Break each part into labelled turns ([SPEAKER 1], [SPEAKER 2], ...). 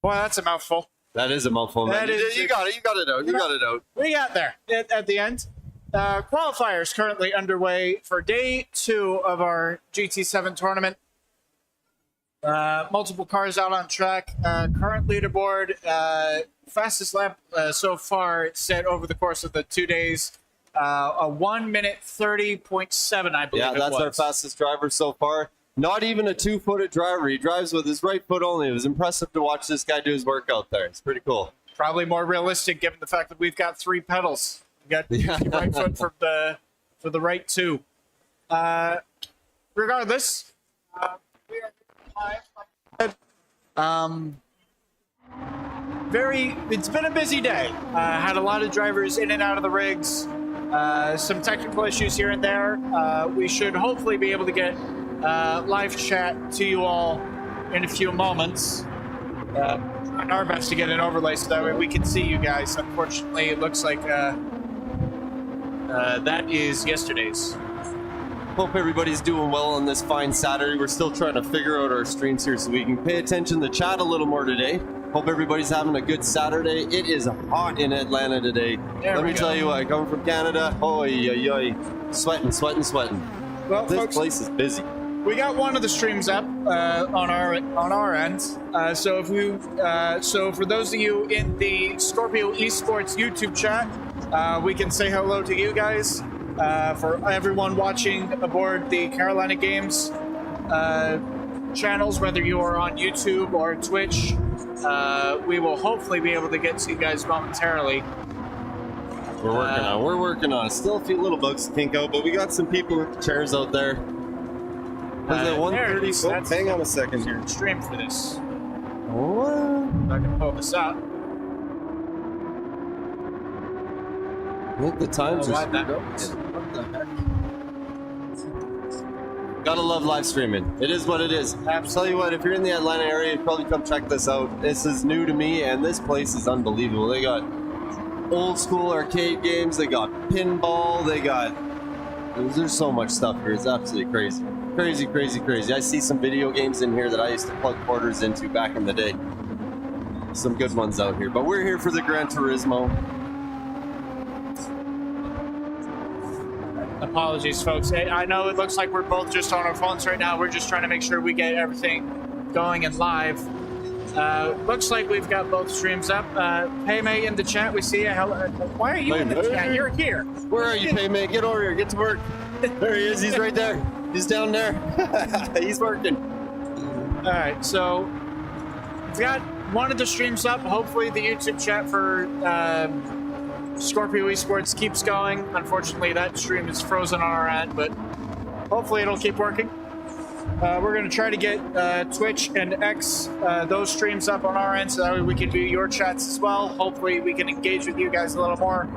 [SPEAKER 1] Boy, that's a mouthful.
[SPEAKER 2] That is a mouthful, man. You got it. You got it out. You got it out.
[SPEAKER 1] We got there at the end. Qualifiers currently underway for day 2 of our GT7 tournament. Multiple cars out on track. Current leaderboard, fastest lap so far set over the course of the 2 days. A 1 minute 30.7, I believe.
[SPEAKER 2] Yeah, that's our fastest driver so far. Not even a 2-footed driver. He drives with his right foot only. It was impressive to watch this guy do his work out there. It's pretty cool.
[SPEAKER 1] Probably more realistic given the fact that we've got 3 pedals. We got the right foot for the right 2. Regardless, we are live. It's been a busy day. Had a lot of drivers in and out of the rigs. Some technical issues here and there. We should hopefully be able to get live chat to you all in a few moments. Trying our best to get an overlay so that way we can see you guys. Unfortunately, it looks like that is yesterday's.
[SPEAKER 2] Hope everybody's doing well on this fine Saturday. We're still trying to figure out our streams here so we can pay attention to the chat a little more today. Hope everybody's having a good Saturday. It is hot in Atlanta today. Let me tell you what, coming from Canada, sweating. Well, this folks, place is busy.
[SPEAKER 1] We got one of the streams up on our end. So for those of you in the Scorpio Esports YouTube chat, we can say hello to you guys. For everyone watching aboard the Carolina Games channels, whether you are on YouTube or Twitch, we will hopefully be able to get to you guys momentarily.
[SPEAKER 2] We're working on it. Still a few little bugs to kink out, but we got some people with the chairs out there. Was it 1:30? Oh, hang on a second here.
[SPEAKER 1] Stream for this.
[SPEAKER 2] What?
[SPEAKER 1] I'm not gonna pull this up.
[SPEAKER 2] I think the times are screwed up.
[SPEAKER 1] What the heck?
[SPEAKER 2] Gotta love live streaming. It is what it is. I'll tell you what, if you're in the Atlanta area, you'd probably come check this out. This is new to me, and this place is unbelievable. They got old school arcade games, they got pinball, there's so much stuff here. It's absolutely crazy. Crazy. I see some video games in here that I used to plug quarters into back in the day. Some good ones out here. But we're here for the Gran Turismo.
[SPEAKER 1] Apologies, folks. I know it looks like we're both just on our phones right now. We're just trying to make sure we get everything going and live. Looks like we've got both streams up. Paymay in the chat, we see you. Why are you in the chat? You're here.
[SPEAKER 2] Where are you, Paymay? Get over here. Get to work. There he is. He's right there. He's down there. He's working.
[SPEAKER 1] All right, so we've got one of the streams up. Hopefully the YouTube chat for Scorpio Esports keeps going. Unfortunately, that stream is frozen on our end, but hopefully it'll keep working. We're going to try to get Twitch and X, those streams up on our end so that way we can view your chats as well. Hopefully we can engage with you guys a little more.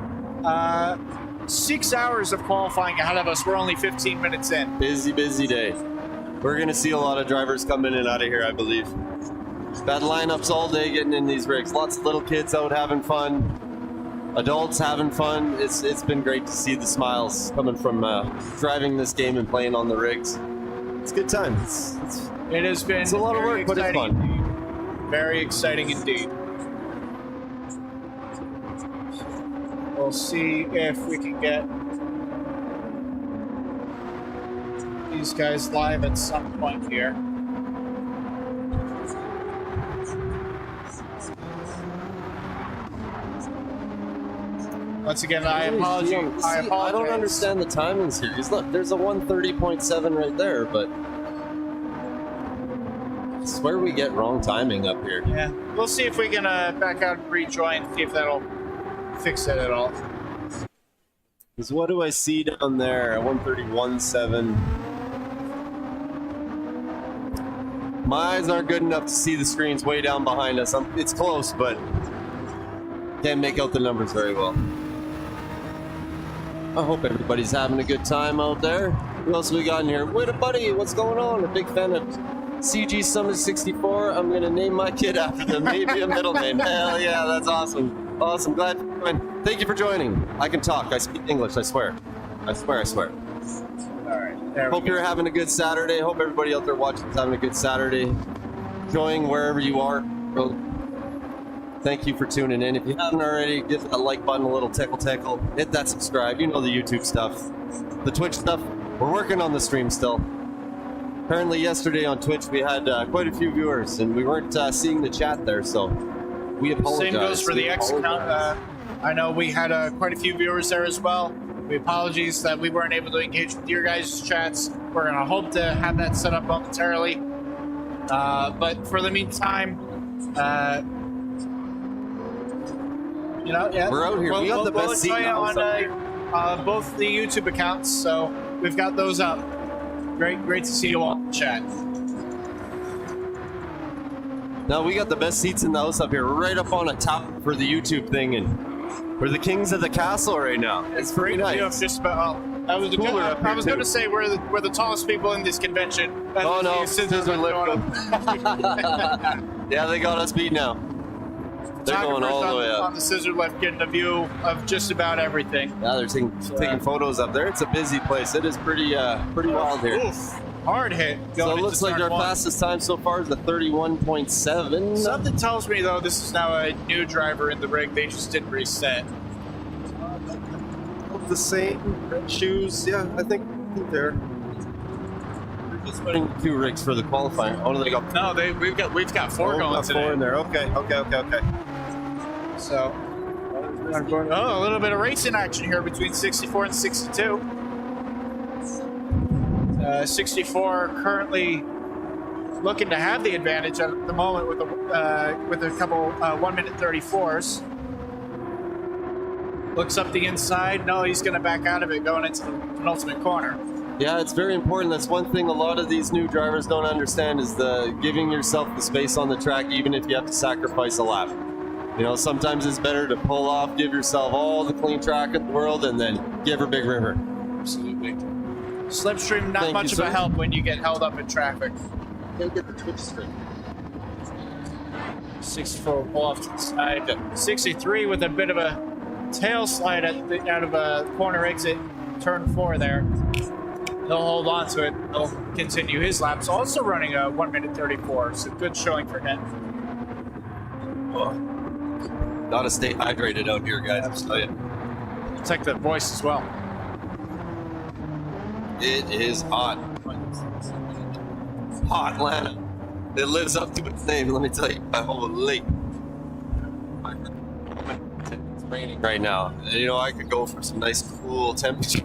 [SPEAKER 1] 6 hours of qualifying ahead of us. We're only 15 minutes in.
[SPEAKER 2] Busy day. We're going to see a lot of drivers come in and out of here, I believe. Bad lineups all day getting in these rigs. Lots of little kids out having fun. Adults having fun. It's been great to see the smiles coming from driving this game and playing on the rigs. It's a good time.
[SPEAKER 1] It has been.
[SPEAKER 2] It's a lot of work, but it's fun.
[SPEAKER 1] Indeed. Very exciting indeed. We'll see if we can get these guys live at some point here. Once again, I apologize.
[SPEAKER 2] I don't understand the timings here. Because look, there's a 130.7 right there, but I swear we get wrong timing up here.
[SPEAKER 1] Yeah, we'll see if we can back out and rejoin, see if that'll fix it at all.
[SPEAKER 2] Because what do I see down there? 131.7. My eyes aren't good enough to see the screens way down behind us. It's close, but can't make out the numbers very well. I hope everybody's having a good time out there. Who else we got in here? Wait a buddy, what's going on? A big fan of CG Summit 64. I'm gonna name my kid after them. Maybe a middle name. Hell yeah, that's awesome. Awesome, glad you joined. Thank you for joining. I can talk. I speak English. I swear. I swear.
[SPEAKER 1] All right.
[SPEAKER 2] Hope you're having a good Saturday. Hope everybody out there watching is having a good Saturday. Enjoying wherever you are. Thank you for tuning in. If you haven't already, give that like button a little tickle. Hit that subscribe. You know the YouTube stuff. The Twitch stuff, we're working on the stream still. Apparently yesterday on Twitch we had quite a few viewers and we weren't seeing the chat there, so we apologize.
[SPEAKER 1] Same goes for the X account. I know we had quite a few viewers there as well. We apologize that we weren't able to engage with your guys' chats. We're going to hope to have that set up momentarily. But for the meantime, you know, yeah,
[SPEAKER 2] we're out here. We got the best seat
[SPEAKER 1] on both the YouTube accounts, so we've got those up. Great to see you all in the chat.
[SPEAKER 2] Now we got the best seats in the house up here. We're right up on a top for the YouTube thing, and we're the kings of the castle right now. It's pretty nice.
[SPEAKER 1] Just about, I was going to say we're the tallest people in this convention.
[SPEAKER 2] Oh no, scissor lift. Yeah, they got us beat now. They're going all the way up.
[SPEAKER 1] On the scissor lift, getting a view of just about everything.
[SPEAKER 2] Yeah, they're taking photos up there. It's a busy place. It is pretty wild here.
[SPEAKER 1] Oof, hard hit.
[SPEAKER 2] So it looks like our fastest time so far is a 31.7.
[SPEAKER 1] Something tells me though this is now a new driver in the rig. They just didn't reset.
[SPEAKER 2] The same red shoes. Yeah, I think they're just putting 2 rigs for the qualifying. Oh, they got.
[SPEAKER 1] No, we've got 4 going today.
[SPEAKER 2] 4 in there. Okay.
[SPEAKER 1] So, a little bit of racing action here between 64 and 62. 64 currently looking to have the advantage at the moment with a couple 1 minute 34s. Looks up the inside. No, he's going to back out of it going into the penultimate corner.
[SPEAKER 2] Yeah, it's very important. That's one thing a lot of these new drivers don't understand is the giving yourself the space on the track, even if you have to sacrifice a lap. You know, sometimes it's better to pull off, give yourself all the clean track in the world, and then give her big river.
[SPEAKER 1] Absolutely. Slipstream, not much of a help when you get held up in traffic.
[SPEAKER 2] Gotta get the Twitch stream.
[SPEAKER 1] 64 pull off to the side. 63 with a bit of a tail slide out of a corner exit, turn 4 there. He'll hold on to it. He'll continue his laps. Also running a 1 minute 34, so good showing for him.
[SPEAKER 2] Oh. Gotta stay hydrated out here, guys.
[SPEAKER 1] Absolutely. Protect the voice as well.
[SPEAKER 2] It is hot. Hot Atlanta. It lives up to its name, let me tell you. Holy. It's raining right now. And, you know, I could go for some nice cool temperatures.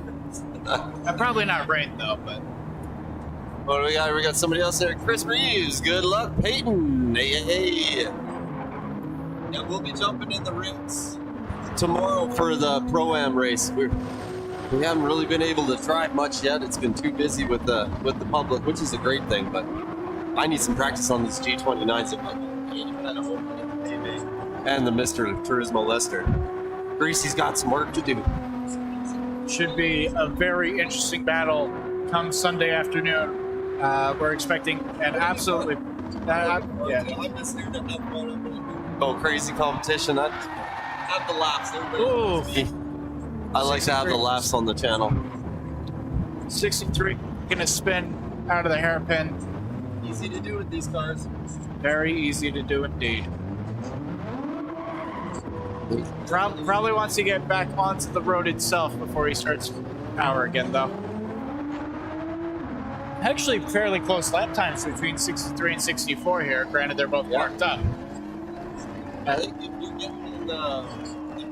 [SPEAKER 1] Probably not rain though, but.
[SPEAKER 2] What do we got? We got somebody else there. Chris Reeves. Good luck, Peyton. Hey. Yeah, we'll be jumping in the rings tomorrow for the Pro-Am race. We haven't really been able to drive much yet. It's been too busy with the public, which is a great thing. But I need some practice on these G29s and the Mr. Turismo Lester. Greasy's got some work to do.
[SPEAKER 1] Should be a very interesting battle come Sunday afternoon. We're expecting an absolutely
[SPEAKER 2] Oh, crazy competition. I have the laps. I like to have the laps on the channel.
[SPEAKER 1] 63 gonna spin out of the hairpin.
[SPEAKER 2] Easy to do with these cars.
[SPEAKER 1] Very easy to do indeed. Probably wants to get back onto the road itself before he starts power again, though. Actually, fairly close lap times between 63 and 64 here. Granted, they're both marked up.
[SPEAKER 2] I think if you get in the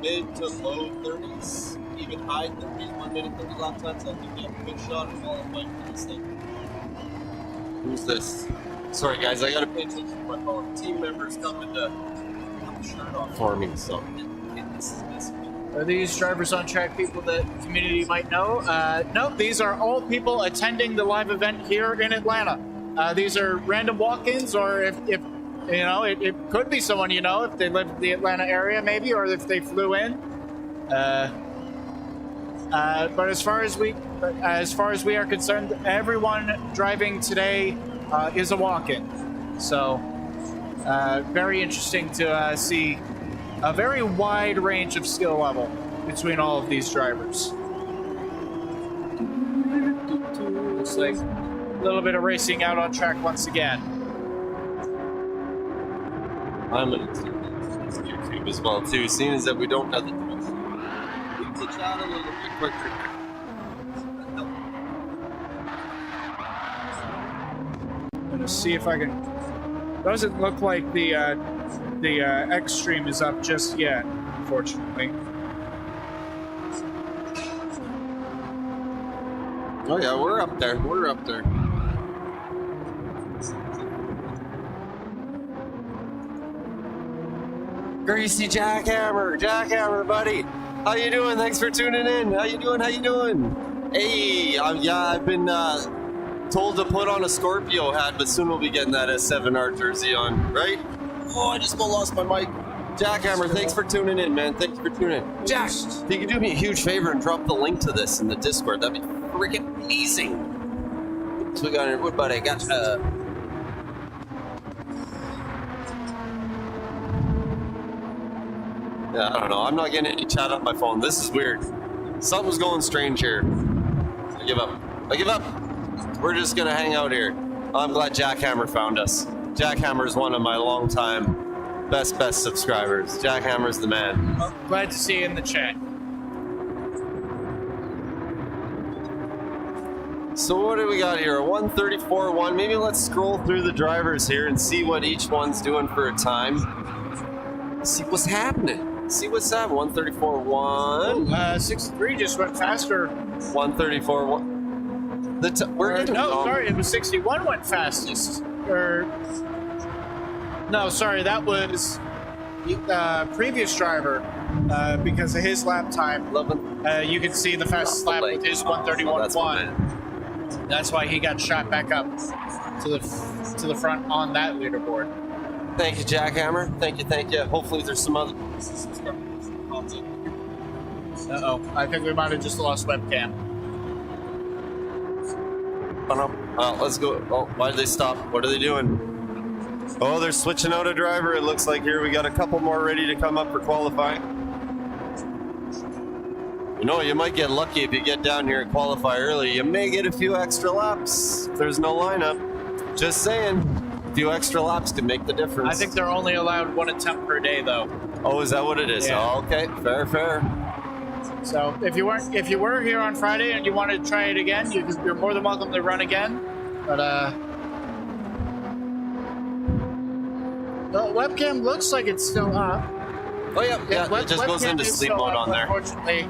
[SPEAKER 2] mid to low 30s, even high 30s, 1 minute 30 lap times, I think you have a good shot of qualifying for this thing. Who's this? Sorry, guys, I gotta pay attention to my phone. Team members coming to put the shirt on for me, so this is messy.
[SPEAKER 1] Are these drivers on track people that the community might know? No, these are all people attending the live event here in Atlanta. These are random walk-ins, or if you know, it could be someone you know if they live in the Atlanta area, maybe, or if they flew in. But as far as we are concerned, everyone driving today is a walk-in. So very interesting to see a very wide range of skill level between all of these drivers. Looks like a little bit of racing out on track once again.
[SPEAKER 2] I'm gonna YouTube as well too, seeing as that we don't have the tools. We need to chat a little bit quicker.
[SPEAKER 1] I'm gonna see if I can. Doesn't look like the X stream is up just yet, unfortunately.
[SPEAKER 2] Oh yeah, we're up there. We're up there. Greasy Jackhammer, buddy. How you doing? Thanks for tuning in. How you doing? How you doing? Hey, yeah, I've been told to put on a Scorpio hat, but soon we'll be getting that S7R jersey on, right? Oh, I just about lost my mic. Jackhammer, thanks for tuning in, man. Thanks for tuning in. Jack, if you could do me a huge favor and drop the link to this in the Discord, that'd be freaking amazing. So we got here. What buddy? I got yeah, I don't know. I'm not getting any chat on my phone. This is weird. Something's going strange here. I give up. I give up. We're just gonna hang out here. I'm glad Jackhammer found us. Jackhammer is one of my longtime best subscribers. Jackhammer's the man.
[SPEAKER 1] Well, glad to see you in the chat.
[SPEAKER 2] So what do we got here? A 134.1. Maybe let's scroll through the drivers here and see what each one's doing for a time. See what's happening. See what's up. 134.1.
[SPEAKER 1] 63 just went faster.
[SPEAKER 2] 134.1.
[SPEAKER 1] Sorry, it was 61 went fastest. No, sorry, that was the previous driver because of his lap time. You can see the fastest lap with his 131.1. That's why he got shot back up to the front on that leaderboard.
[SPEAKER 2] Thank you, Jackhammer. Thank you. Hopefully there's some other...
[SPEAKER 1] Uh-oh, I think we might have just lost webcam.
[SPEAKER 2] Oh, let's go. Oh, why did they stop? What are they doing? Oh, they're switching out a driver. It looks like here we got a couple more ready to come up for qualifying. You know, you might get lucky if you get down here and qualify early. You may get a few extra laps if there's no lineup. Just saying, a few extra laps can make the difference.
[SPEAKER 1] I think they're only allowed one attempt per day, though.
[SPEAKER 2] Oh, is that what it is?
[SPEAKER 1] Yeah.
[SPEAKER 2] Oh, okay, fair.
[SPEAKER 1] So if you were here on Friday and you wanted to try it again, you're more than welcome to run again. But the webcam looks like it's still up.
[SPEAKER 2] Oh yeah, it just goes into sleep mode on there.
[SPEAKER 1] Unfortunately,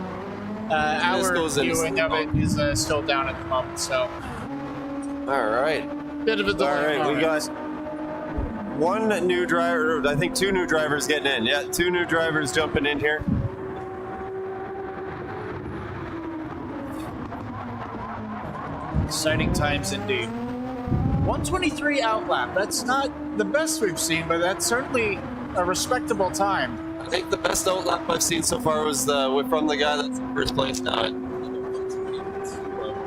[SPEAKER 1] our viewing of it is still down at the moment. So,
[SPEAKER 2] all right,
[SPEAKER 1] bit of a delay.
[SPEAKER 2] All right, we got one new driver. I think two new drivers getting in. Yeah, two new drivers jumping in here.
[SPEAKER 1] Exciting times indeed. 123 outlap. That's not the best we've seen, but that's certainly a respectable time.
[SPEAKER 2] I think the best outlap I've seen so far was from the guy that's in first place now. It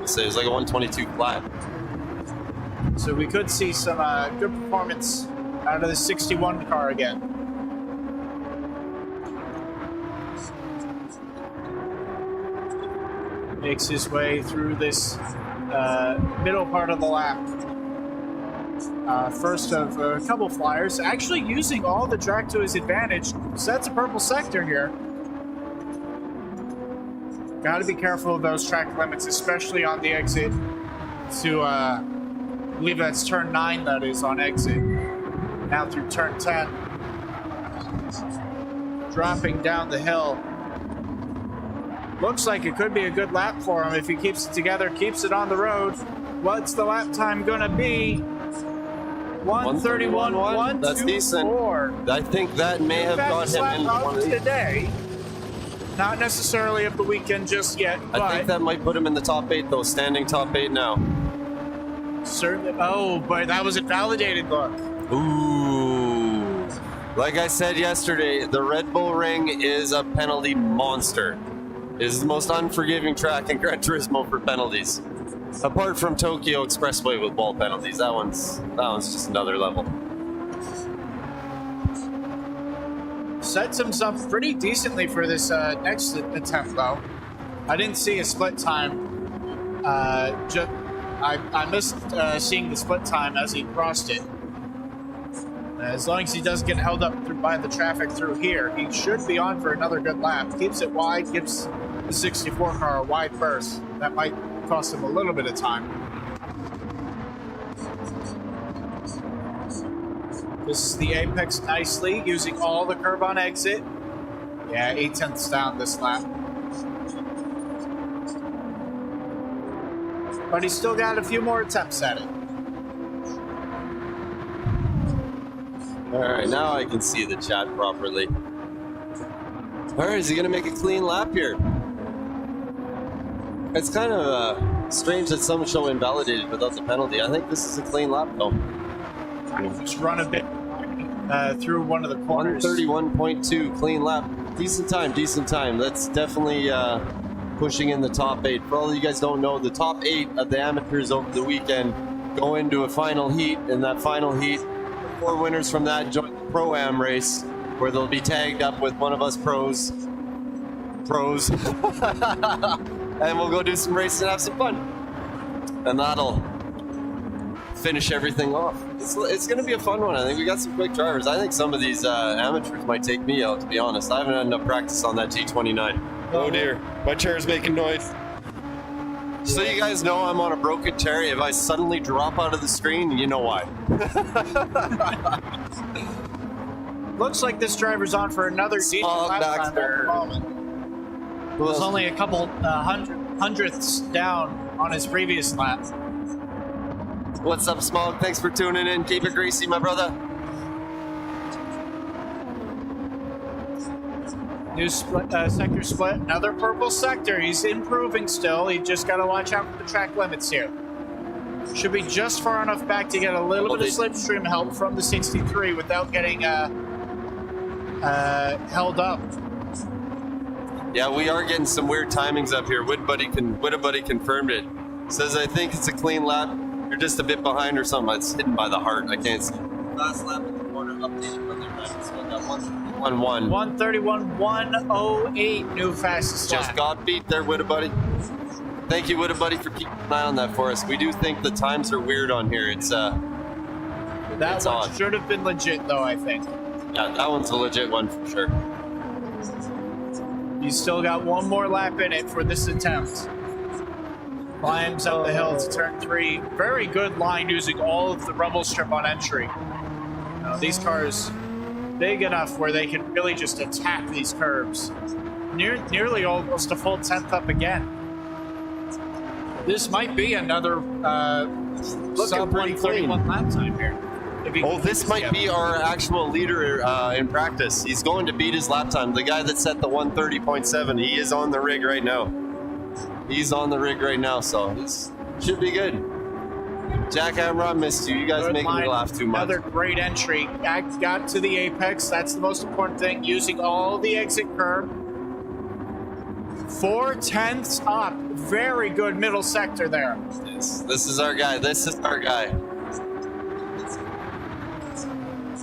[SPEAKER 2] was like a 122 flat.
[SPEAKER 1] So we could see some good performance out of the 61 car again. Makes his way through this middle part of the lap. First of a couple flyers, actually using all the track to his advantage. So that's a purple sector here. Got to be careful of those track limits, especially on the exit to, I believe that's turn 9 that is on exit. Now through turn 10. Dropping down the hill. Looks like it could be a good lap for him if he keeps it together, keeps it on the road. What's the lap time going to be? 131.1.
[SPEAKER 2] That's decent. I think that may have got him in one of
[SPEAKER 1] today. Not necessarily of the weekend just yet.
[SPEAKER 2] I think that might put him in the top 8, though. Standing top 8 now.
[SPEAKER 1] Certainly. Oh, but that was a validated look.
[SPEAKER 2] Ooh. Like I said yesterday, the Red Bull Ring is a penalty monster. It is the most unforgiving track in Gran Turismo for penalties. Apart from Tokyo Expressway with ball penalties, that one's just another level.
[SPEAKER 1] Sets himself pretty decently for this next attempt, though. I didn't see a split time. I missed seeing the split time as he crossed it. As long as he doesn't get held up by the traffic through here, he should be on for another good lap. Keeps it wide, gives the 64 car a wide berth. That might cost him a little bit of time. This is the apex nicely, using all the curb on exit. Yeah, 8/10ths down this lap. But he's still got a few more attempts at it.
[SPEAKER 2] All right, now I can see the chat properly. All right, is he going to make a clean lap here? It's kind of strange that some show invalidated without the penalty. I think this is a clean lap, though.
[SPEAKER 1] Just run a bit through one of the corners.
[SPEAKER 2] 131.2, clean lap. Decent time, decent time. That's definitely pushing in the top 8. For all of you guys don't know, the top 8 of the amateurs over the weekend go into a final heat. In that final heat, 4 winners from that join the Pro-Am race, where they'll be tagged up with one of us pros. And we'll go do some racing and have some fun. And that'll finish everything off. It's going to be a fun one. I think we got some quick drivers. I think some of these amateurs might take me out, to be honest. I haven't had enough practice on that T29. Oh dear, my chair's making noise. So you guys know I'm on a broken chair. If I suddenly drop out of the screen, you know why.
[SPEAKER 1] Looks like this driver's on for another decent lap time at the moment. It was only a couple hundredths down on his previous lap.
[SPEAKER 2] What's up, Smog? Thanks for tuning in. Keep it greasy, my brother.
[SPEAKER 1] New sector split, another purple sector. He's improving still. He just got to watch out for the track limits here. Should be just far enough back to get a little bit of slipstream help from the 63 without getting held up.
[SPEAKER 2] Yeah, we are getting some weird timings up here. Widabuddy confirmed it. Says, I think it's a clean lap. You're just a bit behind or something. It's hidden by the heart. I can't see. Last lap in the corner updated from their time. So I got 131.1.
[SPEAKER 1] 131.108, new fastest lap.
[SPEAKER 2] Just got beat there, Widabuddy. Thank you, Widabuddy, for keeping an eye on that for us. We do think the times are weird on here. It's
[SPEAKER 1] that
[SPEAKER 2] it's
[SPEAKER 1] one
[SPEAKER 2] odd.
[SPEAKER 1] should have been legit, though, I think.
[SPEAKER 2] Yeah, that one's a legit one for sure.
[SPEAKER 1] He's still got one more lap in it for this attempt. Climbs up the hill to turn 3. Very good line using all of the rubble strip on entry. Now, these cars big enough where they can really just attack these curves. Nearly almost a full 10th up again. This might be another sub 131 lap time here.
[SPEAKER 2] Oh, this might be our actual leader in practice. He's going to beat his lap time. The guy that set the 130.7, he is on the rig right now. He's on the rig right now, so this should be good. Jack Amrod missed you. You guys
[SPEAKER 1] Good
[SPEAKER 2] making me laugh too much.
[SPEAKER 1] Another great entry. Got to the apex. That's the most important thing. Using all the exit curb. 4/10ths up. Very good middle sector there.
[SPEAKER 2] This is our guy. This is our guy.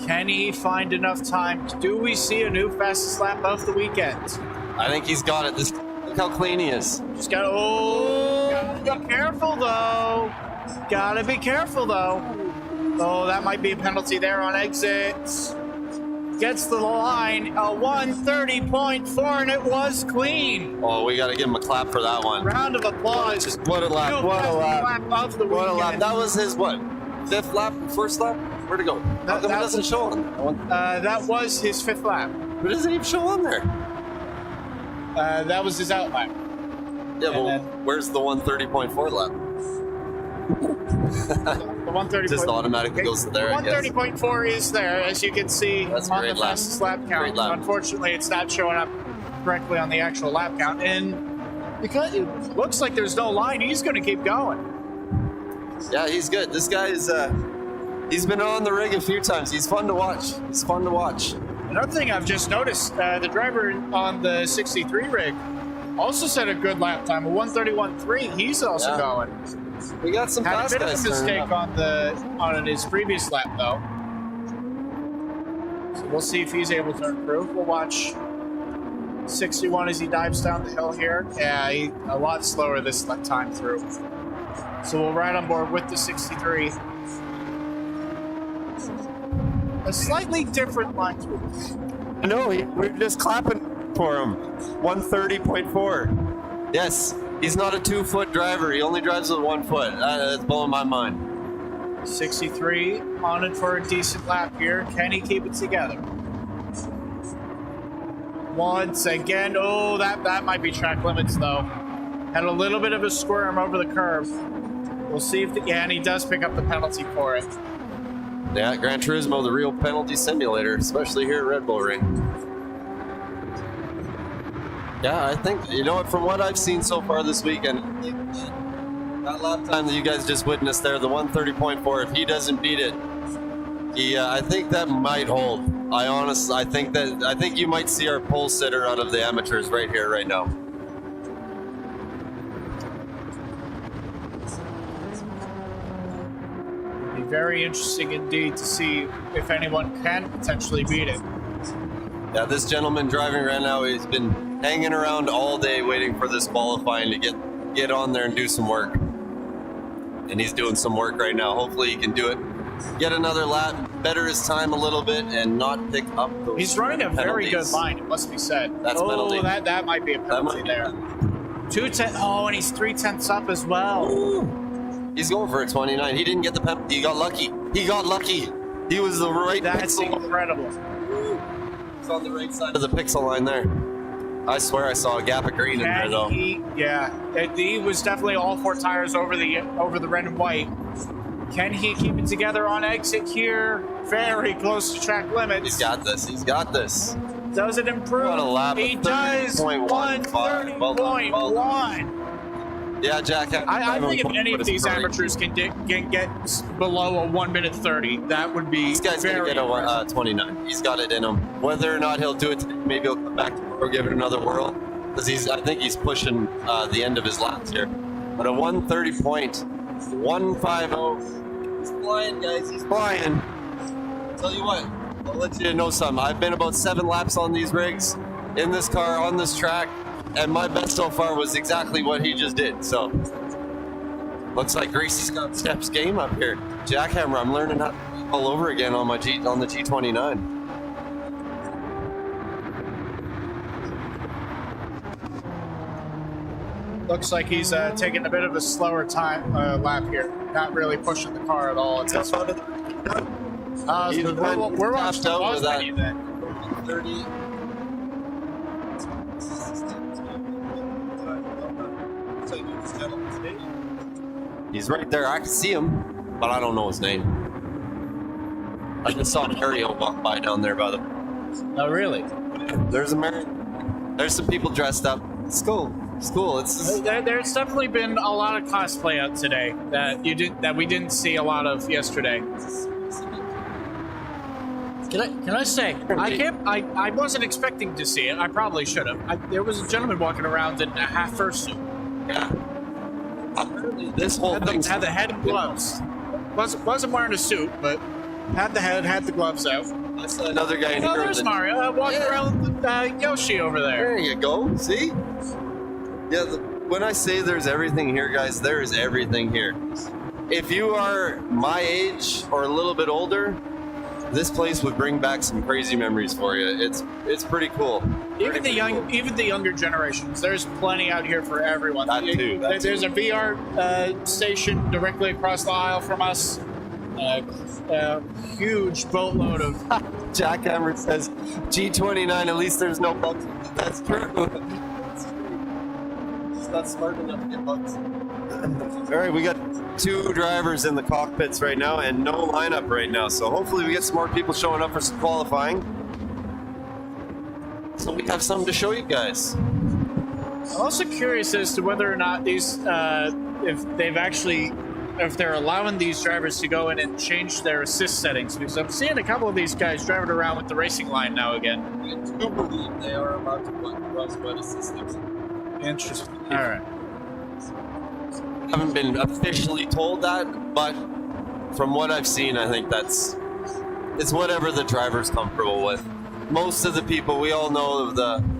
[SPEAKER 1] Can he find enough time? Do we see a new fastest lap of the weekend?
[SPEAKER 2] I think he's got it. Look how clean he is.
[SPEAKER 1] Just gotta be careful though. Gotta be careful though. Oh, that might be a penalty there on exits. Gets the line, a 130.4, and it was clean.
[SPEAKER 2] Oh, we got to give him a clap for that one.
[SPEAKER 1] Round of applause.
[SPEAKER 2] What a lap. What a lap.
[SPEAKER 1] Of the
[SPEAKER 2] What a lap.
[SPEAKER 1] weekend.
[SPEAKER 2] That was his, what, 5th lap? 1st lap? Where'd it go? That doesn't show on that one.
[SPEAKER 1] That was his 5th lap.
[SPEAKER 2] But it doesn't even show on there.
[SPEAKER 1] That was his out lap.
[SPEAKER 2] Yeah, well, where's the 130.4 lap?
[SPEAKER 1] The 130.
[SPEAKER 2] Just automatically goes to there, I guess.
[SPEAKER 1] 130.4 is there, as you can see
[SPEAKER 2] That's
[SPEAKER 1] on
[SPEAKER 2] great
[SPEAKER 1] the
[SPEAKER 2] lap.
[SPEAKER 1] fastest lap count.
[SPEAKER 2] Great lap.
[SPEAKER 1] Unfortunately, it's not showing up correctly on the actual lap count. And because it looks like there's no line, he's going to keep going.
[SPEAKER 2] Yeah, he's good. This guy is, he's been on the rig a few times. He's fun to watch. He's fun to watch.
[SPEAKER 1] Another thing I've just noticed, the driver on the 63 rig also set a good lap time, a 131.3. He's also going.
[SPEAKER 2] We got some
[SPEAKER 1] Had a
[SPEAKER 2] fast
[SPEAKER 1] bit of a
[SPEAKER 2] guys turning
[SPEAKER 1] mistake
[SPEAKER 2] up.
[SPEAKER 1] on his previous lap, though. So we'll see if he's able to improve. We'll watch 61 as he dives down the hill here. Yeah, he's a lot slower this time through. So we'll ride on board with the 63. a slightly different line.
[SPEAKER 2] No, we're just clapping for him. 130.4. Yes, he's not a 2-foot driver. He only drives with 1 foot. That's blowing my mind.
[SPEAKER 1] 63 on it for a decent lap here. Can he keep it together? Once again, oh, that might be track limits though. Had a little bit of a squirm over the curve. We'll see if and he does pick up the penalty for it.
[SPEAKER 2] Yeah, Gran Turismo, the real penalty simulator, especially here at Red Bull Ring. Yeah, I think, you know what, from what I've seen so far this weekend, that lap time that you guys just witnessed there, the 130.4, if he doesn't beat it, I think that might hold. I think you might see our pole sitter out of the amateurs right here, right now.
[SPEAKER 1] Be very interesting indeed to see if anyone can potentially beat it.
[SPEAKER 2] Yeah, this gentleman driving right now, he's been hanging around all day waiting for this qualifying to get on there and do some work. And he's doing some work right now. Hopefully he can do it. Get another lap, better his time a little bit, and not pick up those
[SPEAKER 1] He's running a very
[SPEAKER 2] penalties.
[SPEAKER 1] good line, it must be said.
[SPEAKER 2] That's penalty.
[SPEAKER 1] That might be a penalty there. 2/10. Oh, and he's 3/10 up as well.
[SPEAKER 2] Ooh. He's going for a 29. He didn't get the penalty. He got lucky. He was the right
[SPEAKER 1] That's
[SPEAKER 2] pixel.
[SPEAKER 1] incredible.
[SPEAKER 2] He's on the right side of the pixel line there. I swear I saw a gap of green in there though.
[SPEAKER 1] He was definitely all 4 tires over the red and white. Can he keep it together on exit here? Very close to track limits.
[SPEAKER 2] He's got this. He's got this.
[SPEAKER 1] Does it improve?
[SPEAKER 2] What a lap.
[SPEAKER 1] He does.
[SPEAKER 2] 130.1. Well done.
[SPEAKER 1] 130.1.
[SPEAKER 2] Yeah, Jack.
[SPEAKER 1] I think if any of these amateurs can get below a 1 minute 30, that would be
[SPEAKER 2] this guy's going to get a 29. He's got it in him. Whether or not he'll do it today, maybe he'll come back tomorrow or give it another whirl. Because I think he's pushing the end of his laps here. But a 130.150. He's flying, guys. He's flying. Tell you what, I'll let you know something. I've been about 7 laps on these rigs, in this car, on this track. And my best so far was exactly what he just did. So, looks like Gracie's got Steps game up here. Jackhammer, I'm learning how all over again on the G29.
[SPEAKER 1] Looks like he's taking a bit of a slower time lap here. Not really pushing the car at all. We're watching the pause menu then.
[SPEAKER 2] 30. He's right there. I can see him, but I don't know his name. I just saw Mario walk by down there by the.
[SPEAKER 1] Oh, really?
[SPEAKER 2] There's some people dressed up. It's cool. It's cool.
[SPEAKER 1] There's definitely been a lot of cosplay out today that we didn't see a lot of yesterday. Can I say I wasn't expecting to see it. I probably should have. There was a gentleman walking around in a half fursuit.
[SPEAKER 2] Yeah. Apparently, this whole thing
[SPEAKER 1] had the head and gloves. Wasn't wearing a suit, but had the head, had the gloves out.
[SPEAKER 2] I saw another guy in here.
[SPEAKER 1] Oh, there's Mario walking around with Yoshi over there.
[SPEAKER 2] There you go. See? Yeah. When I say there's everything here, guys, there is everything here. If you are my age or a little bit older, this place would bring back some crazy memories for you. It's pretty cool.
[SPEAKER 1] Even the younger generations, there's plenty out here for everyone.
[SPEAKER 2] That too.
[SPEAKER 1] There's a VR station directly across the aisle from us. Huge boatload of.
[SPEAKER 2] Jackhammer says G29. At least there's no bugs. That's true. He's not smart enough to get bugs. All right, we got 2 drivers in the cockpits right now and no lineup right now. So hopefully we get some more people showing up for some qualifying. So we have something to show you guys.
[SPEAKER 1] I'm also curious as to whether or not these, if they're allowing these drivers to go in and change their assist settings, because I'm seeing a couple of these guys driving around with the racing line now again.
[SPEAKER 2] I do believe they are allowed to put crossbred assistance.
[SPEAKER 1] Interesting. All right.
[SPEAKER 2] Haven't been officially told that, but from what I've seen, I think it's whatever the driver's comfortable with. Most of the people, we all know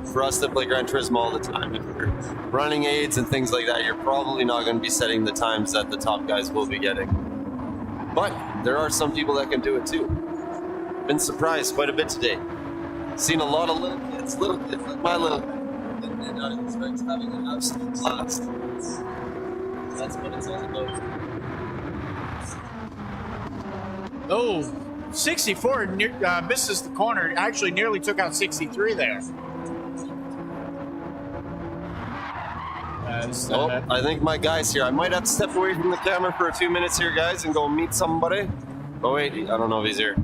[SPEAKER 2] for us that play Gran Turismo all the time, if you're running aids and things like that, you're probably not going to be setting the times that the top guys will be getting. But there are some people that can do it too. Been surprised quite a bit today. Seen a lot of little kids like my little kid. And I expect having an absolute blast. That's what it's all about.
[SPEAKER 1] Oh, 64 misses the corner. Actually, nearly took out 63 there.
[SPEAKER 2] I think my guy's here. I might have to step away from the camera for a few minutes here, guys, and go meet somebody. Oh wait, I don't know if he's here.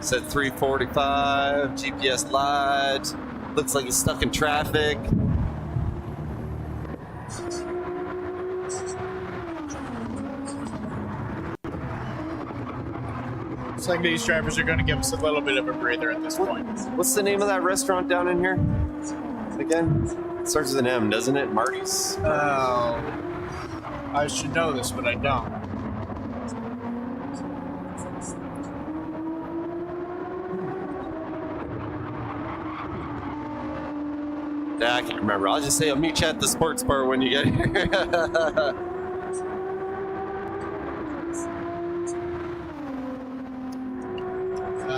[SPEAKER 2] Said 345, GPS lied. Looks like he's stuck in traffic.
[SPEAKER 1] Looks like these drivers are going to give us a little bit of a breather at this point.
[SPEAKER 2] What's the name of that restaurant down in here? Again? It starts with an M, doesn't it? Marty's?
[SPEAKER 1] Oh. I should know this, but I don't.
[SPEAKER 2] Nah, I can't remember. I'll just say I'll meet you at the sports bar when you get here.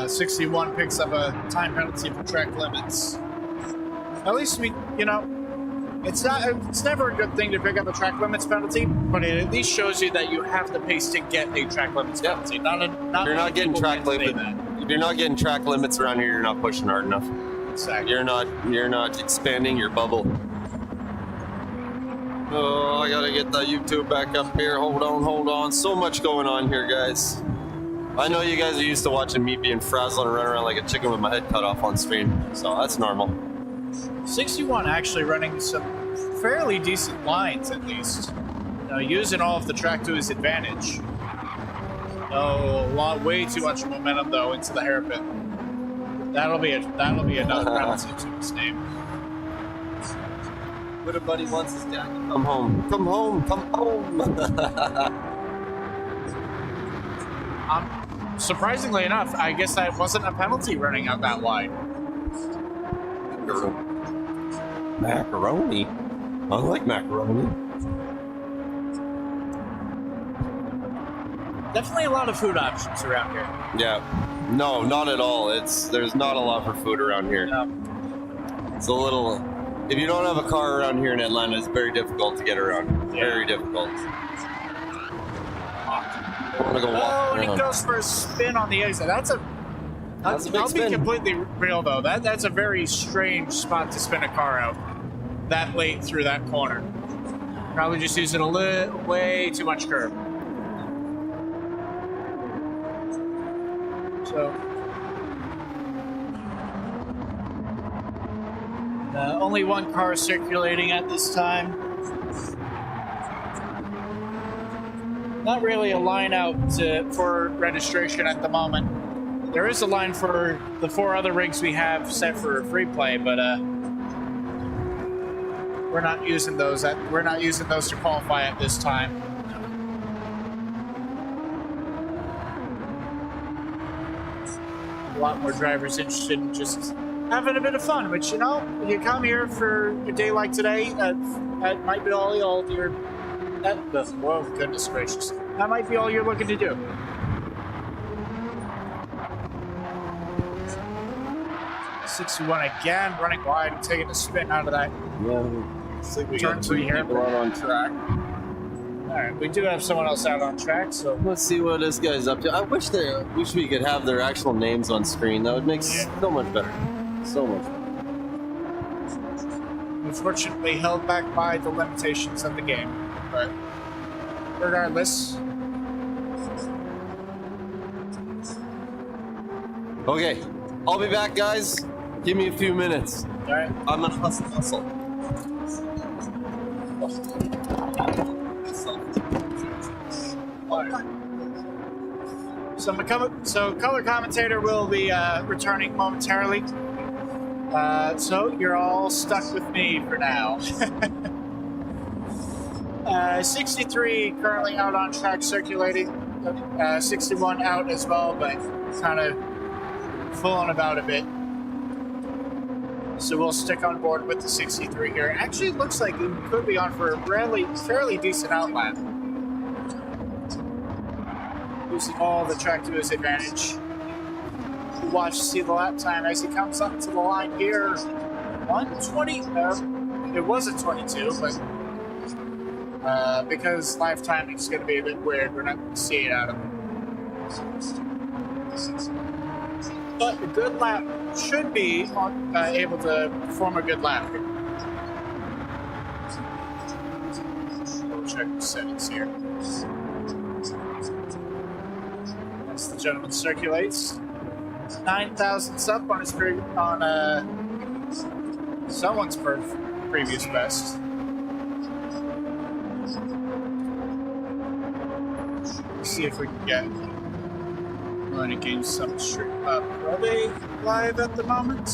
[SPEAKER 1] 61 picks up a time penalty for track limits. At least it's never a good thing to pick up a track limits penalty, but it at least shows you that you have the pace to get a track limits penalty.
[SPEAKER 2] You're not getting track limits. If you're not getting track limits around here, you're not pushing hard enough.
[SPEAKER 1] Exactly.
[SPEAKER 2] You're not expanding your bubble. Oh, I gotta get the YouTube back up here. Hold on. So much going on here, guys. I know you guys are used to watching me being frazzled and run around like a chicken with my head cut off on stream, so that's normal.
[SPEAKER 1] 61 actually running some fairly decent lines, at least. Using all of the track to his advantage. Oh, way too much momentum though into the hairpin. That'll be another penalty to his name.
[SPEAKER 2] What a buddy wants his dad to come home. Come home.
[SPEAKER 1] Surprisingly enough, I guess that wasn't a penalty running out that wide.
[SPEAKER 2] Macaroni. I like macaroni.
[SPEAKER 1] Definitely a lot of food options around here.
[SPEAKER 2] Yeah. No, not at all. There's not a lot for food around here.
[SPEAKER 1] Yeah.
[SPEAKER 2] It's a little. If you don't have a car around here in Atlanta, it's very difficult to get around.
[SPEAKER 1] Yeah.
[SPEAKER 2] Very difficult. I want to go walk
[SPEAKER 1] and
[SPEAKER 2] around.
[SPEAKER 1] he goes for a spin on the exit.
[SPEAKER 2] That's a big
[SPEAKER 1] I'll
[SPEAKER 2] spin.
[SPEAKER 1] be completely real though. That's a very strange spot to spin a car out that late through that corner. Probably just using way too much curb. So only one car circulating at this time. Not really a line out for registration at the moment. There is a line for the 4 other rigs we have set for free play, but we're not using those. We're not using those to qualify at this time. A lot more drivers interested in just having a bit of fun, which you come here for a day like today. That might be all you're. Oh, goodness gracious. That might be all you're looking to do. '61 again, running wide, taking a spin out of that.
[SPEAKER 2] Yeah. Looks like we
[SPEAKER 1] Turn
[SPEAKER 2] got
[SPEAKER 1] 2
[SPEAKER 2] 2
[SPEAKER 1] here.
[SPEAKER 2] people out on track.
[SPEAKER 1] Alright, we do have someone else out on track, so
[SPEAKER 2] Let's see what this guy's up to. I wish we could have their actual names on screen. That would make so much better. So much better.
[SPEAKER 1] unfortunately held back by the limitations of the game. But regardless.
[SPEAKER 2] Okay, I'll be back, guys. Give me a few minutes.
[SPEAKER 1] All right.
[SPEAKER 2] I'm gonna hustle.
[SPEAKER 1] So color commentator will be returning momentarily. So you're all stuck with me for now. 63 currently out on track circulating. 61 out as well, but kind of fooling about a bit. So we'll stick on board with the 63 here. Actually, it looks like it could be on for a fairly decent outlap. Using all the track to his advantage. watch to see the lap time as he comes up to the line here. 120. It was a 22, but because live timing is going to be a bit weird, we're not going to see it out of him. But a good lap should be able to perform a good lap here. We'll check the settings here. As the gentleman circulates, 9 thousandths up on his someone's previous best. Let's see if we can get going to gain some straight up. Are they live at the moment?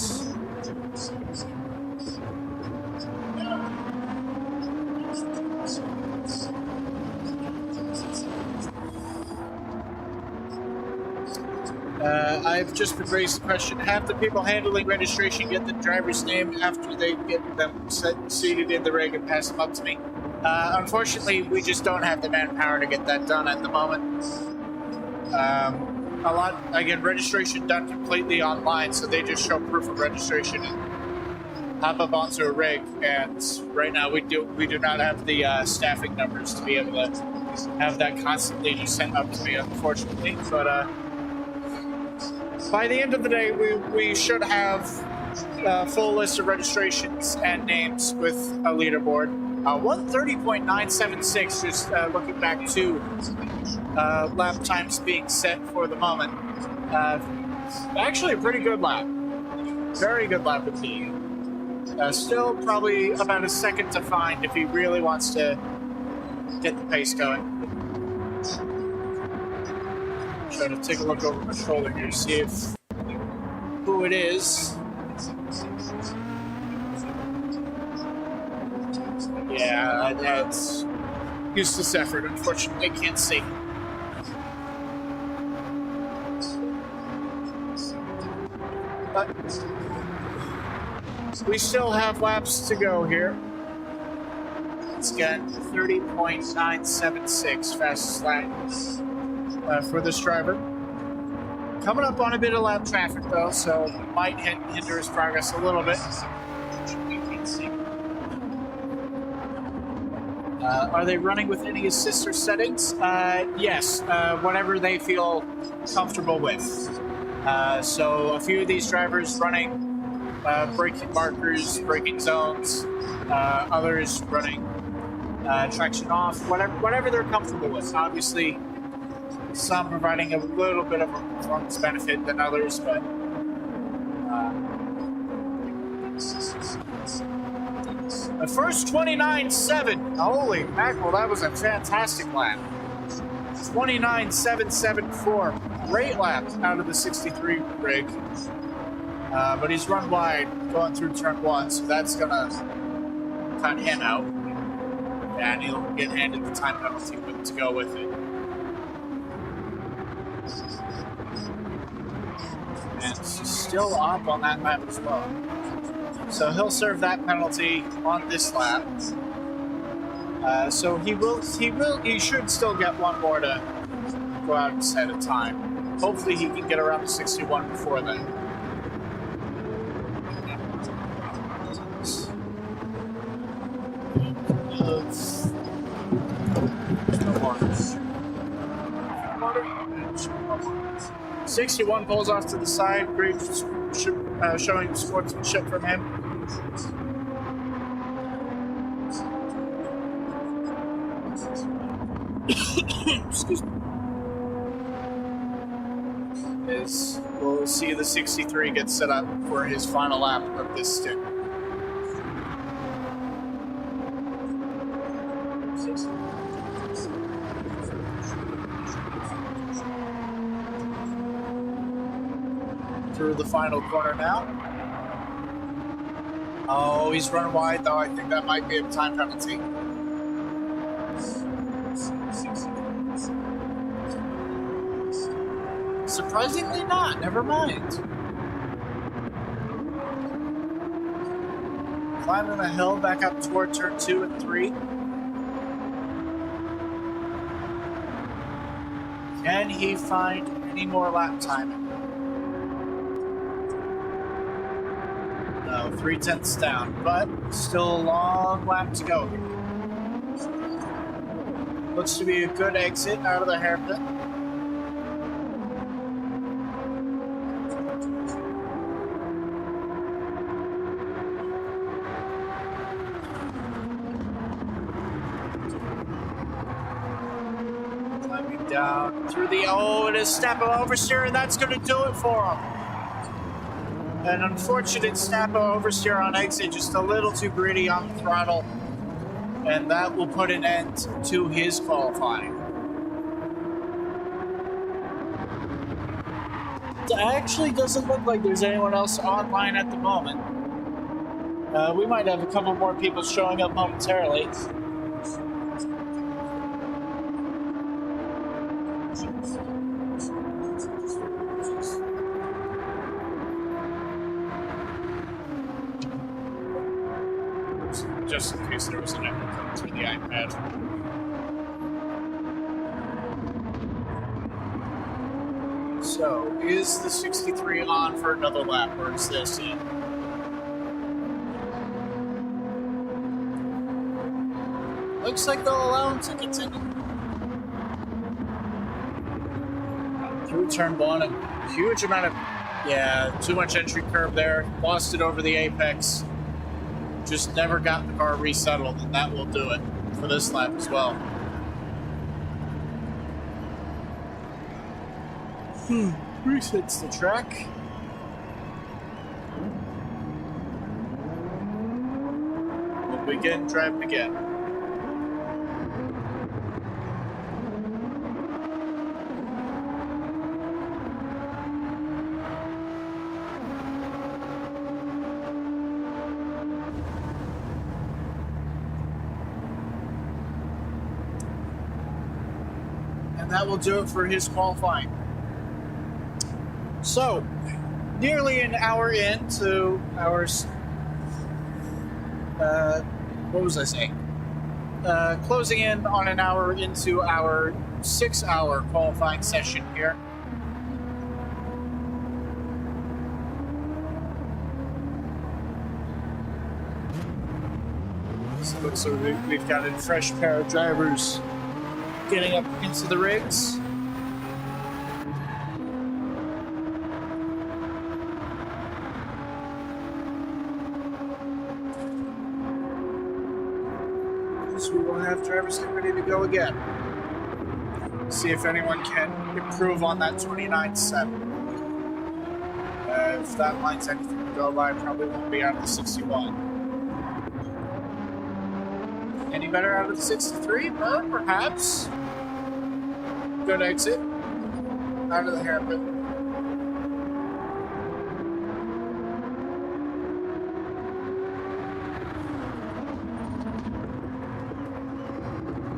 [SPEAKER 1] I've just been raised the question, have the people handling registration get the driver's name after they get them seated in the rig and pass them up to me? Unfortunately, we just don't have the manpower to get that done at the moment. Again, registration done completely online, so they just show proof of registration and hop up onto a rig. And right now, we do not have the staffing numbers to be able to have that constantly just sent up to me, unfortunately. But by the end of the day, we should have a full list of registrations and names with a leaderboard. 130.976, just looking back to lap times being set for the moment. Actually, a pretty good lap. Very good lap indeed. Still probably about a second to find if he really wants to get the pace going. Try to take a look over my shoulder here to see who it is. Yeah, that's useless effort. Unfortunately, can't see. But we still have laps to go here. It's got 30.976 fastest lap for this driver. Coming up on a bit of lap traffic though, so might hinder his progress a little bit. Are they running with any assistor settings? Yes, whatever they feel comfortable with. So a few of these drivers running braking markers, braking zones, others running traction off, whatever they're comfortable with. Obviously, some providing a little bit of a performance benefit than others, but the first 29.7. Holy mackerel, that was a fantastic lap. 29.774. Great lap out of the 63 rig. But he's run wide going through turn 1, so that's going to cut him out. And he'll get handed the time penalty to go with it. And she's still up on that lap as well. So he'll serve that penalty on this lap. So he should still get one more to go out and set a time. Hopefully he can get around the 61 before then. Uh, 61 pulls off to the side. Great showing sportsmanship from him. Excuse me. We'll see the 63 get set up for his final lap of this stint. Through the final corner now. Oh, he's running wide though. I think that might be a time penalty. Surprisingly not. Never mind. Climbing a hill back up toward turn 2 and 3. Can he find any more lap timing? 3/10 down, but still a long lap to go. Looks to be a good exit out of the hairpin. Climbing down through the and a step of oversteer, and that's going to do it for him. An unfortunate snap of oversteer on exit, just a little too greedy on the throttle, and that will put an end to his qualifying. It actually doesn't look like there's anyone else online at the moment. We might have a couple more people showing up momentarily. Just in case there was an echo coming through the iPad. So, is the 63 on for another lap, or is this in? Looks like they'll allow him to continue. Through turn one, a huge amount of, too much entry curve there. Lost it over the apex. Just never got the car resettled, and that will do it for this lap as well. Resets the track. We'll begin driving again. And that will do it for his qualifying. So, nearly an hour into our, what was I saying? Closing in on an hour into our 6-hour qualifying session here. So it looks like we've got a fresh pair of drivers getting up into the rigs. So we will have drivers get ready to go again. See if anyone can improve on that 29.7. If that line's anything to go by, probably won't be out of the 61. Any better out of the 63? Perhaps. Good exit. Out of the hairpin.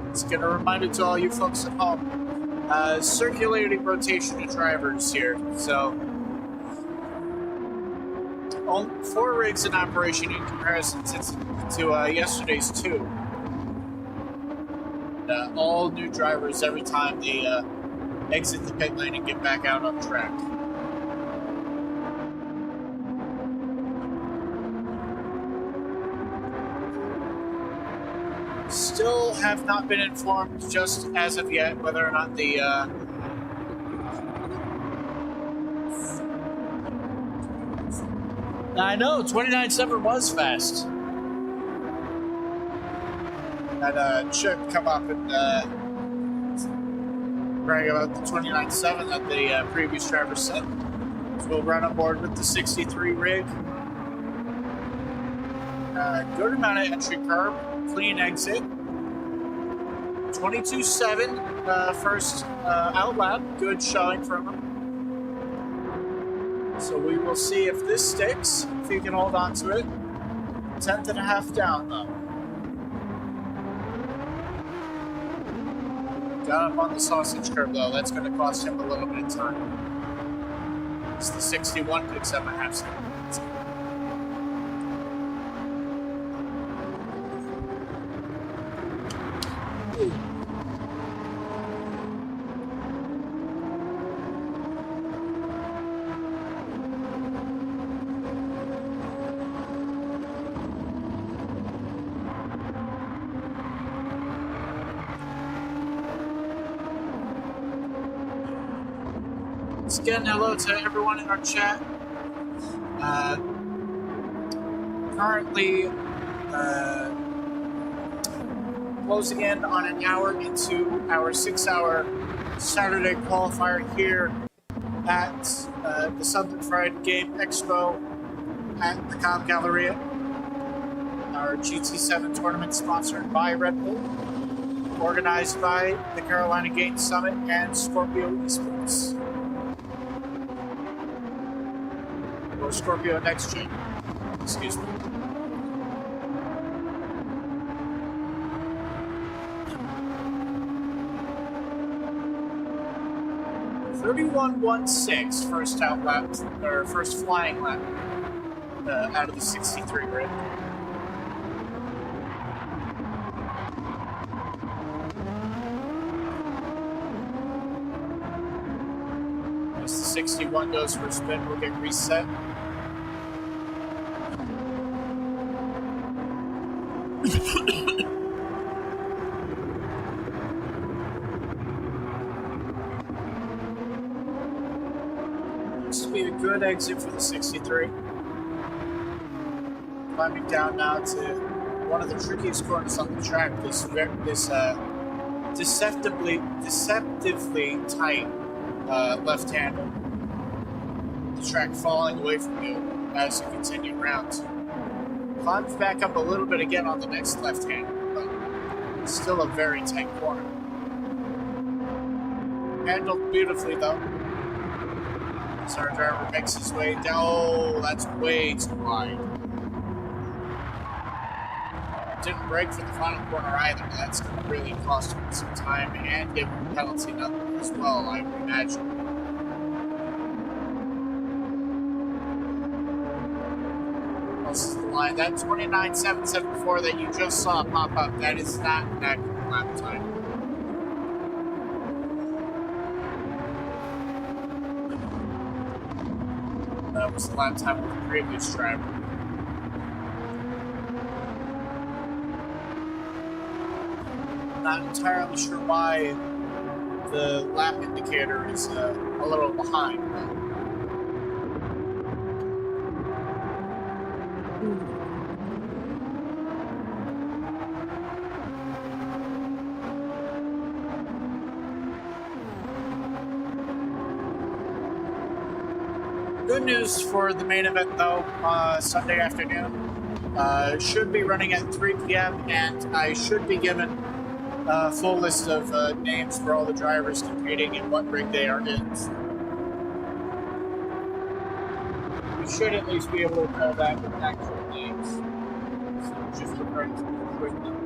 [SPEAKER 1] Let's get a reminder to all you folks at home. Circulating rotation of drivers here. So, 4 rigs in operation in comparison to yesterday's 2. All new drivers every time they exit the pit lane and get back out on track. Still have not been informed just as of yet whether or not the I know 29.7 was fast. Had Chip come up and brag about the 29.7 that the previous driver set. So we'll run on board with the 63 rig. Good amount of entry curve, clean exit. 22.7 first out lap, good showing from him. So we will see if this sticks, if he can hold on to it. 10th and a half down though. Got up on the sausage curve though, that's going to cost him a little bit of time. It's the 61 picks up a half second. Once again, hello to everyone in our chat. Currently closing in on an hour into our 6-hour Saturday qualifier here at the Southern Fried Game Expo at the Cobb Galleria. Our GT7 tournament sponsored by Red Bull, organized by the Carolina Games Summit and Scorpio Esports. Or Scorpio Next Gen, excuse me. .31.16 first out lap, or first flying lap out of the 63 grid. As the 61 goes for a spin, we'll get reset. Looks to be a good exit for the 63. Climbing down now to one of the trickiest corners on the track. This deceptively tight left handle. The track falling away from you as you continue rounds. Climbs back up a little bit again on the next left handle, but still a very tight corner. Handled beautifully though. As our driver makes his way down. Oh, that's way too wide. Didn't brake for the final corner either. That's going to really cost him some time and give him a penalty as well, I would imagine. This is the line. That 29.774 that you just saw pop up, that is not an accurate lap time. That was the lap time of the previous driver. Not entirely sure why the lap indicator is a little behind. Good news for the main event though, Sunday afternoon. Should be running at 3 p.m. and I should be given a full list of names for all the drivers competing and what rig they are in. We should at least be able to call that with actual names. So just referring to the equipment.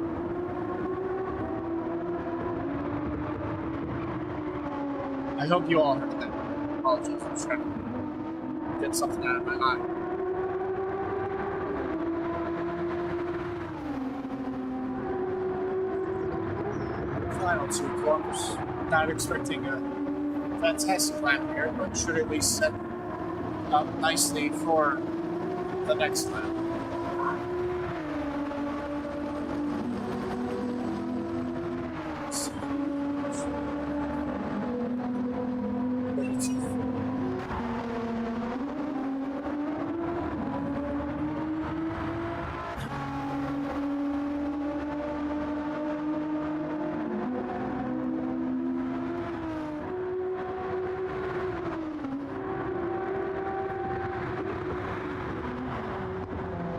[SPEAKER 1] I hope you all heard that. Apologies, I'm trying to get something out of my eye. Final 2 corners. Not expecting a fantastic lap here, but should at least set up nicely for the next lap.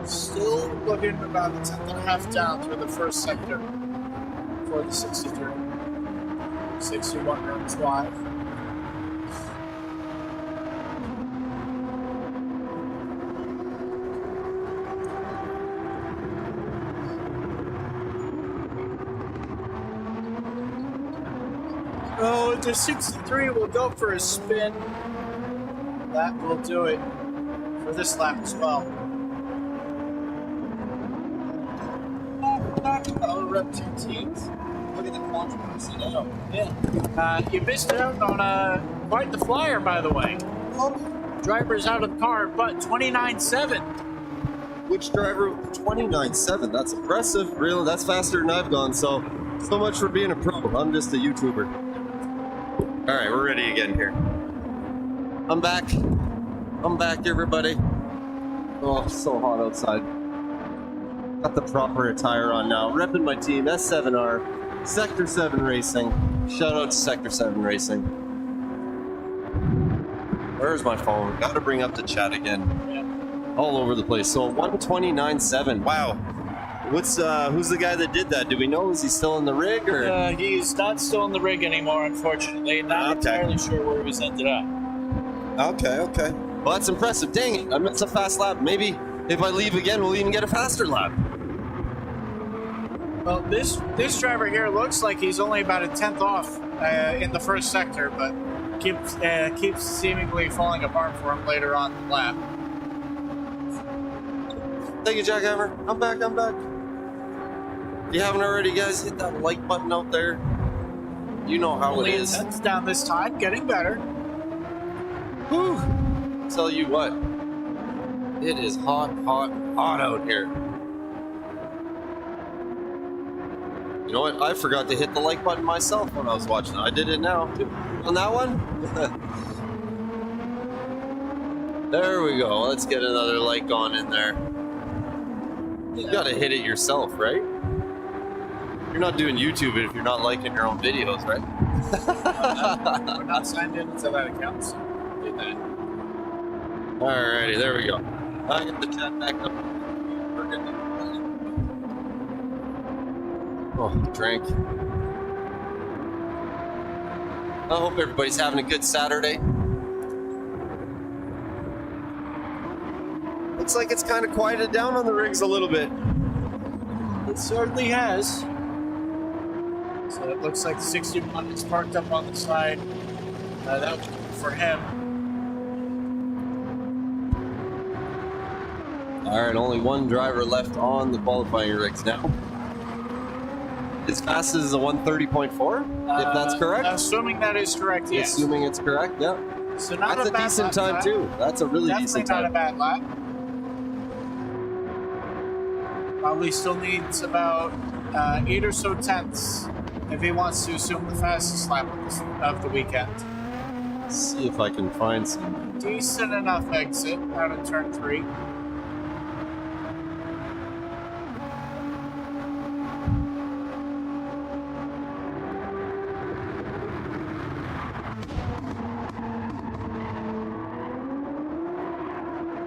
[SPEAKER 1] Still looking about a 10.5 down through the first sector for the 63. 61 runs wide. Oh, the 63 will go for a spin. That will do it for this lap as well. Oh, rep 2 teams. Look at the controversy now. Yeah. You missed out on quite the flyer, by the way. Driver's out of the car, but 29.7.
[SPEAKER 2] Which driver with 29.7? That's impressive. Really, that's faster than I've gone. So much for being a pro. I'm just a YouTuber. All right, we're ready again here. I'm back. I'm back, everybody. Oh, so hot outside. Got the proper attire on now. Repping my team, S7R, Sector 7 Racing. Shout out to Sector 7 Racing. Where's my phone? Gotta bring up the chat again. All over the place. So 129.7. Wow. Who's the guy that did that? Do we know? Is he still in the rig or?
[SPEAKER 1] He's not still in the rig anymore, unfortunately. Not entirely sure where he's ended up.
[SPEAKER 2] Okay. Well, that's impressive. Dang it. I missed a fast lap. Maybe if I leave again, we'll even get a faster lap.
[SPEAKER 1] Well, this driver here looks like he's only about a 10th off in the first sector, but keeps seemingly falling apart for him later on the lap.
[SPEAKER 2] Thank you, Jackhammer. I'm back. If you haven't already, guys, hit that like button out there. You know how it is.
[SPEAKER 1] That's down this time, getting better.
[SPEAKER 2] Whew. Tell you what, it is hot out here. You know what? I forgot to hit the like button myself when I was watching it. I did it now. On that one? There we go. Let's get another like on in there. You gotta hit it yourself, right? You're not doing YouTube if you're not liking your own videos, right?
[SPEAKER 1] We're not signed into that account, so do that.
[SPEAKER 2] Alrighty, there we go. I get the chat back up. We're good. Oh, drink. I hope everybody's having a good Saturday. Looks like it's kind of quieted down on the rigs a little bit.
[SPEAKER 1] It certainly has. So it looks like the 61 is parked up on the side. That was for him.
[SPEAKER 2] All right, only one driver left on the qualifying rigs now. As fast as a 130.4, if that's correct.
[SPEAKER 1] Assuming that is correct, yes.
[SPEAKER 2] Assuming it's correct, yeah.
[SPEAKER 1] So not
[SPEAKER 2] that's a
[SPEAKER 1] bad
[SPEAKER 2] decent
[SPEAKER 1] lap
[SPEAKER 2] time too. That's a really
[SPEAKER 1] Definitely
[SPEAKER 2] decent time.
[SPEAKER 1] not a bad lap. Probably still needs about 8 or so tenths if he wants to assume the fastest lap of the weekend.
[SPEAKER 2] Let's see if I can find some.
[SPEAKER 1] Decent enough exit out of turn 3.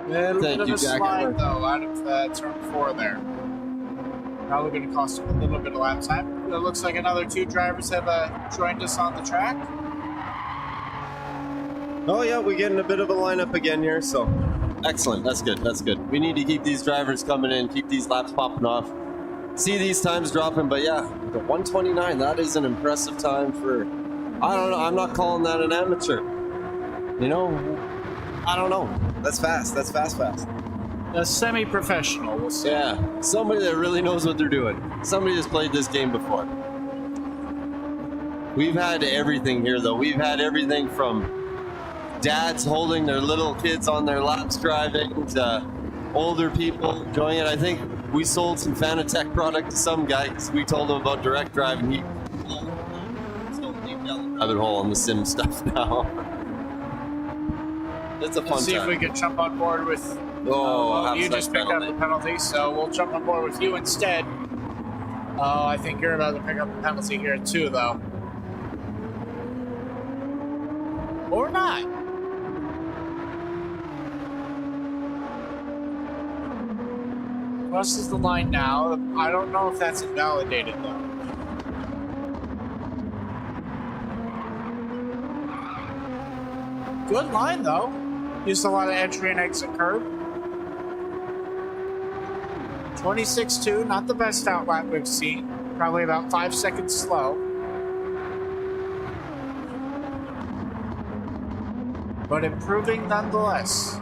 [SPEAKER 1] Little bit of a slide, though, out of turn 4 there. Probably going to cost him a little bit of lap time. It looks like another 2 drivers have joined us on the track.
[SPEAKER 2] Oh yeah, we're getting a bit of a lineup again here, so excellent. That's good. We need to keep these drivers coming in, keep these laps popping off. See these times dropping, but yeah, the 129, that is an impressive time for, I don't know, I'm not calling that an amateur. You know, I don't know. That's fast.
[SPEAKER 1] A semi-professional, we'll say.
[SPEAKER 2] Yeah, somebody that really knows what they're doing. Somebody that's played this game before. We've had everything here, though. We've had everything from dads holding their little kids on their laps driving to older people enjoying it. I think we sold some Fanatec product to some guy because we told him about direct drive, and he rabbit hole on the sim stuff now. It's a fun
[SPEAKER 1] Let's see
[SPEAKER 2] time.
[SPEAKER 1] if we can jump on board with... you just picked up the penalty, so we'll jump on board with you instead. Oh, I think you're about to pick up the penalty here too, though. Or not. Crosses the line now. I don't know if that's invalidated, though. Good line, though. Used a lot of entry and exit curve. 26.2, not the best outlap we've seen. Probably about 5 seconds slow. But improving nonetheless.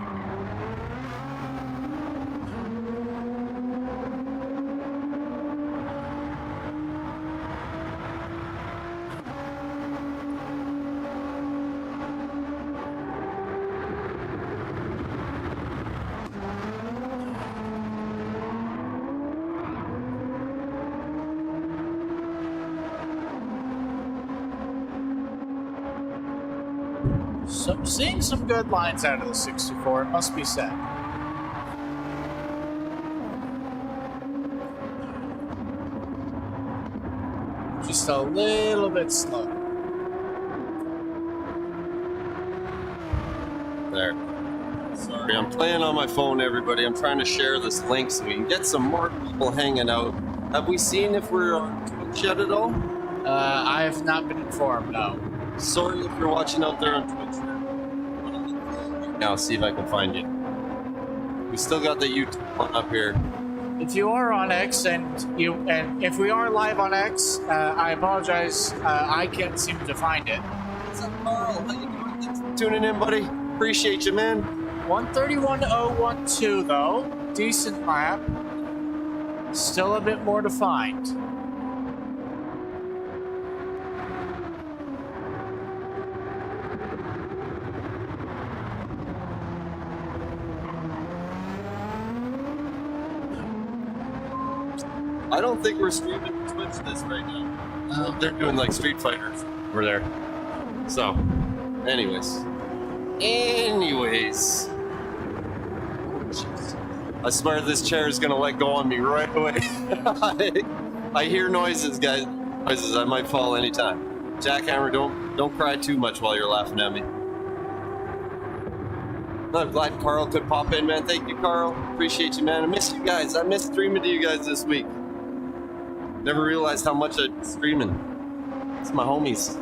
[SPEAKER 1] So, seeing some good lines out of the 64, it must be said. Just a little bit slow.
[SPEAKER 2] There. Sorry, I'm playing on my phone, everybody. I'm trying to share this link so we can get some more people hanging out. Have we seen if we're on Twitch yet at all?
[SPEAKER 1] I have not been informed, no.
[SPEAKER 2] Sorry if you're watching out there on Twitch. Now, see if I can find you. We still got the YouTube one up here.
[SPEAKER 1] If you are on X and if we are live on X, I apologize. I can't seem to find it.
[SPEAKER 2] What's up, Carl? How you doing? Thanks for tuning in, buddy. Appreciate you, man.
[SPEAKER 1] 131.012 though, decent lap. Still a bit more to find.
[SPEAKER 2] I don't think we're streaming Twitch this right now. They're doing like Street Fighters over there. So, anyways. I swear this chair is gonna let go on me right away. I hear noises, guys. Noises. I might fall anytime. Jackhammer, don't cry too much while you're laughing at me. I'm glad Carl could pop in, man. Thank you, Carl. Appreciate you, man. I miss you guys. I missed streaming to you guys this week. Never realized how much I'm streaming. It's my homies.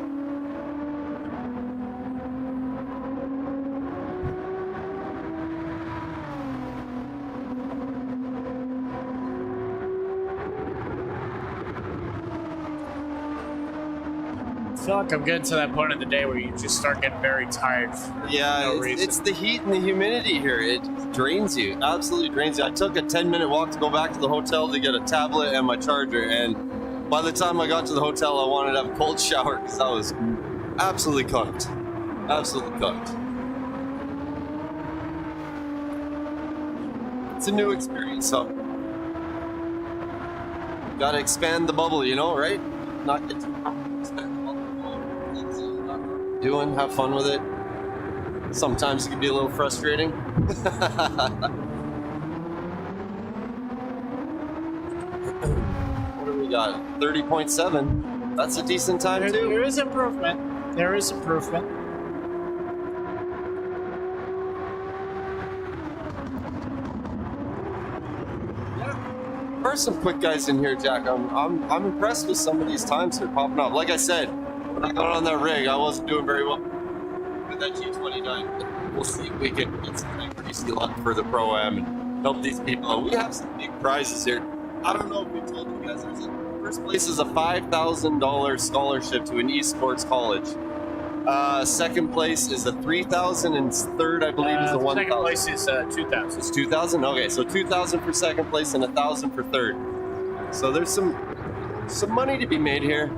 [SPEAKER 1] I feel like I'm getting to that point of the day where you just start getting very tired.
[SPEAKER 2] Yeah,
[SPEAKER 1] no reason.
[SPEAKER 2] It's the heat and the humidity here. It drains you. Absolutely drains you. I took a 10-minute walk to go back to the hotel to get a tablet and my charger, and by the time I got to the hotel, I wanted to have a cold shower because I was absolutely cooked. Absolutely cooked. It's a new experience, so gotta expand the bubble, you know, right? Not get too expand the bubble. Doing, have fun with it. Sometimes it can be a little frustrating. What do we got? 30.7. That's a decent time too.
[SPEAKER 1] There is improvement. There is improvement.
[SPEAKER 2] There are some quick guys in here, Jack. I'm impressed with some of these times they're popping up. Like I said, when I got on that rig, I wasn't doing very well with that G29. We'll see if we can get some crazy luck for the Pro-Am and help these people out. We have some big prizes here. I don't know if we told you guys. First place is a $5,000 scholarship to an esports college. Second place is a $3,000, and third, I believe, is a $1,000.
[SPEAKER 1] Second place is 2,000.
[SPEAKER 2] It's 2,000. Okay, so 2,000 for second place and 1,000 for third. So there's some money to be made here.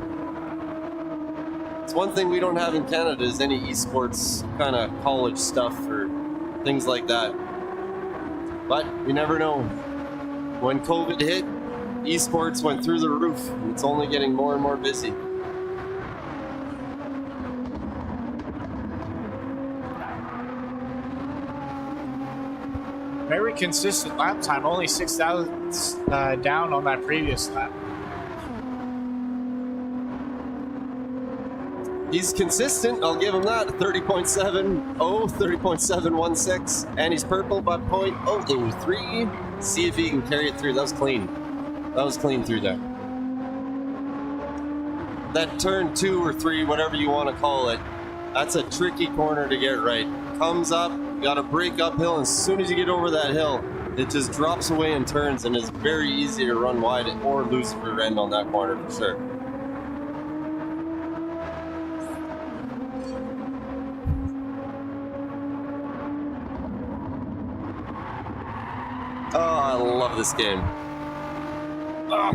[SPEAKER 2] It's one thing we don't have in Canada is any esports kind of college stuff or things like that. But you never know. When COVID hit, esports went through the roof. And it's only getting more and more busy.
[SPEAKER 1] Very consistent lap time, only 6,000 down on that previous lap.
[SPEAKER 2] He's consistent, I'll give him that. 30.70, 30.716, and he's purple by 0.003. See if he can carry it through. That was clean. That was clean through there. That turn 2 or 3, whatever you want to call it, that's a tricky corner to get right. Comes up, you got to brake uphill, and as soon as you get over that hill, it just drops away and turns, and it's very easy to run wide or lose rear end on that corner for sure. Oh, I love this game. Oh.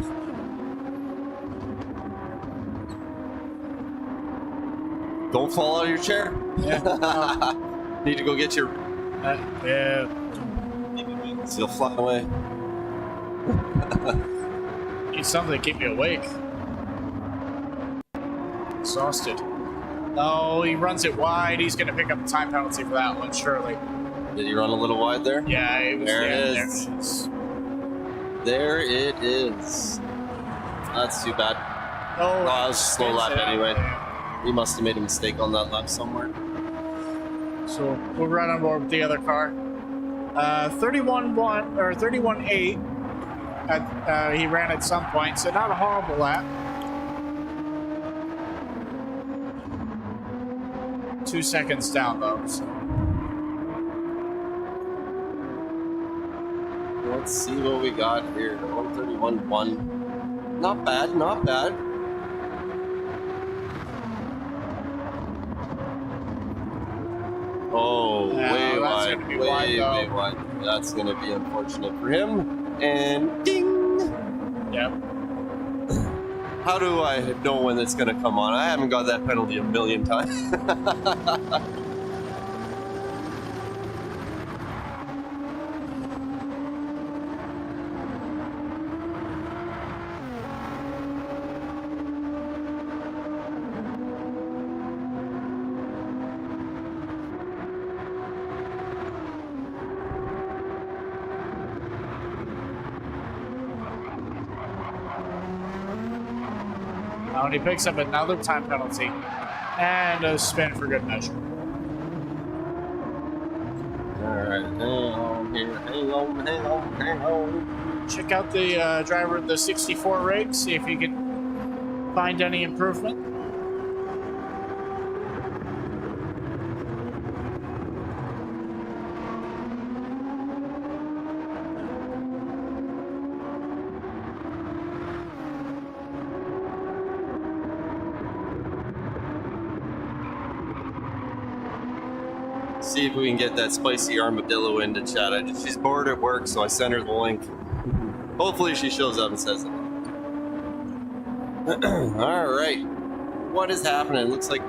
[SPEAKER 2] Don't fall out of your chair.
[SPEAKER 1] Yeah.
[SPEAKER 2] Need to go get your...
[SPEAKER 1] Yeah.
[SPEAKER 2] So you'll fly away.
[SPEAKER 1] Need something to keep me awake. Exhausted. Oh, he runs it wide. He's going to pick up the time penalty for that one, surely.
[SPEAKER 2] Did he run a little wide there?
[SPEAKER 1] Yeah, it was,
[SPEAKER 2] There
[SPEAKER 1] yeah,
[SPEAKER 2] it
[SPEAKER 1] there
[SPEAKER 2] is.
[SPEAKER 1] it is.
[SPEAKER 2] There it is. That's too bad.
[SPEAKER 1] Oh,
[SPEAKER 2] that was a slow
[SPEAKER 1] spins
[SPEAKER 2] lap
[SPEAKER 1] it out
[SPEAKER 2] anyway.
[SPEAKER 1] there.
[SPEAKER 2] He must have made a mistake on that lap somewhere.
[SPEAKER 1] So we'll run on board with the other car. 31-1 or 31-8. He ran at some point, so not a horrible lap. 2 seconds down though. So.
[SPEAKER 2] Let's see what we got here. 131.1. Not bad, not bad. Oh, way
[SPEAKER 1] that's
[SPEAKER 2] wide.
[SPEAKER 1] gonna be
[SPEAKER 2] Way,
[SPEAKER 1] wide, though.
[SPEAKER 2] way wide. That's going to be unfortunate for him. And ding!
[SPEAKER 1] Yep.
[SPEAKER 2] How do I know when it's going to come on? I haven't got that penalty a million times.
[SPEAKER 1] Now he picks up another time penalty and a spin for good measure.
[SPEAKER 2] Alright, hang on here. Hang on.
[SPEAKER 1] Check out the driver of the 64 rig, see if you can find any improvement.
[SPEAKER 2] See if we can get that spicy armadillo into chat. She's bored at work, so I sent her the link. Hopefully she shows up and says it. Alright. What is happening? Looks like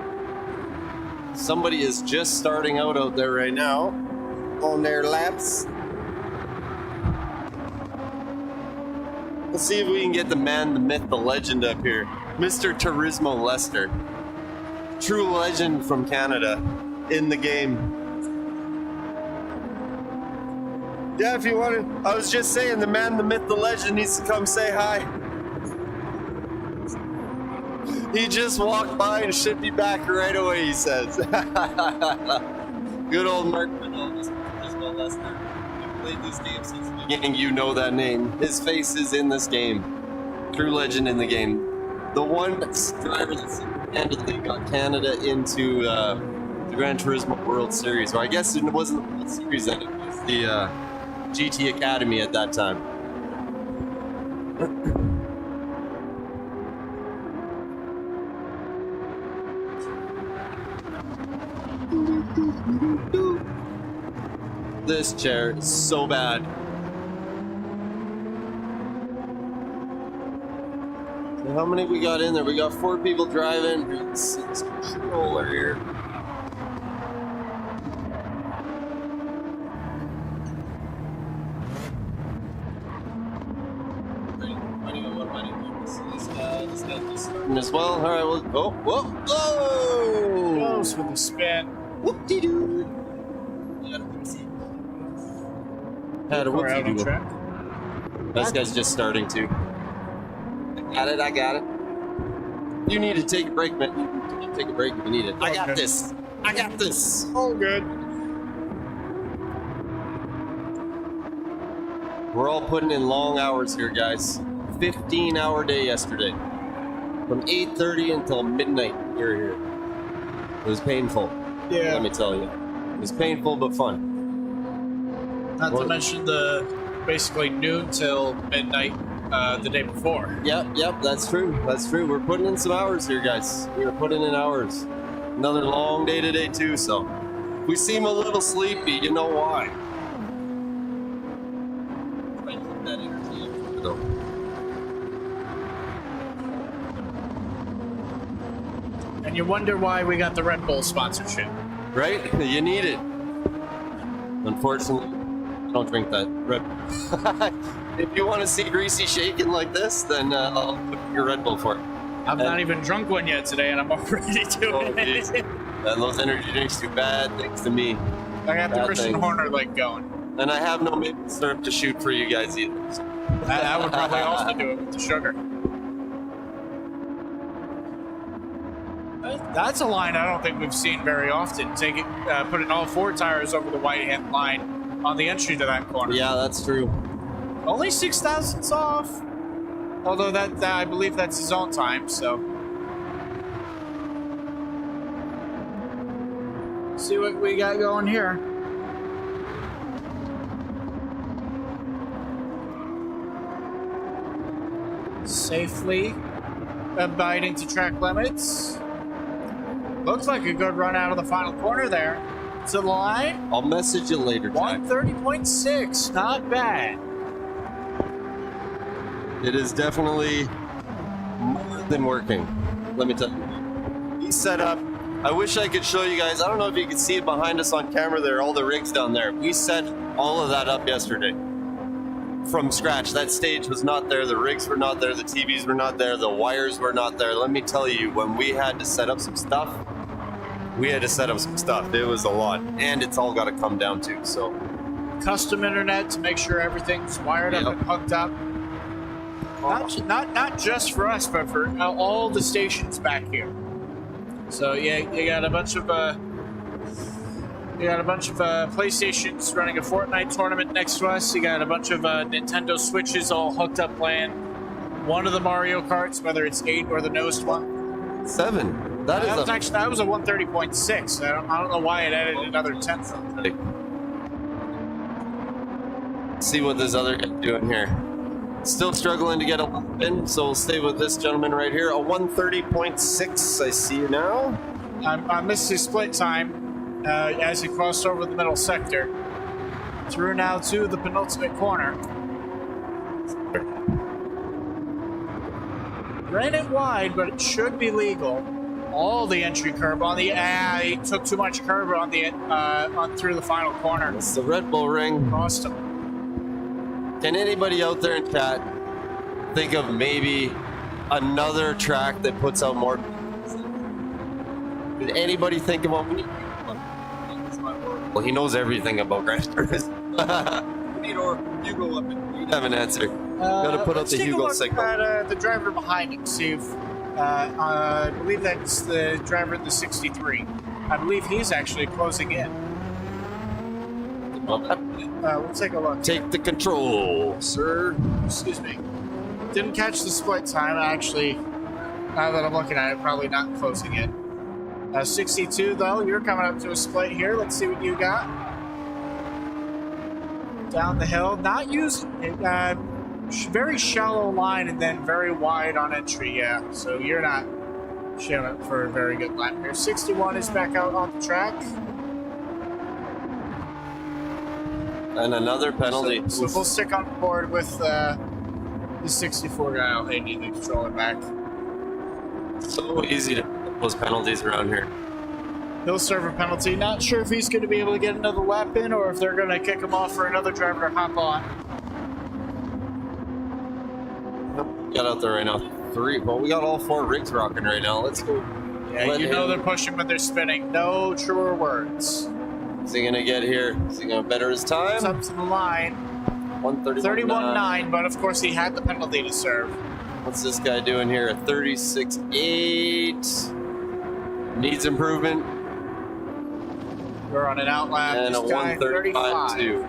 [SPEAKER 2] somebody is just starting out there right now on their laps. Let's see if we can get the man, the myth, the legend up here. Mr. Turismo Lester. True legend from Canada in the game. Yeah, if you want to. I was just saying, the man, the myth, the legend needs to come say hi. He just walked by and should be back right away, he says. Good old Mark Vidal, Mr. Lester. I've played this game since the beginning. You know that name. His face is in this game. True legend in the game. The one driver that single-handedly got Canada into the Gran Turismo World Series. Or I guess it wasn't the World Series then, it was the GT Academy at that time. This chair is so bad. So how many we got in there? We got 4 people driving. Let's see this controller here. As well. All right, well, whoa.
[SPEAKER 1] Goes for the spin.
[SPEAKER 2] Whoop-de-doo. Had a whoop-de-doo. This guy's just starting to. I got it. You need to take a break, man. You need to take a break if you need it. I got this.
[SPEAKER 1] All good.
[SPEAKER 2] We're all putting in long hours here, guys. 15-hour day yesterday. From 8:30 until midnight, you're here. It was painful.
[SPEAKER 1] Yeah.
[SPEAKER 2] Let me tell you. It was painful but fun.
[SPEAKER 1] Not to mention the basically noon till midnight the day before.
[SPEAKER 2] Yep, that's true. We're putting in some hours here, guys. We are putting in hours. Another long day today, too, so if we seem a little sleepy, you know why. Try and keep that energy up, though.
[SPEAKER 1] And you wonder why we got the Red Bull sponsorship.
[SPEAKER 2] Right? You need it. Unfortunately, I don't drink that Red Bull. If you want to see Greasy shaking like this, then I'll put your Red Bull for it.
[SPEAKER 1] I've not even drunk one yet today, and I'm already doing
[SPEAKER 2] geez.
[SPEAKER 1] it.
[SPEAKER 2] And those energy drinks do bad things to me.
[SPEAKER 1] I got the
[SPEAKER 2] Bad
[SPEAKER 1] Christian
[SPEAKER 2] things.
[SPEAKER 1] Horner leg going.
[SPEAKER 2] And I have no maple syrup to shoot for you guys either. So.
[SPEAKER 1] That would probably also do it with the sugar. That's a line I don't think we've seen very often. Putting all 4 tires over the right-hand line on the entry to that corner.
[SPEAKER 2] Yeah, that's true.
[SPEAKER 1] Only 6 thousandths off. Although that I believe that's his own time, so. See what we got going here. Safely abiding to track limits. Looks like a good run out of the final corner there. To the line.
[SPEAKER 2] I'll message you later, Jack.
[SPEAKER 1] 130.6, not bad.
[SPEAKER 2] It is definitely more than working. Let me tell you. He's set up. I wish I could show you guys. I don't know if you can see it behind us on camera there, all the rigs down there. We set all of that up yesterday from scratch. That stage was not there. The rigs were not there. The TVs were not there. The wires were not there. Let me tell you, when we had to set up some stuff, we had to set up some stuff. It was a lot. And it's all got to come down to, so. Custom
[SPEAKER 1] internet to make sure everything's wired up and hooked up. Not just for us, but for all the stations back here. So yeah, you got a bunch of PlayStations running a Fortnite tournament next to us. You got a bunch of Nintendo Switches all hooked up playing one of the Mario Karts, whether it's 8 or the newest one.
[SPEAKER 2] 7.
[SPEAKER 1] That was a 130.6. I don't know why it added another 10th.
[SPEAKER 2] See what this other guy's doing here. Still struggling to get a in, so we'll stay with this gentleman right here. A 130.6. I see you now.
[SPEAKER 1] I missed his split time as he crossed over the middle sector. Through now to the penultimate corner. Ran it wide, but it should be legal. All the entry curb on the he took too much curb on the through the final corner.
[SPEAKER 2] It's the Red Bull ring.
[SPEAKER 1] Lost him.
[SPEAKER 2] Can anybody out there in chat think of maybe another track that puts out more? Did anybody think about? Well, he knows everything about Grand Turismo. Hugo up and you have an answer. Gotta put up the Hugo signal.
[SPEAKER 1] At the driver behind him, see if I believe that's the driver in the 63. I believe he's actually closing in. We'll take a look.
[SPEAKER 2] Take the control, sir.
[SPEAKER 1] Excuse me. Didn't catch the split time. Actually, now that I'm looking at it, probably not closing it. 62, though. You're coming up to a split here. Let's see what you got. Down the hill. Not using it. Very shallow line and then very wide on entry. Yeah, so you're not showing up for a very good lap here. 61 is back out on the track.
[SPEAKER 2] And another penalty.
[SPEAKER 1] So we'll stick on board with the 64 guy. I'll need the controller back.
[SPEAKER 2] So easy to put those penalties around here.
[SPEAKER 1] He'll serve a penalty. Not sure if he's going to be able to get another lap in or if they're going to kick him off for another driver to hop on.
[SPEAKER 2] Got out there right now. 3. Well, we got all 4 rigs rocking right now. Let's go.
[SPEAKER 1] Yeah, you know they're pushing when they're spinning. No truer words.
[SPEAKER 2] Is he going to get here? Is he going to better his time?
[SPEAKER 1] It's up to the line.
[SPEAKER 2] 131.9,
[SPEAKER 1] but of course he had the penalty to serve.
[SPEAKER 2] What's this guy doing here? A 36.8. Needs improvement.
[SPEAKER 1] We're on an outlap.
[SPEAKER 2] And a 135.2.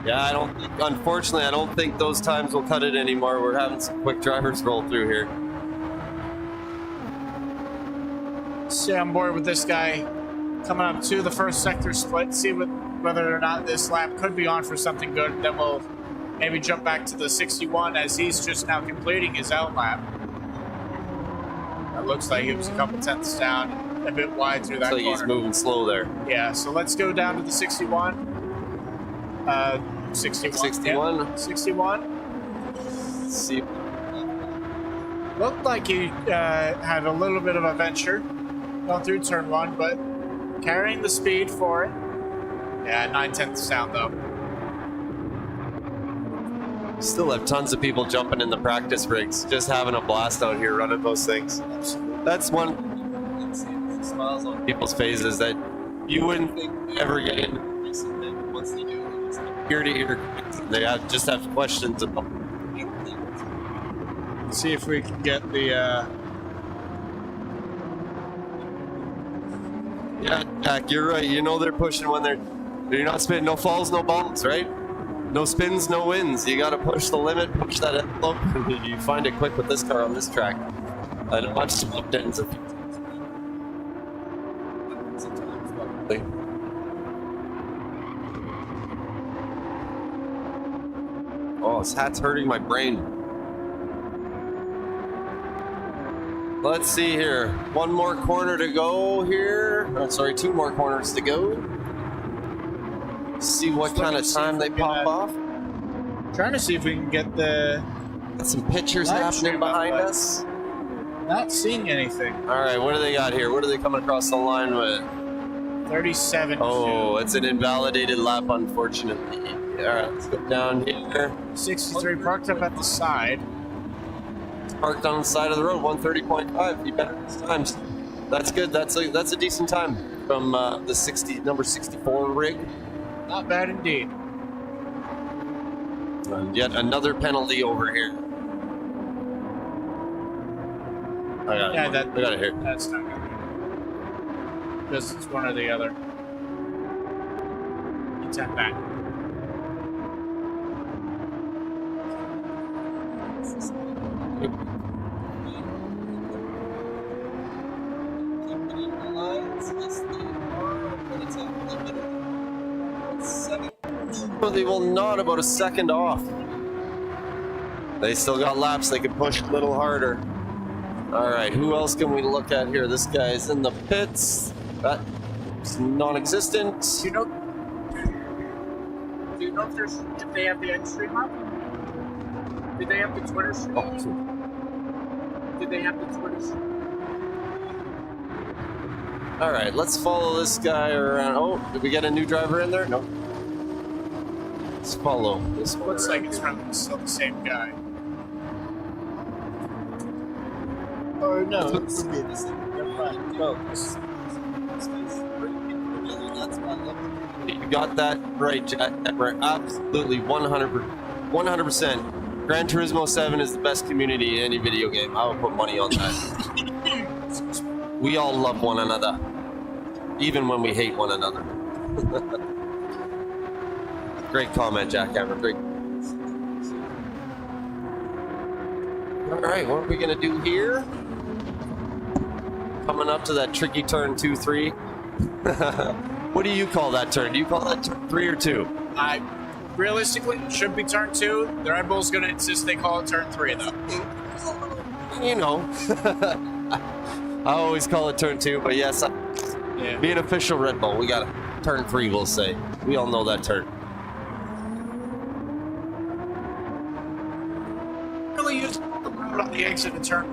[SPEAKER 2] Yeah, unfortunately, I don't think those times will cut it anymore. We're having some quick drivers roll through here.
[SPEAKER 1] Stay on board with this guy coming up to the first sector split. See whether or not this lap could be on for something good. Then we'll maybe jump back to the 61 as he's just now completing his outlap. It looks like he was a couple tenths down, a bit wide through that corner.
[SPEAKER 2] He's moving slow there.
[SPEAKER 1] Yeah, so let's go down to the 61. 61.
[SPEAKER 2] 61.
[SPEAKER 1] Yeah, 61.
[SPEAKER 2] Let's see.
[SPEAKER 1] Looked like he had a little bit of a venture going through turn 1, but carrying the speed for it. Yeah, 9 tenths down though.
[SPEAKER 2] Still have tons of people jumping in the practice rigs, just having a blast out here running those things. That's one smiles on people's faces that you wouldn't think ever get into recently. Once they do, it's like ear to ear. They just have questions about.
[SPEAKER 1] See if we can get the.
[SPEAKER 2] Yeah, Jack, you're right. You know they're pushing when they're not spinning. No falls, no balls, right? No spins, no wins. You got to push the limit, push that envelope. You find it quick with this car on this track. I'd watch some up ends a few times. Oh, this hat's hurting my brain. Let's see here. One more corner to go here. Oh, sorry, 2 more corners to go. See what kind of time they pop off.
[SPEAKER 1] Trying to see if we can get
[SPEAKER 2] Got some pictures happening behind us.
[SPEAKER 1] Not seeing anything.
[SPEAKER 2] All right, what do they got here? What are they coming across the line with?
[SPEAKER 1] 37.
[SPEAKER 2] Oh, it's an invalidated lap, unfortunately. All right, let's go down here.
[SPEAKER 1] 63 parked up at the side.
[SPEAKER 2] Parked on the side of the road, 130.5. Be better this time. That's good. That's a decent time from the number 64 rig.
[SPEAKER 1] Not bad indeed.
[SPEAKER 2] And yet another penalty over here. I got it here.
[SPEAKER 1] That's not good. Because it's one or the other. You tap back.
[SPEAKER 2] They will not about a second off. They still got laps. They can push a little harder. All right, who else can we look at here? This guy's in the pits. That's non-existent.
[SPEAKER 1] Do you know if they have the end stream up? Did they have the Twitter stream?
[SPEAKER 2] Oh.
[SPEAKER 1] Did they have the Twitter stream?
[SPEAKER 2] All right, let's follow this guy around. Oh, did we get a new driver in there? No. Let's follow this one.
[SPEAKER 1] Looks like it's still the same guy. Oh no, it's the same. Never mind. No,
[SPEAKER 2] you got that right, Jack. We're absolutely 100%. Gran Turismo 7 is the best community in any video game. I would put money on that. We all love one another, even when we hate one another. Great comment, Jackhammer. Great. All right, what are we gonna do here? Coming up to that tricky turn 2-3. What do you call that turn? Do you call that turn 3 or 2?
[SPEAKER 1] Realistically, it should be turn 2. The Red Bull's gonna insist they call it turn 3, though.
[SPEAKER 2] You know. I always call it turn 2, but yes, being official Red Bull, we got turn 3, we'll say. We all know that turn.
[SPEAKER 1] Really use the road on the exit and turn.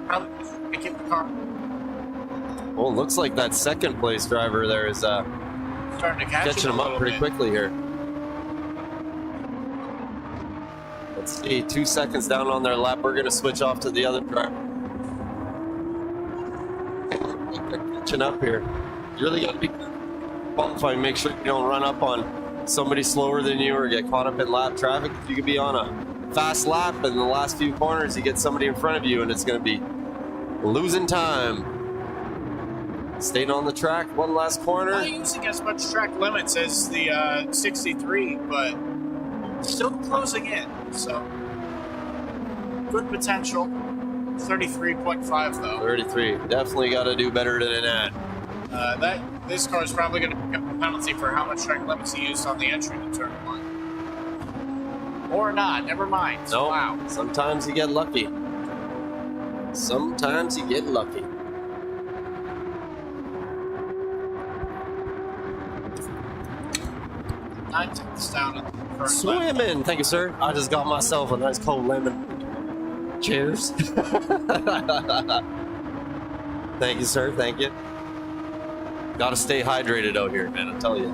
[SPEAKER 1] Probably making the car.
[SPEAKER 2] Well, it looks like that second place driver there is
[SPEAKER 1] Starting to
[SPEAKER 2] catching him up pretty quickly here. Let's see, 2 seconds down on their lap. We're going to switch off to the other driver. They're catching up here. You really got to be qualifying. Make sure you don't run up on somebody slower than you or get caught up in lap traffic. You could be on a fast lap, and in the last few corners, you get somebody in front of you, and it's going to be losing time. Staying on the track, one last corner.
[SPEAKER 1] Not using as much track limits as the 63, but still closing in, so good potential. 33.5 though.
[SPEAKER 2] 33. Definitely got to do better than that.
[SPEAKER 1] This car is probably going to pick up a penalty for how much track limits he used on the entry to turn 1. Or not, never mind.
[SPEAKER 2] No,
[SPEAKER 1] wow.
[SPEAKER 2] Sometimes you get lucky. Sometimes you get lucky.
[SPEAKER 1] Down at the first
[SPEAKER 2] Swimming! Lap. Thank you, sir. I just got myself a nice cold lemon. Cheers. Thank you, sir. Thank you. Gotta stay hydrated out here, man. I tell you.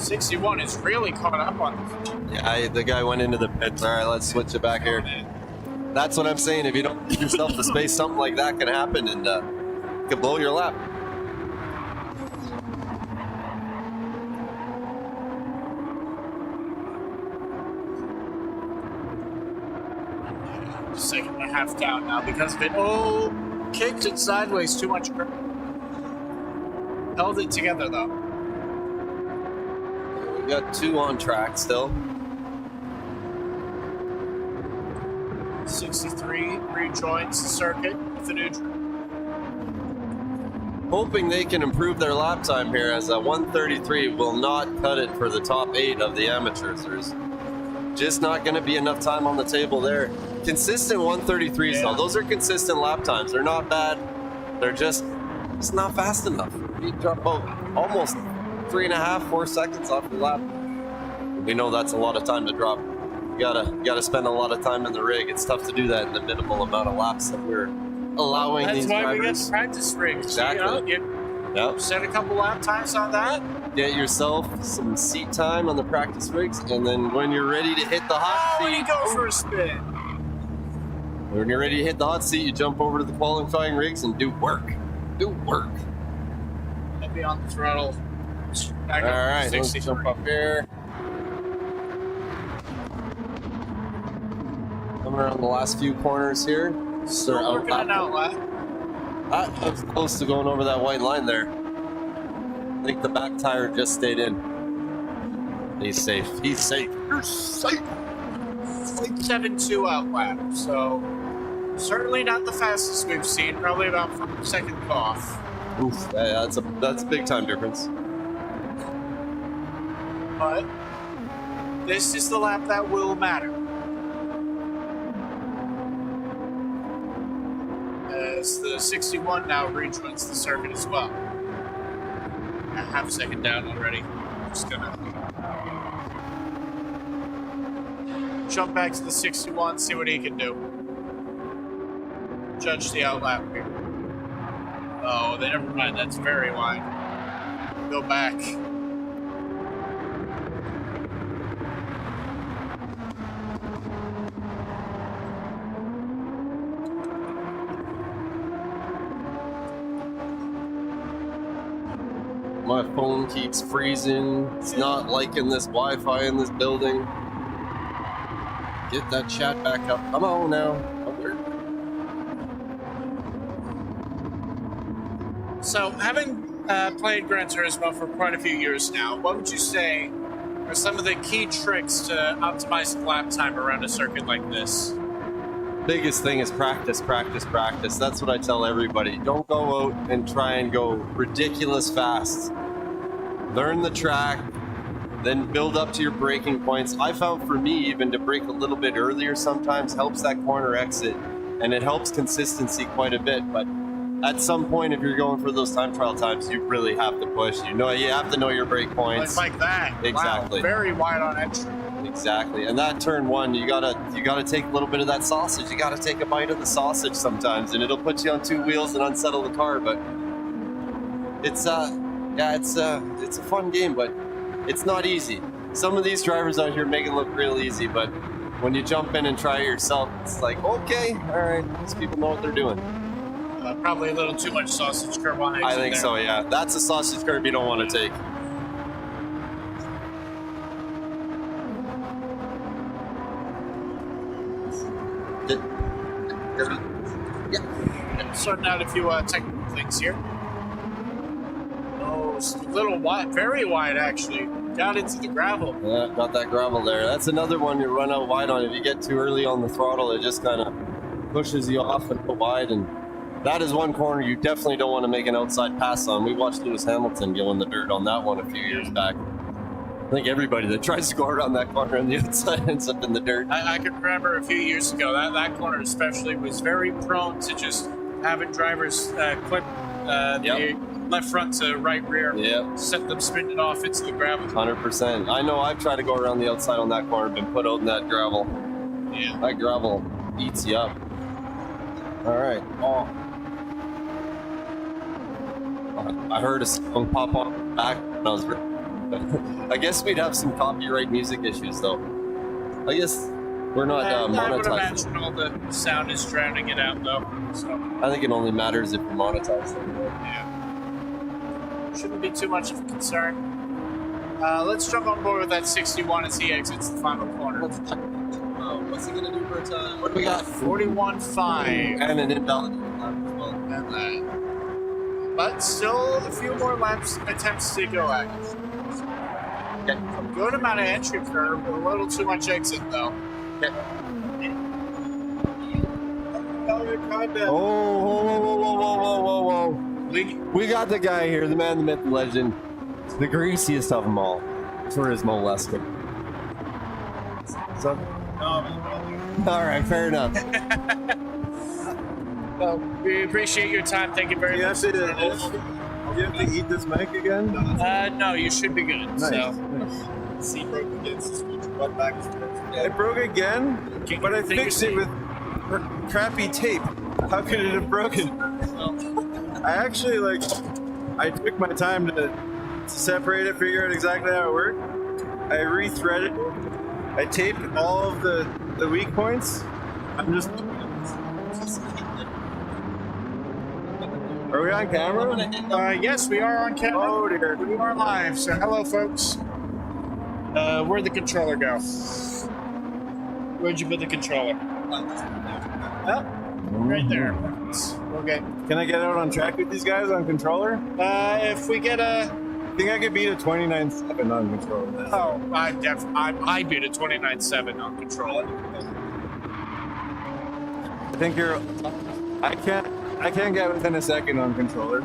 [SPEAKER 1] 61 is really caught up on this.
[SPEAKER 2] Yeah, the guy went into the pits. All right, let's switch it back here. That's what I'm saying. If you don't give yourself the space, something like that can happen and could blow your lap.
[SPEAKER 1] Second and a half down now because of it. Oh, kicked it sideways too much. Held it together though.
[SPEAKER 2] We got 2 on track still.
[SPEAKER 1] 63 rejoins the circuit with the neutral.
[SPEAKER 2] Hoping they can improve their lap time here, as a 133 will not cut it for the top 8 of the amateurs. There's just not going to be enough time on the table there. Consistent 133s though, those are consistent lap times. They're not bad. They're just not fast enough. You drop about almost 3.5, 4 seconds off the lap. We know that's a lot of time to drop. You gotta spend a lot of time in the rig. It's tough to do that in the minimal amount of laps that we're allowing these drivers.
[SPEAKER 1] That's why we get practice rigs.
[SPEAKER 2] Exactly.
[SPEAKER 1] You set a couple lap times on that.
[SPEAKER 2] Get yourself some seat time on the practice rigs, and then when you're ready to hit the hot seat,
[SPEAKER 1] when you go for a spin.
[SPEAKER 2] When you're ready to hit the hot seat, you jump over to the qualifying rigs and do work. Do work.
[SPEAKER 1] I'll be on the throttle.
[SPEAKER 2] All right, let's jump up here. Coming around the last few corners here.
[SPEAKER 1] Still working an outlet.
[SPEAKER 2] I was close to going over that white line there. I think the back tire just stayed in. He's safe. He's safe. You're safe.
[SPEAKER 1] 7.2 out lap, so certainly not the fastest we've seen. Probably about from second off.
[SPEAKER 2] Oof, that's a big time difference.
[SPEAKER 1] But this is the lap that will matter. As the 61 now rejoins the circuit as well. A half second down already. Just gonna jump back to the 61, see what he can do. Judge the outlap here. Oh, never mind. That's very wide. Go back.
[SPEAKER 2] My phone keeps freezing. It's not liking this Wi-Fi in this building. Get that chat back up. Come on now.
[SPEAKER 1] So, having played Gran Turismo for quite a few years now, what would you say are some of the key tricks to optimizing lap time around a circuit like this?
[SPEAKER 2] Biggest thing is practice, practice, practice. That's what I tell everybody. Don't go out and try and go ridiculous fast. Learn the track, then build up to your braking points. I found for me, even to brake a little bit earlier sometimes helps that corner exit, and it helps consistency quite a bit. But at some point, if you're going for those time trial times, you really have to push. You have to know your brake points.
[SPEAKER 1] Like that.
[SPEAKER 2] Exactly.
[SPEAKER 1] Wow, very wide on entry.
[SPEAKER 2] Exactly. And that turn one, you gotta take a little bit of that sausage. You gotta take a bite of the sausage sometimes, and it'll put you on 2 wheels and unsettle the car. But it's a fun game, but it's not easy. Some of these drivers out here make it look real easy, but when you jump in and try it yourself, it's like, okay, all right, these people know what they're doing.
[SPEAKER 1] Probably a little too much sausage curve on exit.
[SPEAKER 2] I think so, yeah. That's a sausage curve you don't want to take.
[SPEAKER 1] Sorting out a few technical things here. Oh, it's a little wide, very wide actually. Got into the gravel.
[SPEAKER 2] Yeah, got that gravel there. That's another one you run out wide on. If you get too early on the throttle, it just kind of pushes you off and go wide. And that is one corner you definitely don't want to make an outside pass on. We watched Lewis Hamilton go in the dirt on that one a few years back. I think everybody that tries to go around that corner on the outside ends up in the dirt.
[SPEAKER 1] I can remember a few years ago, that corner especially was very prone to just having drivers clip the left front to right rear.
[SPEAKER 2] Yep.
[SPEAKER 1] Set them spinning off into the gravel.
[SPEAKER 2] 100%. I know I've tried to go around the outside on that corner, been put out in that gravel.
[SPEAKER 1] Yeah.
[SPEAKER 2] That gravel eats you up. All right. Oh. I heard a song pop on back when I was I guess we'd have some copyright music issues, though. I guess we're not
[SPEAKER 1] I would
[SPEAKER 2] monetized.
[SPEAKER 1] imagine all the sound is drowning it out, though. So
[SPEAKER 2] I think it only matters if you're monetized.
[SPEAKER 1] yeah, shouldn't be too much of a concern. Let's jump on board with that 61 as he exits the final corner.
[SPEAKER 2] What's he gonna do for a time? What do we got?
[SPEAKER 1] 41.5.
[SPEAKER 2] And an invalid lap as well.
[SPEAKER 1] And but still a few more laps attempts to go at.
[SPEAKER 2] Okay.
[SPEAKER 1] A good amount of entry curve, a little too much exit though.
[SPEAKER 2] Okay.
[SPEAKER 1] Oh,
[SPEAKER 2] Whoa. We got the guy here, the man, the myth, the legend, the greasiest of them all. Turismo Lesker. So, all right, fair enough.
[SPEAKER 1] well, we appreciate your time. Thank you very much.
[SPEAKER 3] Do you have to eat this mic again?
[SPEAKER 1] No, you should be good.
[SPEAKER 3] Nice.
[SPEAKER 1] So.
[SPEAKER 3] See, broke again. It broke again, but I fixed it with crappy tape. How could it have broken? I actually I took my time to separate it, figure out exactly how it worked. I re-threaded it. I taped all of the weak points. I'm just. Are we on camera?
[SPEAKER 1] Yes, we are on camera.
[SPEAKER 3] Oh dear.
[SPEAKER 1] We are live. So hello, folks. Where'd the controller go? Where'd you put the controller? Oh, right there. Okay.
[SPEAKER 3] Can I get out on track with these guys on controller?
[SPEAKER 1] If we get a...
[SPEAKER 3] I think I could beat a 29.7 on controller.
[SPEAKER 1] Oh, I beat a 29.7 on controller.
[SPEAKER 3] I think you're. I can't get within a second on controller.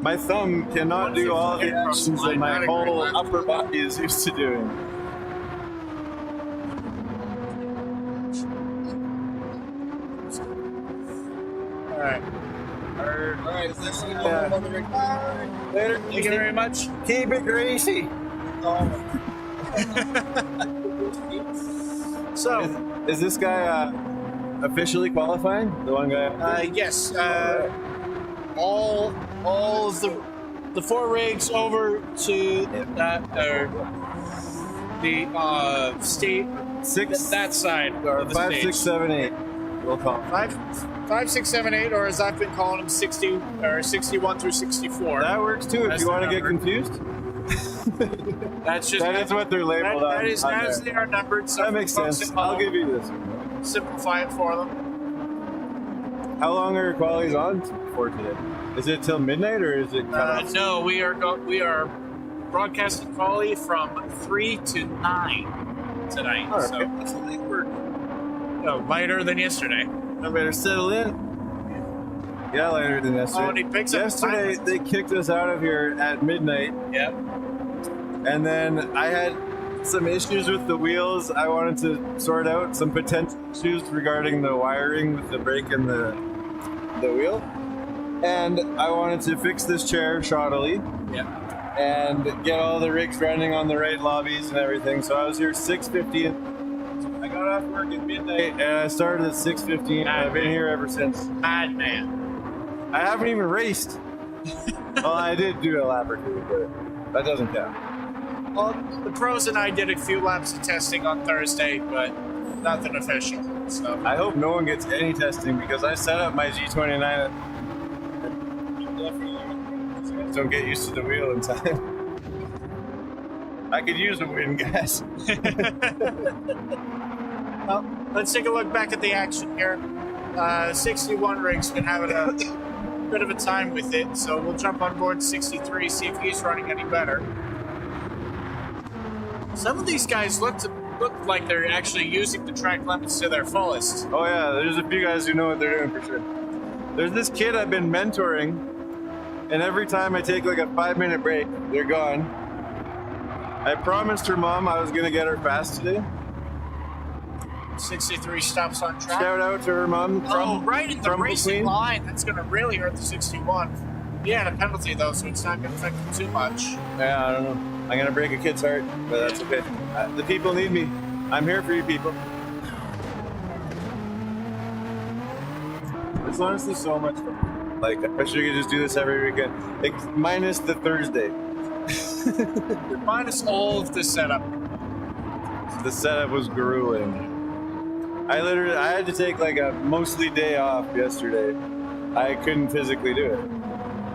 [SPEAKER 3] My thumb cannot do all the actions that my whole upper body is used to doing.
[SPEAKER 1] All right.
[SPEAKER 2] Alright, is this
[SPEAKER 3] Yeah. Later.
[SPEAKER 1] Thank you very much.
[SPEAKER 3] Keep it greasy.
[SPEAKER 1] So,
[SPEAKER 3] Is this guy officially qualifying? The one guy?
[SPEAKER 1] yes, all of the four rigs over to the state that side of the
[SPEAKER 3] 5,
[SPEAKER 1] stage.
[SPEAKER 3] 6, 7, 8. We'll call it.
[SPEAKER 1] 5, 6, 7, 8, or as I've been calling them, 60 or 61 through 64.
[SPEAKER 3] That works too. If
[SPEAKER 1] That's
[SPEAKER 3] you
[SPEAKER 1] the
[SPEAKER 3] want to get
[SPEAKER 1] number.
[SPEAKER 3] confused,
[SPEAKER 1] That's just
[SPEAKER 3] that is what they're labeled on.
[SPEAKER 1] that is
[SPEAKER 3] on
[SPEAKER 1] as
[SPEAKER 3] there.
[SPEAKER 1] they are numbered. So
[SPEAKER 3] That makes
[SPEAKER 1] folks
[SPEAKER 3] sense.
[SPEAKER 1] at
[SPEAKER 3] I'll
[SPEAKER 1] home,
[SPEAKER 3] give you this.
[SPEAKER 1] simplify it for them.
[SPEAKER 3] How long are your qualities on for today? Is it till midnight or is it cut off?
[SPEAKER 1] No, we are broadcasting quality from 3 to 9 tonight.
[SPEAKER 3] Oh,
[SPEAKER 1] So
[SPEAKER 3] okay. That's a late work.
[SPEAKER 1] lighter than yesterday.
[SPEAKER 3] I better settle in. Yeah, later than yesterday.
[SPEAKER 1] Oh, and he picks up
[SPEAKER 3] Yesterday,
[SPEAKER 1] time.
[SPEAKER 3] they kicked us out of here at midnight,
[SPEAKER 1] Yep.
[SPEAKER 3] and then I had some issues with the wheels. I wanted to sort out some potential issues regarding the wiring with the brake and the wheel. And I wanted to fix this chair shoddily
[SPEAKER 1] Yep.
[SPEAKER 3] and get all the rigs running on the right lobbies and everything. So I was here 6:15. I got off work at midnight and I started at 6:15. I've been here ever since.
[SPEAKER 1] Madman.
[SPEAKER 3] I haven't even raced. Well, I did do a lap or two, but that doesn't count.
[SPEAKER 1] Well, the pros and I did a few laps of testing on Thursday, but nothing official. So
[SPEAKER 3] I hope no one gets any testing because I set up my G29. Don't get used to the wheel in time. I could use a win, guys.
[SPEAKER 1] well, let's take a look back at the action here. 61 rig's been having a bit of a time with it, so we'll jump on board 63, see if he's running any better. Some of these guys look like they're actually using the track limits to their fullest.
[SPEAKER 3] Oh yeah, there's a few guys who know what they're doing for sure. There's this kid I've been mentoring, and every time I take like a 5-minute break, they're gone. I promised her mom I was gonna get her fast today.
[SPEAKER 1] 63 stops on track.
[SPEAKER 3] Shout out to her mom.
[SPEAKER 1] Right in the
[SPEAKER 3] from
[SPEAKER 1] racing
[SPEAKER 3] McQueen.
[SPEAKER 1] line. That's going to really hurt the 61. He had a penalty, though, so it's not going to affect him too much.
[SPEAKER 3] Yeah, I don't know. I'm gonna break a kid's heart, but that's okay. The people need me. I'm here for you people. It's honestly so much fun. Like, I wish we could just do this every weekend. Minus the Thursday.
[SPEAKER 1] Minus all of the setup.
[SPEAKER 3] The setup was grueling. I had to take like a mostly day off yesterday. I couldn't physically do it.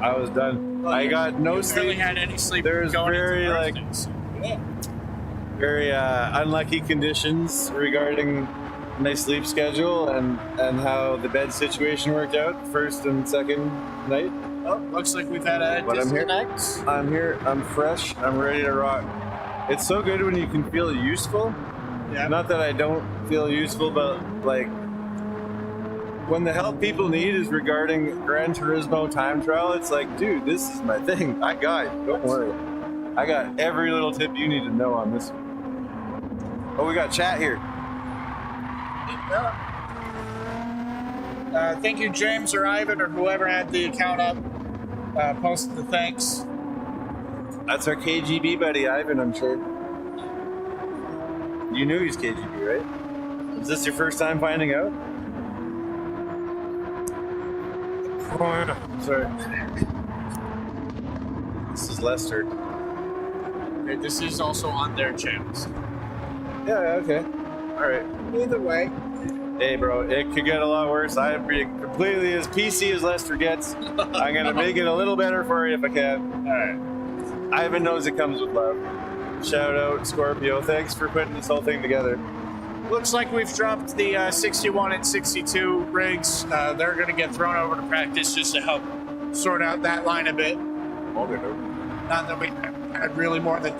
[SPEAKER 3] I was done.
[SPEAKER 1] Well,
[SPEAKER 3] I got no
[SPEAKER 1] you barely
[SPEAKER 3] sleep.
[SPEAKER 1] had any sleep.
[SPEAKER 3] There's
[SPEAKER 1] going
[SPEAKER 3] very
[SPEAKER 1] into
[SPEAKER 3] like
[SPEAKER 1] Thursday, so, yeah.
[SPEAKER 3] very unlucky conditions regarding my sleep schedule and how the bed situation worked out first and second night.
[SPEAKER 1] Oh, looks like we've had a
[SPEAKER 3] But I'm here.
[SPEAKER 1] disconnect.
[SPEAKER 3] I'm here. I'm fresh. I'm ready to rock. It's so good when you can feel useful.
[SPEAKER 1] Yeah.
[SPEAKER 3] Not that I don't feel useful, but like when the help people need is regarding Gran Turismo time trial, it's like, dude, this is my thing. I got it. Don't worry. I got every little tip you need to know on this one. Oh, we got chat here.
[SPEAKER 1] Thank you, James or Ivan or whoever had the account up. Posted the thanks.
[SPEAKER 3] That's our KGB buddy, Ivan, I'm sure. You knew he's KGB, right? Is this your first time finding out? Sorry. This is Lester.
[SPEAKER 1] Okay, this is also on their channels.
[SPEAKER 3] Yeah, okay. Alright.
[SPEAKER 1] Either way.
[SPEAKER 3] Hey, bro, it could get a lot worse. I'm being completely as PC as Lester gets. I'm going to make it a little better for you if I can. Alright. Ivan knows it comes with love. Shout out, Scorpio. Thanks for putting this whole thing together.
[SPEAKER 1] Looks like we've dropped the 61 and 62 rigs. They're going to get thrown over to practice just to help sort out that line a bit. Not that we had really more than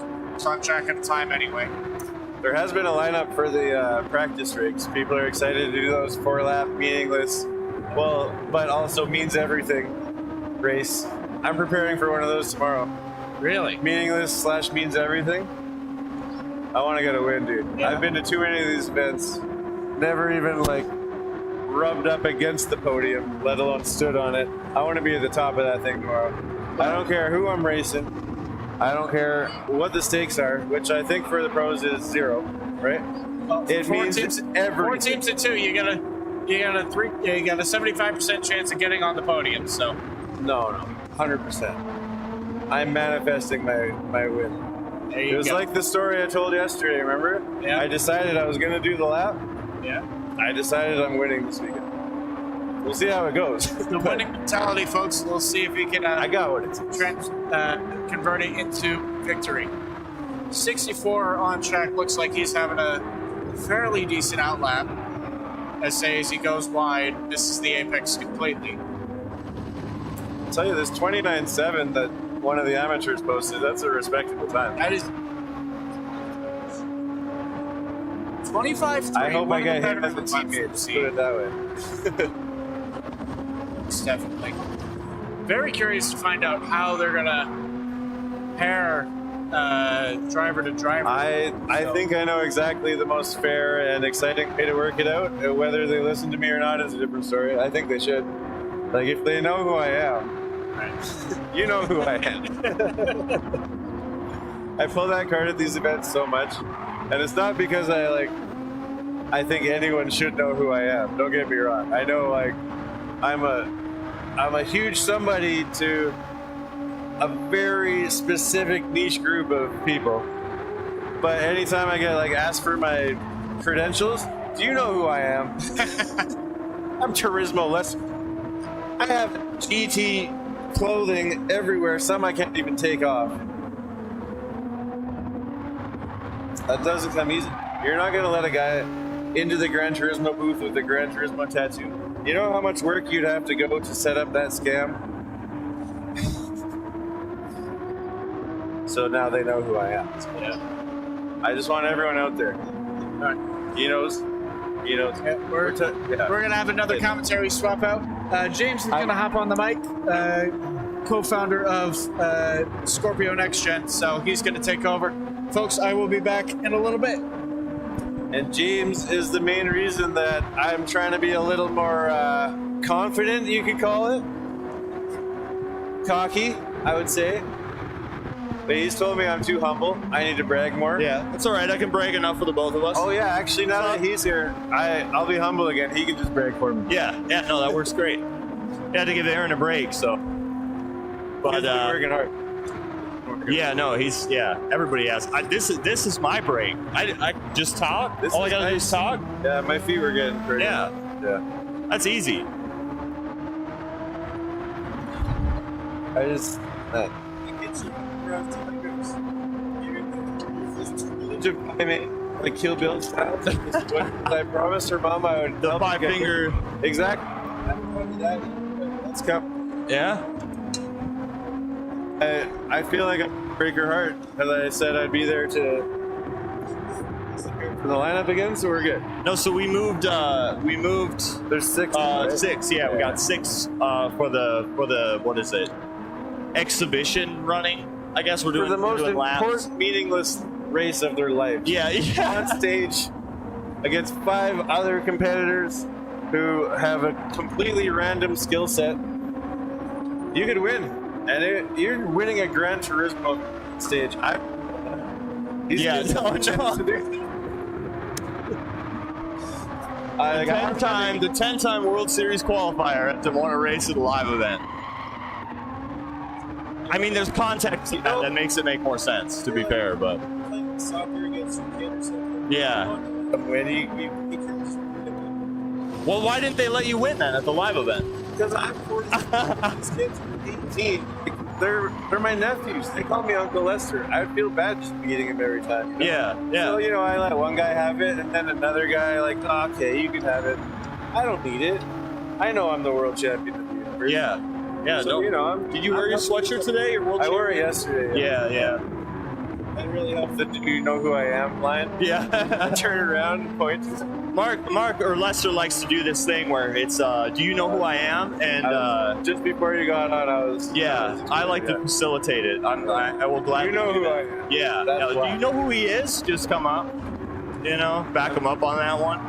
[SPEAKER 1] on track at a time anyway.
[SPEAKER 3] There has been a lineup for the practice rigs. People are excited to do those 4-lap meaningless, well, but also means everything race. I'm preparing for one of those tomorrow.
[SPEAKER 1] Really?
[SPEAKER 3] Meaningless / means everything. I want to get a win, dude.
[SPEAKER 1] Yeah.
[SPEAKER 3] I've been to too many of these events. Never even like rubbed up against the podium, let alone stood on it. I want to be at the top of that thing tomorrow. I don't care who I'm racing. I don't care what the stakes are, which I think for the pros is 0, right?
[SPEAKER 1] Well,
[SPEAKER 3] It means everything.
[SPEAKER 1] 4 teams to 2. You got a 75% chance of getting on the podium. So
[SPEAKER 3] No, 100%. I'm manifesting my win.
[SPEAKER 1] there
[SPEAKER 3] It
[SPEAKER 1] you
[SPEAKER 3] was
[SPEAKER 1] go.
[SPEAKER 3] like the story I told yesterday, remember?
[SPEAKER 1] Yeah.
[SPEAKER 3] I decided I was going to do the lap.
[SPEAKER 1] Yeah.
[SPEAKER 3] I decided I'm winning this weekend. We'll see how it goes.
[SPEAKER 1] The winning mentality, folks. We'll see if we can
[SPEAKER 3] I got what it takes.
[SPEAKER 1] convert it into victory. 64 on track. Looks like he's having a fairly decent outlap. As he goes wide. This is the apex completely.
[SPEAKER 3] I'll tell you, this 29.7 that one of the amateurs posted, that's a respectable time.
[SPEAKER 1] That is 25-3.
[SPEAKER 3] I hope I get him
[SPEAKER 1] better
[SPEAKER 3] as the
[SPEAKER 1] than
[SPEAKER 3] teammates, put it that way.
[SPEAKER 1] Definitely. Very curious to find out how they're gonna pair driver to driver.
[SPEAKER 3] I think I know exactly the most fair and exciting way to work it out. Whether they listen to me or not is a different story. I think they should. Like, if they know who I am,
[SPEAKER 1] Right.
[SPEAKER 3] you know who I am. I pull that card at these events so much, and it's not because I think anyone should know who I am. Don't get me wrong. I know, like, I'm a huge somebody to a very specific niche group of people. But anytime I get asked for my credentials, do you know who I am? I'm Turismo Lester. I have GT clothing everywhere, some I can't even take off. That doesn't come easy. You're not gonna let a guy into the Gran Turismo booth with a Gran Turismo tattoo. You know how much work you'd have to go to set up that scam? So now they know who I am.
[SPEAKER 1] Yeah.
[SPEAKER 3] I just want everyone out there.
[SPEAKER 1] All right.
[SPEAKER 3] He knows.
[SPEAKER 1] Yeah, we're gonna have another commentary swap out. James is gonna hop on the mic, co-founder of Scorpio Next Gen, so he's gonna take over. Folks, I will be back in a little bit.
[SPEAKER 3] And James is the main reason that I'm trying to be a little more confident, you could call it. Cocky, I would say. But he's told me I'm too humble. I need to brag more.
[SPEAKER 4] Yeah, it's all right. I can brag enough for the both of us.
[SPEAKER 3] Oh yeah, actually now that he's here, I'll be humble again. He can just brag for me.
[SPEAKER 4] Yeah, no, that works great. You had to give Aaron a break, so. But
[SPEAKER 3] He's been working hard.
[SPEAKER 4] Yeah, no, everybody asks. This is my break. I just talk. All I gotta do is talk.
[SPEAKER 3] Yeah, my feet were getting pretty.
[SPEAKER 4] Yeah. That's easy.
[SPEAKER 3] I just. Like Kill Bill style. This is what I promised her mom I would.
[SPEAKER 4] The 5 finger.
[SPEAKER 3] Exactly. Let's come.
[SPEAKER 4] Yeah.
[SPEAKER 3] I feel like I break her heart because I said I'd be there to for the lineup again, so we're good.
[SPEAKER 4] No, so we moved.
[SPEAKER 3] There's 6.
[SPEAKER 4] Right? 6. Yeah, we got 6 for the what is it? Exhibition running. I guess we're doing
[SPEAKER 3] for the most important,
[SPEAKER 4] laps.
[SPEAKER 3] meaningless race of their life.
[SPEAKER 4] Yeah.
[SPEAKER 3] On stage against 5 other competitors who have a completely random skill set. You could win, and you're winning a Gran Turismo stage.
[SPEAKER 4] The 10-time World Series qualifier to want to race at a live event. I mean, there's context that makes it make more sense, to be fair, but
[SPEAKER 3] Soccer against
[SPEAKER 4] yeah. Well, why didn't they let you win then at the live event?
[SPEAKER 3] Because I'm 14. These kids are 18. They're my nephews. They call me Uncle Lester. I would feel bad just beating him every time. You know?
[SPEAKER 4] Yeah.
[SPEAKER 3] So, I let one guy have it, and then another guy, okay, you can have it. I don't need it. I know I'm the world champion of the universe.
[SPEAKER 4] Yeah.
[SPEAKER 3] So,
[SPEAKER 4] did you wear your sweatshirt today? Your world
[SPEAKER 3] I wore it yesterday.
[SPEAKER 4] Yeah.
[SPEAKER 3] That really helps the "do you know who I am" line.
[SPEAKER 4] Yeah.
[SPEAKER 3] I turn around and point.
[SPEAKER 4] Mark or Lester likes to do this thing where it's do you know who I am? And
[SPEAKER 3] just before you got on,
[SPEAKER 4] I like to facilitate it. I will gladly.
[SPEAKER 3] You know
[SPEAKER 4] do
[SPEAKER 3] who
[SPEAKER 4] that.
[SPEAKER 3] I am.
[SPEAKER 4] Yeah.
[SPEAKER 3] That's
[SPEAKER 4] do you know who he is? Just come up. Back him up on that one.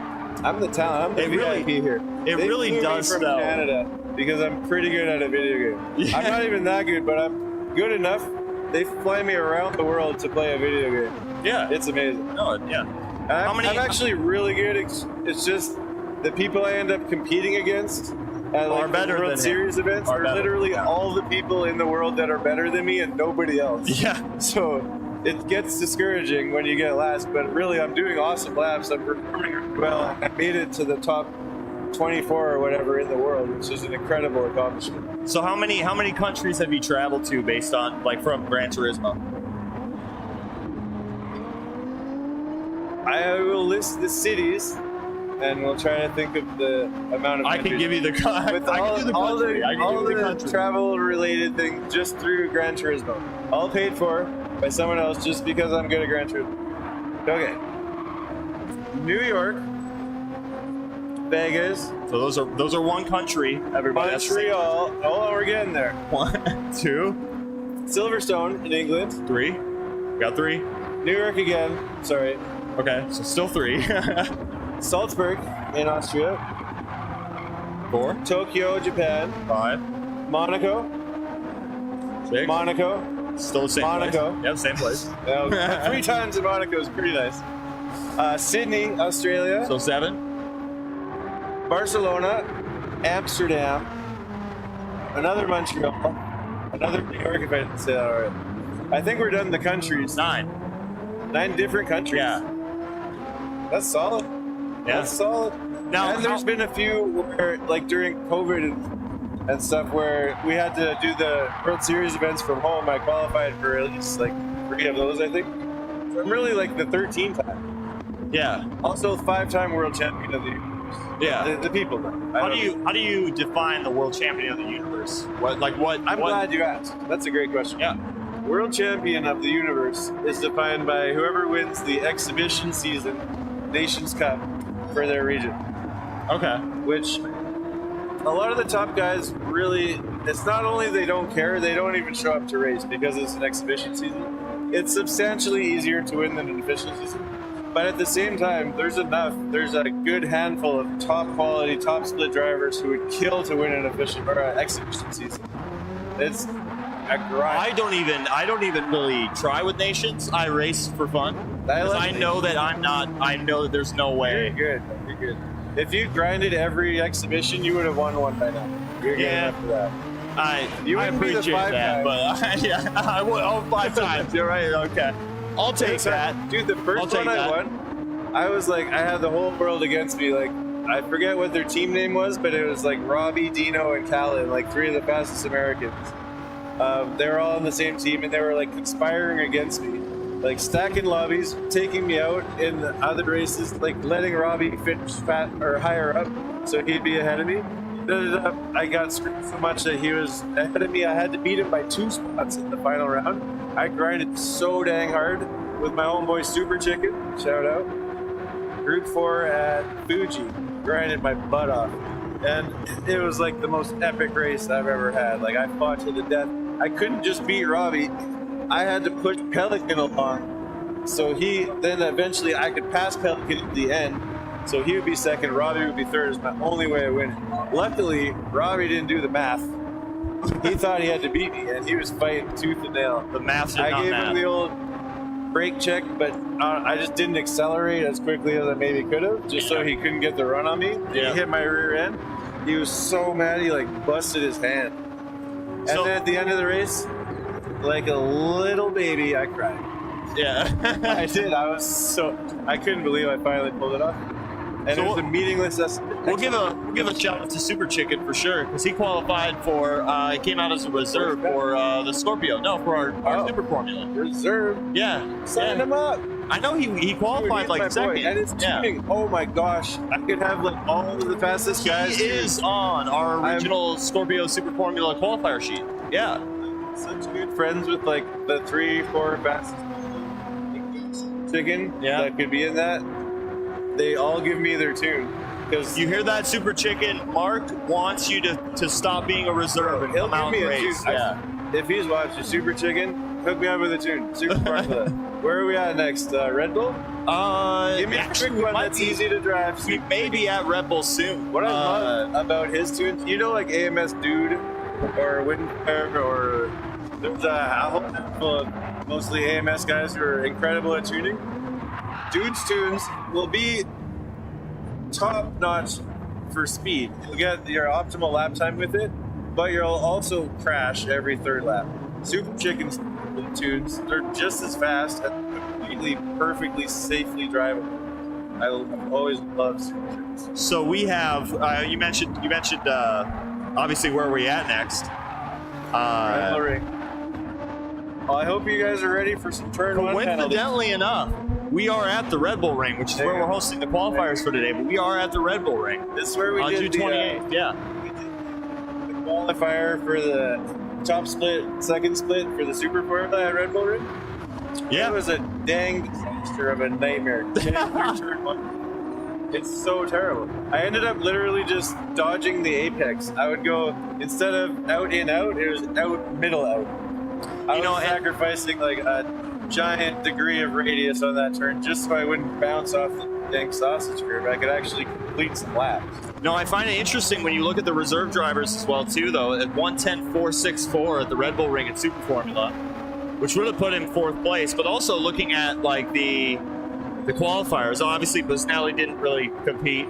[SPEAKER 3] I'm the talent. I'm the VIP here.
[SPEAKER 4] It really does
[SPEAKER 3] from
[SPEAKER 4] though.
[SPEAKER 3] Canada because I'm pretty good at a video game.
[SPEAKER 4] Yeah.
[SPEAKER 3] I'm not even that good, but I'm good enough. They fly me around the world to play a video game.
[SPEAKER 4] Yeah.
[SPEAKER 3] It's amazing.
[SPEAKER 4] No, yeah.
[SPEAKER 3] I'm actually really good. It's just the people I end up competing against at
[SPEAKER 4] are better
[SPEAKER 3] World
[SPEAKER 4] than
[SPEAKER 3] Series events are literally all the people in the world that are better than me and nobody else.
[SPEAKER 4] Yeah.
[SPEAKER 3] So it gets discouraging when you get last, but really I'm doing awesome laps. I'm performing well. I made it to the top 24 or whatever in the world, which is an incredible accomplishment.
[SPEAKER 4] So how many countries have you traveled to based on from Gran Turismo?
[SPEAKER 3] I will list the cities, and we'll try to think of the amount of.
[SPEAKER 4] I can give you the with all
[SPEAKER 3] the travel-related things just through Gran Turismo, all paid for by someone else, just because I'm good at Gran Turismo. Okay. New York, Vegas.
[SPEAKER 4] So those are one country. Everybody.
[SPEAKER 3] Montreal. Oh, we're getting there.
[SPEAKER 4] 1, 2.
[SPEAKER 3] Silverstone in England.
[SPEAKER 4] 3. Got 3.
[SPEAKER 3] New York again. Sorry.
[SPEAKER 4] Okay, so still 3.
[SPEAKER 3] Salzburg in Austria.
[SPEAKER 4] 4.
[SPEAKER 3] Tokyo, Japan.
[SPEAKER 4] 5.
[SPEAKER 3] Monaco.
[SPEAKER 4] 6.
[SPEAKER 3] Monaco.
[SPEAKER 4] Still the same
[SPEAKER 3] Monaco.
[SPEAKER 4] place. Yeah, same place.
[SPEAKER 3] 3 times in Monaco is pretty nice. Sydney, Australia.
[SPEAKER 4] So 7.
[SPEAKER 3] Barcelona. Amsterdam. Another Montreal. Another New York, if I didn't say that already. I think we're done the countries.
[SPEAKER 4] 9.
[SPEAKER 3] 9 different countries.
[SPEAKER 4] Yeah.
[SPEAKER 3] That's solid.
[SPEAKER 4] Yeah.
[SPEAKER 3] That's solid.
[SPEAKER 4] Now,
[SPEAKER 3] and there's been a few where, during COVID and stuff, where we had to do the World Series events from home. I qualified for at least 3 of those, I think. So I'm really the 13th time.
[SPEAKER 4] Yeah.
[SPEAKER 3] Also, 5-time world champion of the universe.
[SPEAKER 4] Yeah.
[SPEAKER 3] The people though.
[SPEAKER 4] How do you define the world champion of the universe? What?
[SPEAKER 3] I'm glad you asked. That's a great question.
[SPEAKER 4] Yeah.
[SPEAKER 3] World champion of the universe is defined by whoever wins the exhibition season Nations Cup for their region.
[SPEAKER 4] Okay.
[SPEAKER 3] Which a lot of the top guys really, it's not only they don't care, they don't even show up to race because it's an exhibition season. It's substantially easier to win than an official season. But at the same time, there's a good handful of top quality, top split drivers who would kill to win an official or an exhibition season. It's a grind.
[SPEAKER 4] I don't even really try with nations. I race for fun. I know that I know that there's no way.
[SPEAKER 3] You're good. If you grinded every exhibition, you would have won one by now. You're good enough for that.
[SPEAKER 4] I
[SPEAKER 3] wouldn't be the
[SPEAKER 4] appreciate
[SPEAKER 3] 5
[SPEAKER 4] that,
[SPEAKER 3] guy.
[SPEAKER 4] but yeah, I would. Oh, 5 times. You're right. Okay, I'll take that.
[SPEAKER 3] Dude, the
[SPEAKER 4] I'll
[SPEAKER 3] first
[SPEAKER 4] take
[SPEAKER 3] one I
[SPEAKER 4] that.
[SPEAKER 3] won, I was like, I had the whole world against me. Like, I forget what their team name was, but it was like Robbie, Dino, and Callan, like 3 of the fastest Americans. They were all on the same team, and they were like conspiring against me, like stacking lobbies, taking me out in the other races, like letting Robbie finish higher up, so he'd be ahead of me. I got screwed so much that he was ahead of me. I had to beat him by 2 spots in the final round. I grinded so dang hard with my own boy Super Chicken. Shout out. Group 4 at Fuji. Grinded my butt off. And it was like the most epic race I've ever had. Like, I fought to the death. I couldn't just beat Robbie. I had to push Pelican along. So then eventually I could pass Pelican at the end. So he would be second, Robbie would be third. Is my only way of winning. Luckily, Robbie didn't do the math. He thought he had to beat me, and he was fighting tooth and nail.
[SPEAKER 4] The math did
[SPEAKER 3] I
[SPEAKER 4] not
[SPEAKER 3] gave
[SPEAKER 4] math.
[SPEAKER 3] him the old brake check, but I just didn't accelerate as quickly as I maybe could have, just so he couldn't get the run on me.
[SPEAKER 4] Yeah.
[SPEAKER 3] He hit my rear end. He was so mad, he like busted his hand. And
[SPEAKER 4] So-
[SPEAKER 3] then at the end of the race, like a little baby, I cried.
[SPEAKER 4] Yeah.
[SPEAKER 3] I did. I couldn't believe I finally pulled it off. And
[SPEAKER 4] So
[SPEAKER 3] it was a meaningless.
[SPEAKER 4] We'll give a shout out to Super Chicken for sure, because he qualified for. Came out as a reserve for the Scorpio. No, for our Super Formula.
[SPEAKER 3] reserve.
[SPEAKER 4] Yeah.
[SPEAKER 3] Sign
[SPEAKER 4] yeah.
[SPEAKER 3] him up.
[SPEAKER 4] I know he qualified
[SPEAKER 3] Dude, he's my
[SPEAKER 4] like second.
[SPEAKER 3] boy. And it's
[SPEAKER 4] yeah.
[SPEAKER 3] tuning. Oh my gosh, I could have like all of the fastest guys.
[SPEAKER 4] He is on our original Scorpio Super Formula qualifier sheet. Yeah.
[SPEAKER 3] Such good friends with like the 3-4 fastest chicken that could be in that. They all give me their tune. Because
[SPEAKER 4] You hear that, Super Chicken? Mark wants you to stop being a reserve and
[SPEAKER 3] he'll
[SPEAKER 4] come out
[SPEAKER 3] give
[SPEAKER 4] and
[SPEAKER 3] me a
[SPEAKER 4] race.
[SPEAKER 3] tune.
[SPEAKER 4] Yeah.
[SPEAKER 3] If he's watching Super Chicken, hook me up with a tune. Super Formula. Where are we at next? Red Bull? Give me a quick one that's easy to drive.
[SPEAKER 4] We may be at Red Bull soon.
[SPEAKER 3] What I love about his tunes, you know, like AMS Dude or Windfire, or there's a whole handful of mostly AMS guys who are incredible at tuning. Dude's tunes will be top notch for speed. You'll get your optimal lap time with it, but you'll also crash every 3rd lap. Super Chicken's tunes, they're just as fast and completely, perfectly, safely drivable. I always love Super Chickens.
[SPEAKER 4] So we have. You mentioned. Obviously, where are we at next?
[SPEAKER 3] Red Bull Ring. Well, I hope you guys are ready for some turn 1 penalties.
[SPEAKER 4] Coincidentally enough, we are at the Red Bull Ring, which is where we're hosting the qualifiers for today. But we are at the Red Bull Ring.
[SPEAKER 3] This is where we
[SPEAKER 4] on
[SPEAKER 3] did
[SPEAKER 4] June 28th. Yeah.
[SPEAKER 3] the qualifier for the top split, second split for the Super Formula at Red Bull Ring.
[SPEAKER 4] Yeah.
[SPEAKER 3] It was a dang disaster of a nightmare. Getting through turn 1. It's so terrible. I ended up literally just dodging the apex. I would go, instead of out in out, it was out middle out. I was sacrificing like a giant degree of radius on that turn just so I wouldn't bounce off the dang sausage curve. I could actually complete some laps.
[SPEAKER 4] No, I find it interesting when you look at the reserve drivers as well too, though. At 1:10.464 at the Red Bull Ring at Super Formula, which would have put him 4th place. But also looking at like the qualifiers, obviously Busnelli didn't really compete,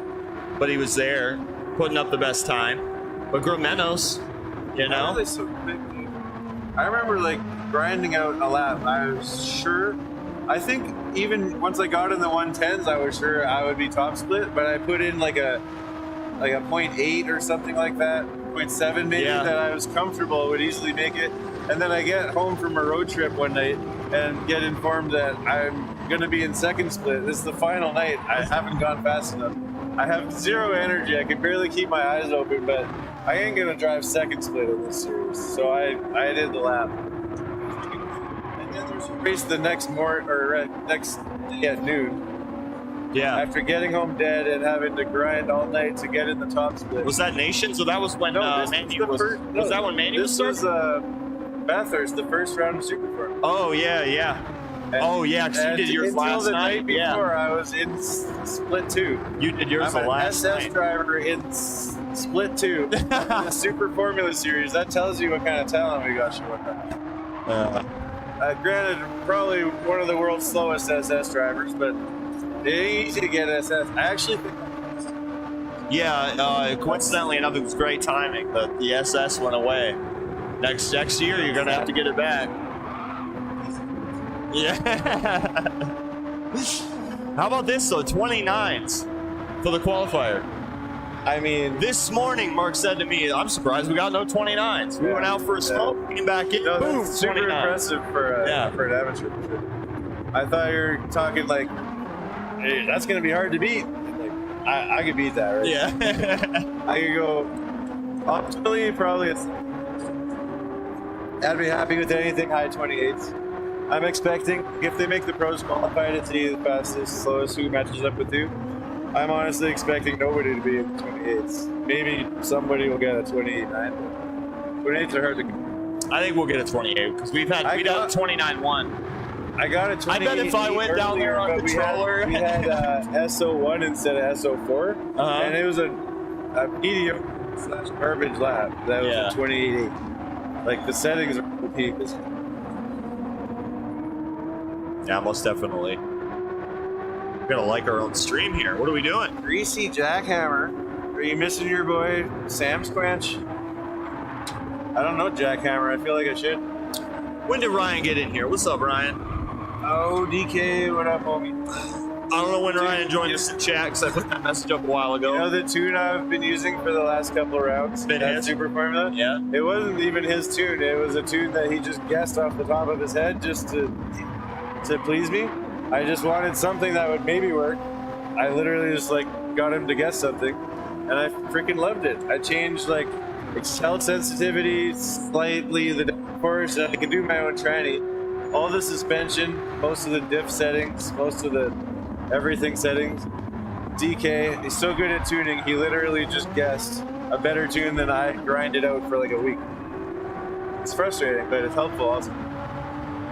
[SPEAKER 4] but he was there putting up the best time. But Gromenos, you
[SPEAKER 3] Why are
[SPEAKER 4] know,
[SPEAKER 3] they so quick, dude? I remember like grinding out a lap. I was sure. I think even once I got in the 110s, I was sure I would be top split. But I put in like a 0.8 or something like that, 0.7 maybe, that I was comfortable would easily make it. And then I get home from a road trip one night and get informed that I'm gonna be in second split. This is the final night. I haven't gone fast enough. I have 0 energy. I can barely keep my eyes open, but I ain't gonna drive second split in this series. So I did the lap. And then there's a race the next day at noon.
[SPEAKER 4] yeah.
[SPEAKER 3] After getting home dead and having to grind all night to get in the top split.
[SPEAKER 4] Was that Nation? So that was when Manu was. Was that when Manu was
[SPEAKER 3] This
[SPEAKER 4] starting?
[SPEAKER 3] was Bathurst, the first round of Super Formula.
[SPEAKER 4] Oh yeah. Because you did yours last
[SPEAKER 3] Until the
[SPEAKER 4] night.
[SPEAKER 3] night before, I was in split 2.
[SPEAKER 4] You did yours
[SPEAKER 3] I'm
[SPEAKER 4] the
[SPEAKER 3] an
[SPEAKER 4] last
[SPEAKER 3] SS
[SPEAKER 4] night.
[SPEAKER 3] driver in split 2, the Super Formula Series. That tells you what kind of talent we got showing up. Granted, probably one of the world's slowest SS drivers, but it ain't easy to get SS. I actually think.
[SPEAKER 4] Yeah, coincidentally enough, it was great timing that the SS went away. Next year, you're gonna have to get it back. Yeah. How about this though? 29s for the qualifier.
[SPEAKER 3] I mean,
[SPEAKER 4] This morning, Mark said to me, "I'm surprised we got no 29s." We went out for a smoke, came back in,
[SPEAKER 3] no,
[SPEAKER 4] boom,
[SPEAKER 3] that's super
[SPEAKER 4] 29.
[SPEAKER 3] impressive for an amateur. For sure. I thought you were talking like, hey, that's going to be hard to beat. Like, I could beat that, right?
[SPEAKER 4] Yeah.
[SPEAKER 3] I could go optimally, probably. I'd be happy with anything high 28s. I'm expecting, if they make the pros qualified, it's either the fastest, slowest, who matches up with you. I'm honestly expecting nobody to be in the 28s. Maybe somebody will get a 28.9. 28s are hard to.
[SPEAKER 4] I think we'll get a 28 because we got a 29-1.
[SPEAKER 3] I got a 28.
[SPEAKER 4] I bet if I went down there on controller,
[SPEAKER 3] we had SO1 instead of SO4, and it was a medium / garbage lap. That was a 28.8. Like the settings are OP.
[SPEAKER 4] Yeah, most definitely. We're gonna like our own stream here. What are we doing?
[SPEAKER 3] Greasy jackhammer. Are you missing your boy Sam Squanch? I don't know jackhammer. I feel like I should.
[SPEAKER 4] When did Ryan get in here? What's up, Ryan?
[SPEAKER 3] Oh, DK, what up, homie?
[SPEAKER 4] I don't know when Ryan joined us in chat because I put that message up a while ago.
[SPEAKER 3] You know the tune I've been using for the last couple of rounds? That Super Formula?
[SPEAKER 4] Yeah.
[SPEAKER 3] It wasn't even his tune. It was a tune that he just guessed off the top of his head just to please me. I just wanted something that would maybe work. I literally just like got him to guess something, and I freaking loved it. I changed like Excel sensitivity slightly, the force, and I can do my own tranny. All the suspension, most of the diff settings, most of the everything settings. DK, he's so good at tuning, he literally just guessed a better tune than I grinded out for like a week. It's frustrating, but it's helpful also.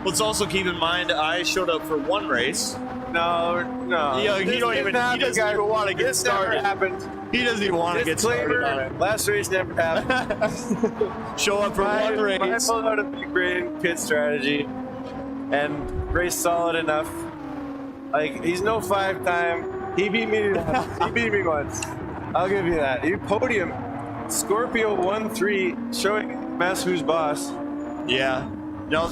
[SPEAKER 4] Let's also keep in mind I showed up for one race.
[SPEAKER 3] No.
[SPEAKER 4] He doesn't even want to get started. He doesn't even want to get started on it.
[SPEAKER 3] Last race never happened.
[SPEAKER 4] Show up for one race.
[SPEAKER 3] I pulled out a big brain pit strategy and raced solid enough. Like, he's no 5-time. He beat me once. I'll give you that. He podium Scorpio 1-3 showing Mess who's boss.
[SPEAKER 4] Yeah. No.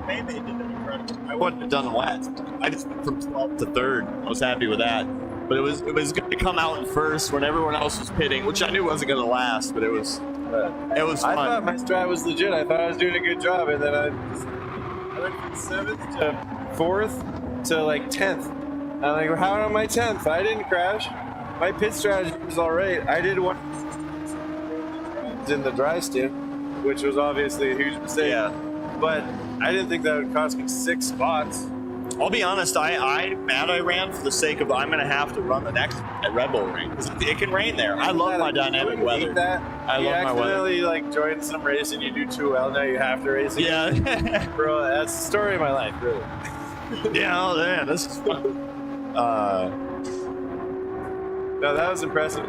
[SPEAKER 4] Maybe did an incredible. I wouldn't have done last. I just went from 12th to 3rd. I was happy with that. But it was going to come out in first when everyone else was pitting, which I knew wasn't going to last. But it was fun.
[SPEAKER 3] I thought my strat was legit. I thought I was doing a good job, and then I went from 7th to 4th to like 10th. I'm like, how am I 10th? I didn't crash. My pit strategy was all right. I did one in the dry stint, which was obviously a huge mistake.
[SPEAKER 4] Yeah.
[SPEAKER 3] But I didn't think that would cost me 6 spots.
[SPEAKER 4] I'll be honest, I ran for the sake of I'm going to have to run the next at Red Bull Ring because it can rain there. I love my dynamic weather. I love my weather.
[SPEAKER 3] You accidentally like joined some race and you do too well, now you have to race again.
[SPEAKER 4] Yeah.
[SPEAKER 3] Bro, that's the story of my life, really.
[SPEAKER 4] Yeah, oh man, this is fun.
[SPEAKER 3] No, that was impressive.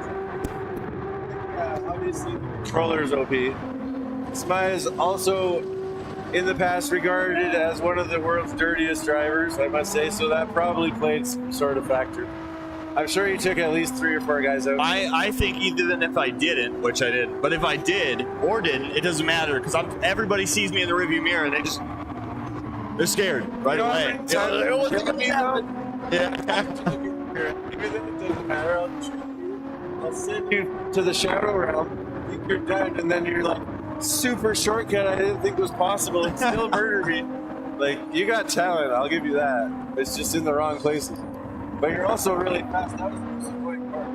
[SPEAKER 3] Obviously, the controller is OP. Smai is also in the past regarded as one of the world's dirtiest drivers, I must say, so that probably played some sort of factor. I'm sure he took at least 3 or 4 guys out.
[SPEAKER 4] I think even if I didn't, which I didn't, but if I did or didn't, it doesn't matter because everybody sees me in the rearview mirror and they're scared right away.
[SPEAKER 3] Yeah. It doesn't matter. I'll send you to the shadow realm. Think you're dead, and then you're like, super shortcut I didn't think was possible and still murder me. Like, you got talent, I'll give you that. It's just in the wrong places. But you're also really fast. That was the most important part.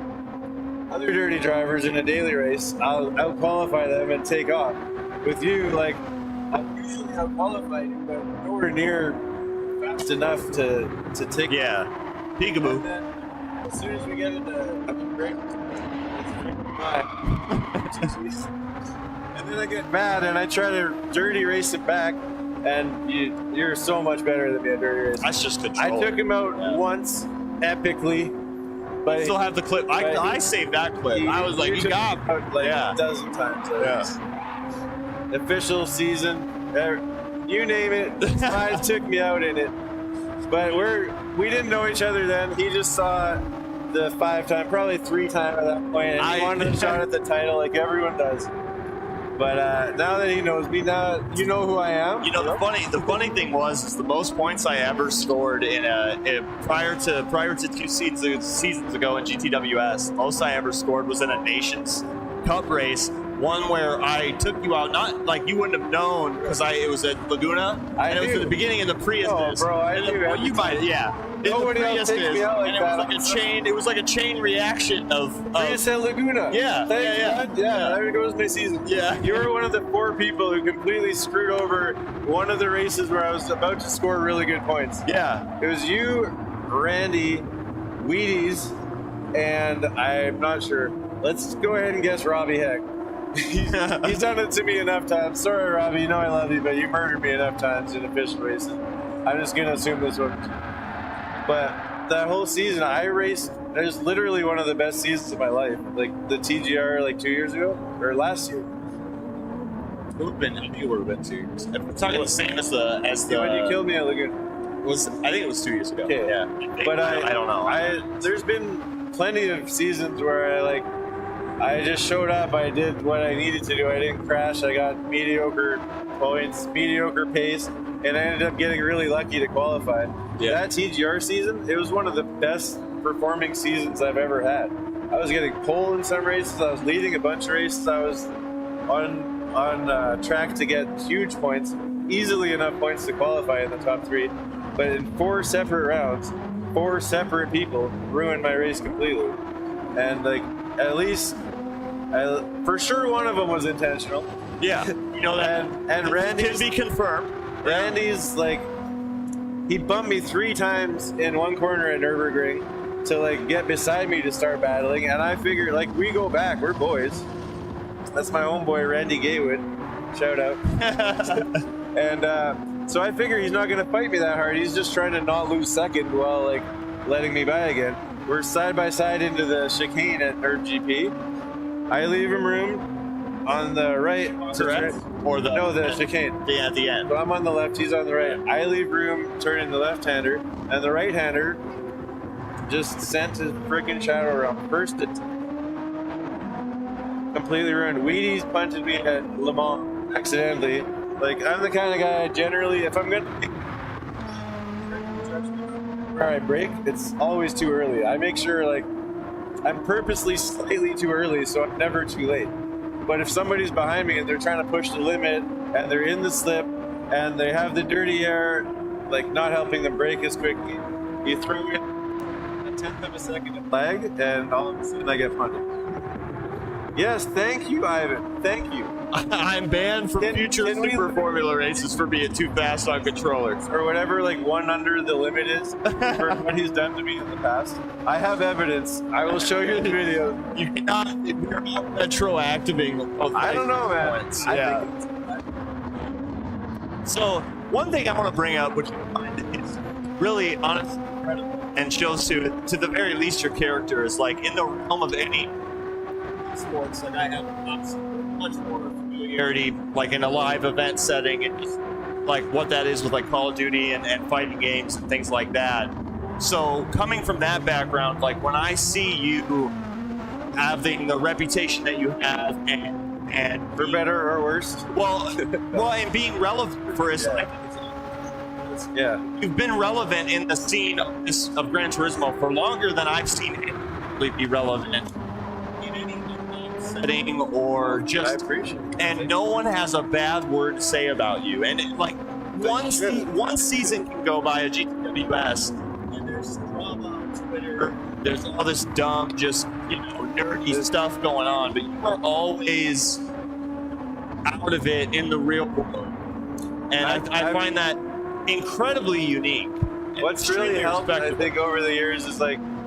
[SPEAKER 3] Other dirty drivers in a daily race, I'll out-qualify them and take off. With you, like, I'm usually out-qualify you, but nowhere near fast enough to take.
[SPEAKER 4] Yeah. Peekaboo.
[SPEAKER 3] And then, as soon as we get into break, and then I get mad and I try to dirty race it back, and you're so much better than me at dirty race.
[SPEAKER 4] That's just control.
[SPEAKER 3] I took him out once, epically. But
[SPEAKER 4] still have the clip. I saved that clip. I was like, you got
[SPEAKER 3] me out like a dozen times. Official season, you name it. Smai took me out in it. But we didn't know each other then. He just saw the 5-time, probably 3-time at that point, and he wanted a shot at the title like everyone does. But now that he knows me, now you know who I am.
[SPEAKER 4] You know, the funny thing is the most points I ever scored prior to 2 seasons ago in GTWS. The most I ever scored was in a Nations Cup race. One where I took you out, not like you wouldn't have known because it was at Laguna, and it was at the beginning of the Prius.
[SPEAKER 3] Oh, bro, I knew.
[SPEAKER 4] Well, you might, yeah.
[SPEAKER 3] Nobody else takes me out like
[SPEAKER 4] and
[SPEAKER 3] that.
[SPEAKER 4] It was like a chain reaction of
[SPEAKER 3] Prius at Laguna.
[SPEAKER 4] Yeah,
[SPEAKER 3] Thank
[SPEAKER 4] yeah.
[SPEAKER 3] God. Yeah, there goes my season.
[SPEAKER 4] Yeah.
[SPEAKER 3] You were one of the 4 people who completely screwed over one of the races where I was about to score really good points.
[SPEAKER 4] Yeah.
[SPEAKER 3] It was you, Randy, Wheaties, and I'm not sure. Let's go ahead and guess Robbie Heck. He's done it to me enough times. Sorry, Robbie, you know I love you, but you murdered me enough times in official races. I'm just going to assume this one. But that whole season, I raced. It was literally one of the best seasons of my life. Like the TGR, like 2 years ago or last year.
[SPEAKER 4] It would have been. I think it would have been 2 years. If we're talking the same as the
[SPEAKER 3] when you killed me at Laguna.
[SPEAKER 4] I think it was 2 years ago.
[SPEAKER 3] Okay.
[SPEAKER 4] Yeah.
[SPEAKER 3] But
[SPEAKER 4] I don't know.
[SPEAKER 3] There's been plenty of seasons where I just showed up. I did what I needed to do. I didn't crash. I got mediocre points, mediocre pace, and I ended up getting really lucky to qualify.
[SPEAKER 4] Yeah.
[SPEAKER 3] That TGR season, it was one of the best performing seasons I've ever had. I was getting pole in some races. I was leading a bunch of races. I was on track to get huge points, easily enough points to qualify in the top 3. But in 4 separate rounds, 4 separate people ruined my race completely. And at least, for sure, one of them was intentional.
[SPEAKER 4] Yeah, you know that.
[SPEAKER 3] And Randy's
[SPEAKER 4] can be confirmed.
[SPEAKER 3] Randy's he bumped me 3 times in one corner at Nürburgring to get beside me to start battling. And I figured we go back, we're boys. That's my homeboy Randy Gaywood. Shout out. And so I figure he's not gonna fight me that hard. He's just trying to not lose second while letting me by again. We're side by side into the chicane at Nerd GP. I leave him room on the right.
[SPEAKER 4] Correct? Or
[SPEAKER 3] the chicane.
[SPEAKER 4] Yeah, at the end.
[SPEAKER 3] So I'm on the left, he's on the right. I leave room, turning the left-hander, and the right-hander just sent his freaking shadow around. First attempt. Completely ruined. Wheaties punted me at Le Mans accidentally. I'm the kind of guy generally, if I'm gonna where I brake, it's always too early. I make sure I'm purposely slightly too early so I'm never too late. But if somebody's behind me and they're trying to push the limit and they're in the slip and they have the dirty air, not helping them brake as quickly, you throw in a 1/10 of a second of lag and all of a sudden I get punted. Yes, thank you, Ivan. Thank you.
[SPEAKER 4] I'm banned from future Super Formula races for being too fast on controllers.
[SPEAKER 3] Or whatever, 1 under the limit is for what he's done to me in the past. I have evidence. I will show you the video.
[SPEAKER 4] You're not retroactivating.
[SPEAKER 3] I don't know, man.
[SPEAKER 4] Points. Yeah. So, one thing I want to bring up, which I find is really honest and shows to the very least your character is in the realm of any sports, I have much more familiarity, in a live event setting, and just what that is with Call of Duty and fighting games and things like that. So coming from that background, when I see you having the reputation that you have, and
[SPEAKER 3] for better or worse,
[SPEAKER 4] and being relevant for us,
[SPEAKER 3] yeah,
[SPEAKER 4] you've been relevant in the scene of Gran Turismo for longer than I've seen anybody be relevant setting or just, and no one has a bad word to say about you. And one season can go by a GTWS, and there's drama on Twitter. There's all this dumb, just nerdy stuff going on, but you are always out of it in the real world, and I find that incredibly unique.
[SPEAKER 3] What's really helped, I think, over the years is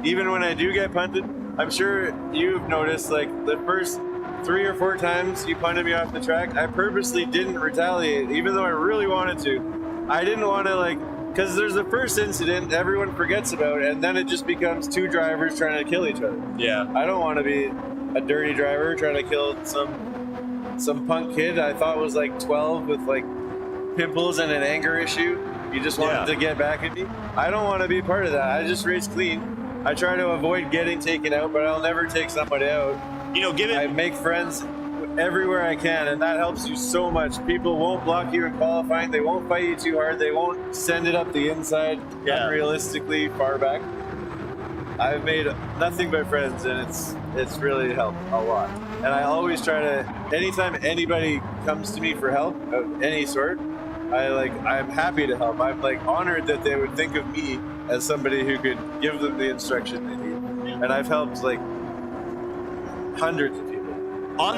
[SPEAKER 3] even when I do get punted. I'm sure you've noticed, the first 3 or 4 times you punted me off the track, I purposely didn't retaliate, even though I really wanted to. I didn't want to, because there's the first incident everyone forgets about, and then it just becomes 2 drivers trying to kill each other.
[SPEAKER 4] Yeah.
[SPEAKER 3] I don't want to be a dirty driver trying to kill some punk kid I thought was 12 with pimples and an anger issue. You just wanted to get back at me. I don't want to be part of that. I just race clean. I try to avoid getting taken out, but I'll never take somebody out.
[SPEAKER 4] Given
[SPEAKER 3] I make friends everywhere I can, and that helps you so much. People won't block you in qualifying. They won't fight you too hard. They won't send it up the inside unrealistically far back. I've made nothing but friends, and it's really helped a lot. And I always try to, anytime anybody comes to me for help of any sort, I'm happy to help. I'm like honored that they would think of me as somebody who could give them the instruction they need. And I've helped like hundreds of people. All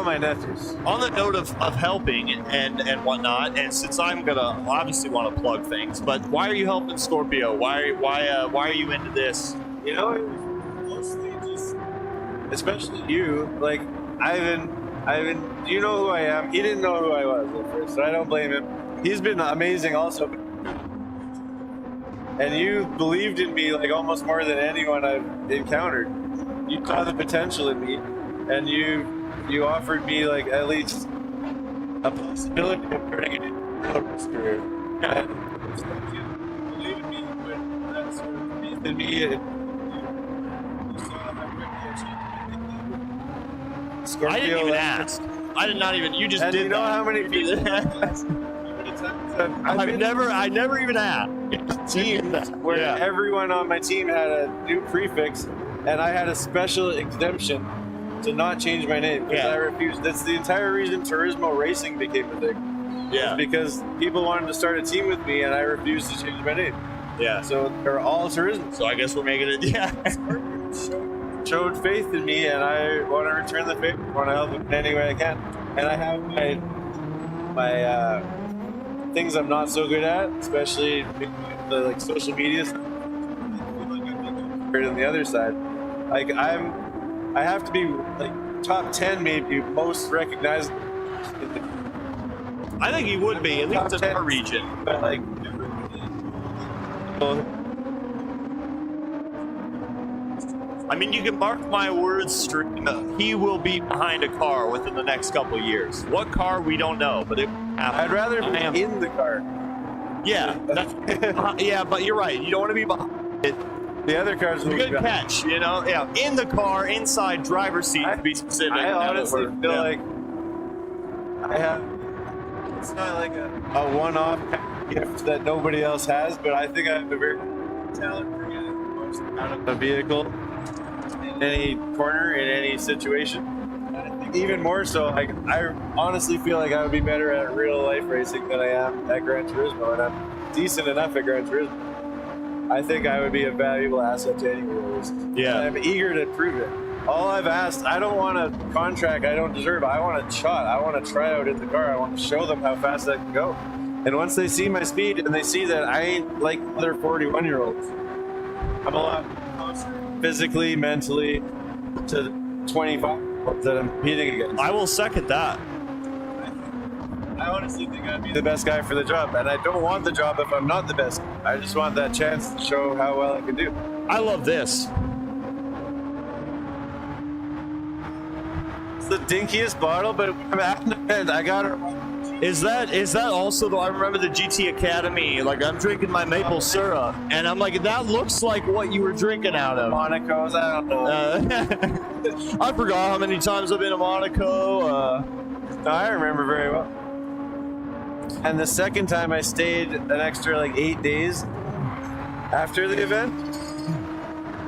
[SPEAKER 3] my nephews.
[SPEAKER 4] On the note of helping and whatnot, and since I'm gonna obviously want to plug things, but why are you helping Scorpio? Why are you into this?
[SPEAKER 3] You know, it was mostly just, especially you. Like Ivan, do you know who I am? He didn't know who I was at first, so I don't blame him. He's been amazing also. And you believed in me like almost more than anyone I've encountered. You saw the potential in me, and you offered me like at least a possibility of turning it into a race career. And you believe in me, but that sort of faith in me, and you saw how quickly
[SPEAKER 4] I didn't even ask. I did not even. You just
[SPEAKER 3] and
[SPEAKER 4] did.
[SPEAKER 3] You know
[SPEAKER 4] that.
[SPEAKER 3] how many people?
[SPEAKER 4] I never even asked.
[SPEAKER 3] Teams where everyone on my team had a new prefix, and I had a special exemption to not change my name because I refused. That's the entire reason Turismo Racing became a thing.
[SPEAKER 4] Yeah.
[SPEAKER 3] Because people wanted to start a team with me, and I refused to change my name.
[SPEAKER 4] Yeah.
[SPEAKER 3] So they're all Turismo.
[SPEAKER 4] So I guess we're making it. Yeah.
[SPEAKER 3] Showed faith in me, and I want to return the favor. I want to help them in any way I can. And I have my things I'm not so good at, especially the like social media stuff. On the other side, like I have to be like top 10, maybe most recognizable.
[SPEAKER 4] I think he would be, at least in our region.
[SPEAKER 3] But like,
[SPEAKER 4] I mean, you can mark my words, Stream. He will be behind a car within the next couple of years. What car, we don't know, but
[SPEAKER 3] I'd rather be in the car.
[SPEAKER 4] Yeah, yeah, but you're right. You don't want to be behind it.
[SPEAKER 3] The other cars will
[SPEAKER 4] good catch, you know? Yeah, in the car, inside driver's seat, to be specific.
[SPEAKER 3] I honestly feel like I have, it's not like a one-off gift that nobody else has, but I think I have a very talent for getting the most out of a vehicle in any corner, in any situation. And I think even more so, like, I honestly feel like I would be better at real life racing than I am at Gran Turismo, and I'm decent enough at Gran Turismo. I think I would be a valuable asset to any race.
[SPEAKER 4] Yeah.
[SPEAKER 3] And I'm eager to prove it. All I've asked, I don't want a contract I don't deserve. I want a shot. I want to try out in the car. I want to show them how fast I can go. And once they see my speed and they see that I ain't like other 41-year-olds, I'm a lot closer physically, mentally to the 25 that I'm competing against.
[SPEAKER 4] I will second that.
[SPEAKER 3] I honestly think I'd be the best guy for the job, and I don't want the job if I'm not the best. I just want that chance to show how well I can do.
[SPEAKER 4] I love this.
[SPEAKER 3] It's the dinkiest bottle, but I'm at an event. I got it.
[SPEAKER 4] Is that also though? I remember the GT Academy. Like I'm drinking my maple syrup, and I'm like, that looks like what you were drinking out of.
[SPEAKER 3] Monaco's, I don't know.
[SPEAKER 4] I forgot how many times I've been to Monaco.
[SPEAKER 3] No, I remember very well. And the second time I stayed an extra like 8 days after the event.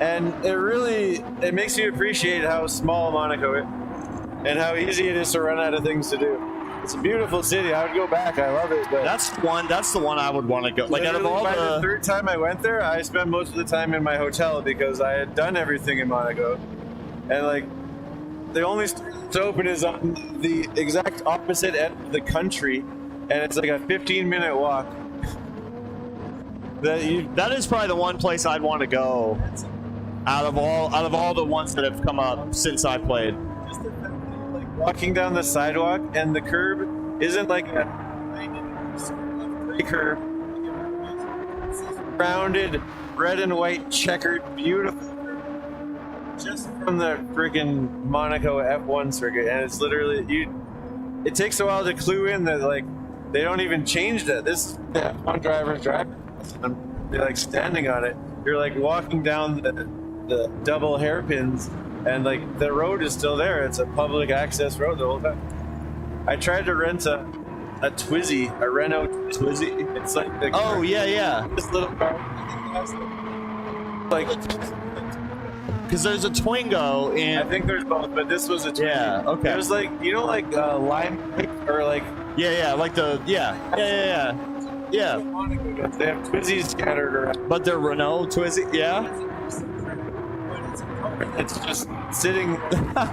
[SPEAKER 3] And it makes you appreciate how small Monaco is and how easy it is to run out of things to do. It's a beautiful city. I would go back. I love it. But
[SPEAKER 4] that's the one I would want to go. Like out of all
[SPEAKER 3] by the third time I went there, I spent most of the time in my hotel because I had done everything in Monaco. And like the only store that's open is on the exact opposite end of the country. And it's like a 15-minute walk.
[SPEAKER 4] That is probably the one place I'd want to go out of all the ones that have come up since I played.
[SPEAKER 3] Just the fact that like walking down the sidewalk and the curb isn't like a curb. It's this rounded, red and white, checkered, beautiful curb. Just from the freaking Monaco F1 circuit, and it's literally it takes a while to clue in that like. They don't even change that. This one driver's driving. They're like standing on it. You're like walking down the double hairpins and like the road is still there. It's a public access road the whole time. I tried to rent a Twizy, a Renault Twizy. It's like the this little car. Like,
[SPEAKER 4] because there's a Twingo in.
[SPEAKER 3] I think there's both, but this was a Twizy.
[SPEAKER 4] Yeah, okay.
[SPEAKER 3] There's like, you know, like lime or like.
[SPEAKER 4] Like the yeah.
[SPEAKER 3] They have Twizies scattered around.
[SPEAKER 4] But they're Renault Twizy, yeah.
[SPEAKER 3] It's just sitting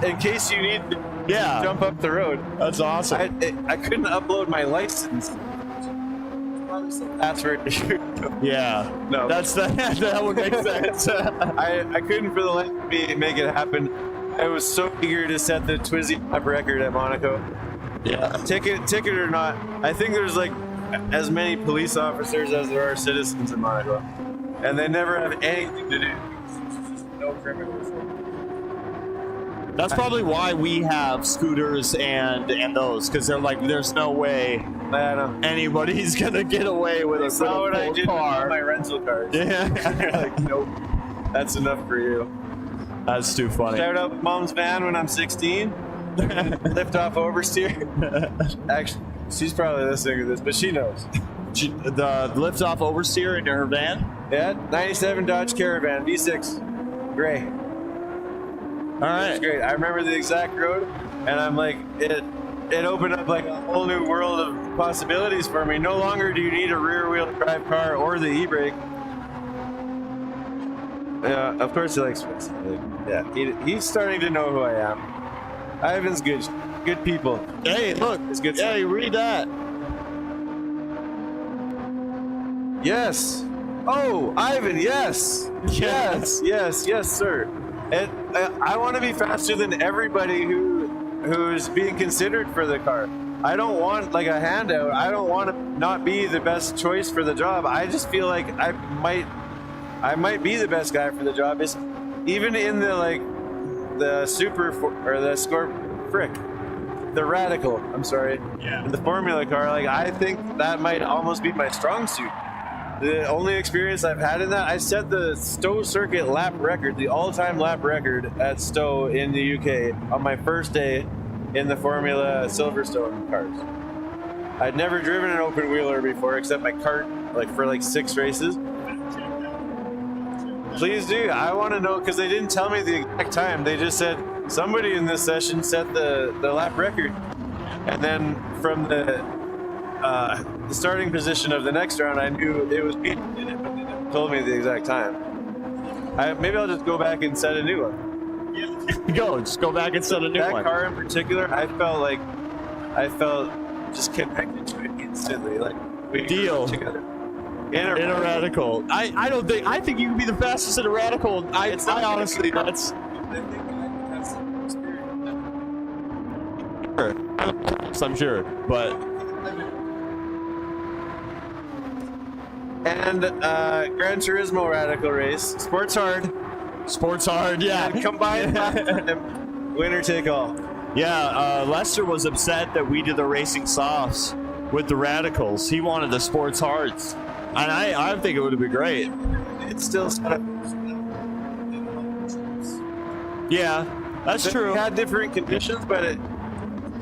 [SPEAKER 3] in case you need to jump up the road.
[SPEAKER 4] That's awesome.
[SPEAKER 3] I couldn't upload my license. That's where
[SPEAKER 4] Yeah.
[SPEAKER 3] No.
[SPEAKER 4] That would make sense.
[SPEAKER 3] I couldn't for the life of me make it happen. I was so eager to set the Twizy lap record at Monaco.
[SPEAKER 4] Yeah.
[SPEAKER 3] Ticket or not, I think there's like as many police officers as there are citizens in Monaco, and they never have anything to do. No criminals.
[SPEAKER 4] That's probably why we have scooters and those, because they're like, there's no way
[SPEAKER 3] I know.
[SPEAKER 4] anybody's gonna get away with a
[SPEAKER 3] That's what I
[SPEAKER 4] full
[SPEAKER 3] did with all
[SPEAKER 4] car.
[SPEAKER 3] my rental cars.
[SPEAKER 4] Yeah.
[SPEAKER 3] You're like, nope, that's enough for you.
[SPEAKER 4] That's too funny.
[SPEAKER 3] Shout out Mom's van when I'm 16. Lift off oversteer. Actually, she's probably listening to this, but she knows.
[SPEAKER 4] The lift off oversteer in her van?
[SPEAKER 3] Yeah, 97 Dodge Caravan, V6, gray.
[SPEAKER 4] All right.
[SPEAKER 3] It's great. I remember the exact road, and I'm like, it opened up like a whole new world of possibilities for me. No longer do you need a rear-wheel drive car or the e-brake. Yeah, of course he likes Swiss. Yeah, he's starting to know who I am. Ivan's good people.
[SPEAKER 4] Hey, look.
[SPEAKER 3] It's good
[SPEAKER 4] Hey, read that.
[SPEAKER 3] Yes. Oh, Ivan, yes. Yes, sir. And I want to be faster than everybody who's being considered for the car. I don't want like a handout. I don't want to not be the best choice for the job. I just feel like I might be the best guy for the job. It's even in the the Radical. I'm sorry.
[SPEAKER 4] Yeah.
[SPEAKER 3] The Formula car. Like I think that might almost be my strong suit. The only experience I've had in that, I set the Stowe circuit lap record, the all-time lap record at Stowe in the UK on my first day in the Formula Silverstone cars. I'd never driven an open wheeler before except my kart, like for like 6 races. Please do. I want to know because they didn't tell me the exact time. They just said somebody in this session set the lap record, and then from the starting position of the next round, I knew it was me who did it, but they never told me the exact time. Maybe I'll just go back and set a new one.
[SPEAKER 4] Just go back and set a new one.
[SPEAKER 3] That car in particular, I felt just connected to it instantly. Like we
[SPEAKER 4] Deal.
[SPEAKER 3] grew up together.
[SPEAKER 4] In a Radical. I think you can be the fastest in a Radical. I honestly, that's. I'm sure, but.
[SPEAKER 3] And Gran Turismo Radical race, sports hard,
[SPEAKER 4] Yeah.
[SPEAKER 3] and combined winner take all.
[SPEAKER 4] Yeah, Lester was upset that we did the racing softs with the Radicals. He wanted the sports hards, and I think it would have been great.
[SPEAKER 3] It's still set up.
[SPEAKER 4] Yeah, that's true.
[SPEAKER 3] It had different conditions, but a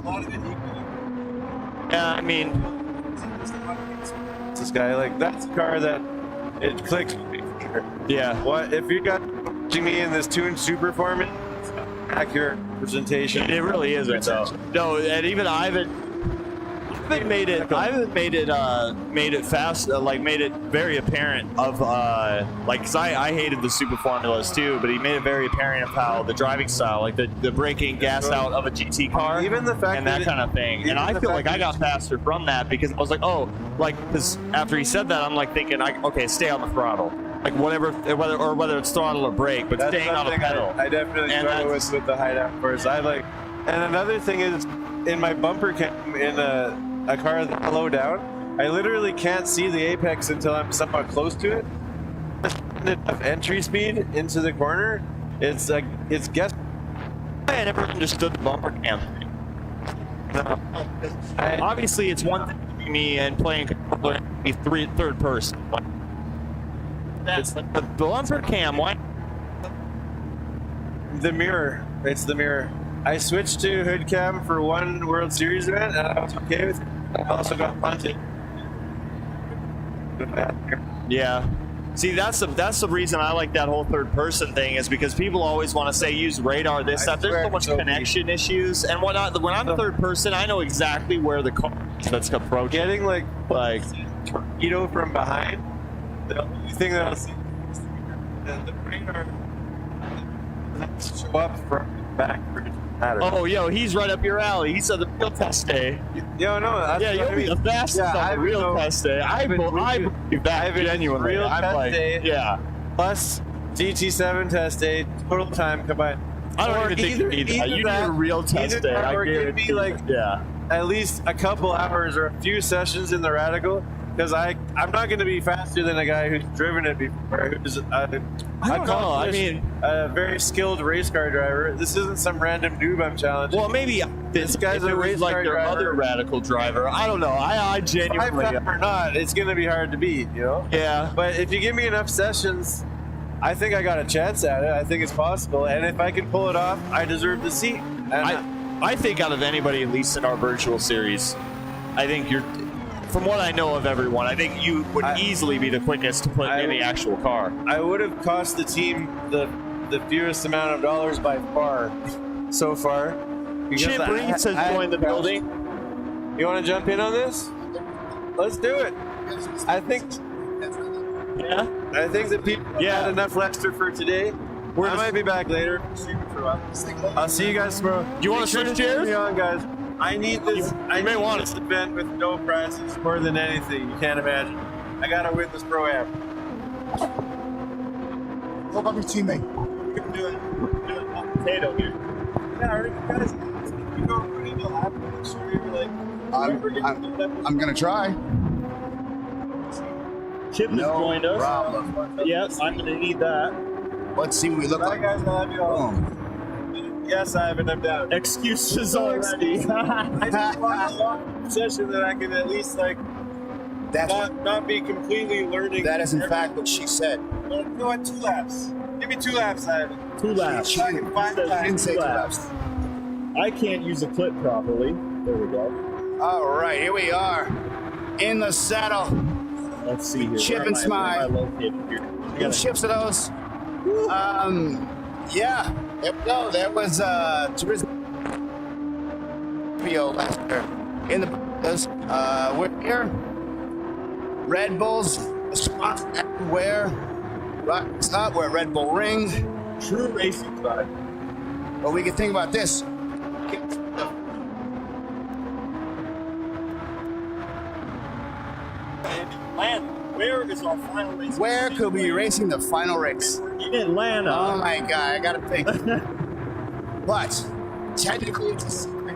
[SPEAKER 3] lot of it.
[SPEAKER 4] Yeah, I mean,
[SPEAKER 3] This guy, like, that's a car that it clicks with me for sure.
[SPEAKER 4] yeah.
[SPEAKER 3] What if you got watching me in this tuned super format? It's not accurate representation.
[SPEAKER 4] It really isn't though. No, and even Ivan made it fast, made it very apparent of because I hated the super formulas too, but he made it very apparent of how the driving style, like the braking gas out of a GT car,
[SPEAKER 3] Even the fact
[SPEAKER 4] and that kind of thing. And I feel like I got faster from that because I was like, because after he said that, I'm like thinking, okay, stay on the throttle, like whether it's throttle or brake, but
[SPEAKER 3] That's
[SPEAKER 4] staying on the
[SPEAKER 3] something
[SPEAKER 4] pedal.
[SPEAKER 3] I definitely struggle with the hideout course. And another thing is, in my bumper cam in a car that's low down, I literally can't see the apex until I'm somewhat close to it. Enough entry speed into the corner, it's guess.
[SPEAKER 4] I never understood the bumper cam thing.
[SPEAKER 3] No.
[SPEAKER 4] Obviously, it's one thing to me and playing third person. That's the bumper cam. Why?
[SPEAKER 3] The mirror. It's the mirror. I switched to hood cam for one World Series event, and I was okay with it. I also got punted.
[SPEAKER 4] Yeah. See, that's the reason I like that whole third person thing is because people always want to say use radar, this, that. There's so much connection issues and whatnot. When I'm third person, I know exactly where the car that's approaching.
[SPEAKER 3] Getting like torpedo from behind. The only thing that I'll see is the radar doesn't show up from the back.
[SPEAKER 4] Oh, yo, he's right up your alley. He's on the real test day.
[SPEAKER 3] Yo, no, that's
[SPEAKER 4] yeah, you'll be the fastest on the real test day. I believe that genuinely.
[SPEAKER 3] Real test day.
[SPEAKER 4] Yeah.
[SPEAKER 3] Plus GT7 test day, total time combined.
[SPEAKER 4] I don't even think you need that. You need a real test day. I guarantee.
[SPEAKER 3] Give me like at least a couple hours or a few sessions in the Radical. Because I'm not going to be faster than a guy who's driven it before, who's
[SPEAKER 4] I don't know. I mean,
[SPEAKER 3] a very skilled race car driver. This isn't some random noob I'm challenging.
[SPEAKER 4] Well, maybe
[SPEAKER 3] this guy's a race
[SPEAKER 4] like
[SPEAKER 3] car
[SPEAKER 4] their
[SPEAKER 3] driver.
[SPEAKER 4] other radical driver. I don't know. I genuinely.
[SPEAKER 3] Or not, it's going to be hard to beat, you know?
[SPEAKER 4] Yeah.
[SPEAKER 3] But if you give me enough sessions, I think I got a chance at it. I think it's possible. And if I can pull it off, I deserve the seat. And
[SPEAKER 4] I think out of anybody, at least in our virtual series, I think you're. From what I know of everyone, I think you would easily be the quickest to put in the actual car.
[SPEAKER 3] I would have cost the team the fewest amount of dollars by far so far.
[SPEAKER 4] Chip Reeds has joined the building.
[SPEAKER 3] You want to jump in on this? Let's do it. I think the people have had enough Lexter for today. I might be back later. I'll see you guys tomorrow.
[SPEAKER 4] Do you want to switch chairs?
[SPEAKER 3] On, guys. I need this. I may want this event with no prizes more than anything. You can't imagine. I gotta win this pro-am.
[SPEAKER 5] What about your teammate?
[SPEAKER 3] We're doing potato here. Yeah, already, guys. You go pretty well. I'm sure you're like.
[SPEAKER 5] I'm gonna try.
[SPEAKER 4] Chip has joined us.
[SPEAKER 5] Problem.
[SPEAKER 4] Yes, I'm gonna need that.
[SPEAKER 5] Let's see what we look like.
[SPEAKER 3] Guys, I love you all.
[SPEAKER 5] Boom.
[SPEAKER 3] Yes, Ivan, I'm down.
[SPEAKER 4] Excuses already.
[SPEAKER 3] I just want a long session that I can at least like not be completely learning.
[SPEAKER 5] That is in fact what she said.
[SPEAKER 3] You know what? 2 laps. Give me 2 laps, Ivan.
[SPEAKER 4] 2 laps.
[SPEAKER 3] I can find
[SPEAKER 5] I didn't say 2 laps.
[SPEAKER 4] I can't use a clip properly. There we go.
[SPEAKER 5] All right, here we are in the saddle.
[SPEAKER 4] Let's see here.
[SPEAKER 5] Chip and Smile. Two chips of those. Yeah. There we go. That was Turismo last year in the we're here. Red Bulls everywhere. Rock stop. We're at Red Bull Ring.
[SPEAKER 4] True racing drive.
[SPEAKER 5] But we can think about this.
[SPEAKER 4] Where is our final race?
[SPEAKER 5] Where could we be racing the final race?
[SPEAKER 4] In Atlanta.
[SPEAKER 5] Oh my God, I gotta think. But technically, it's a secret.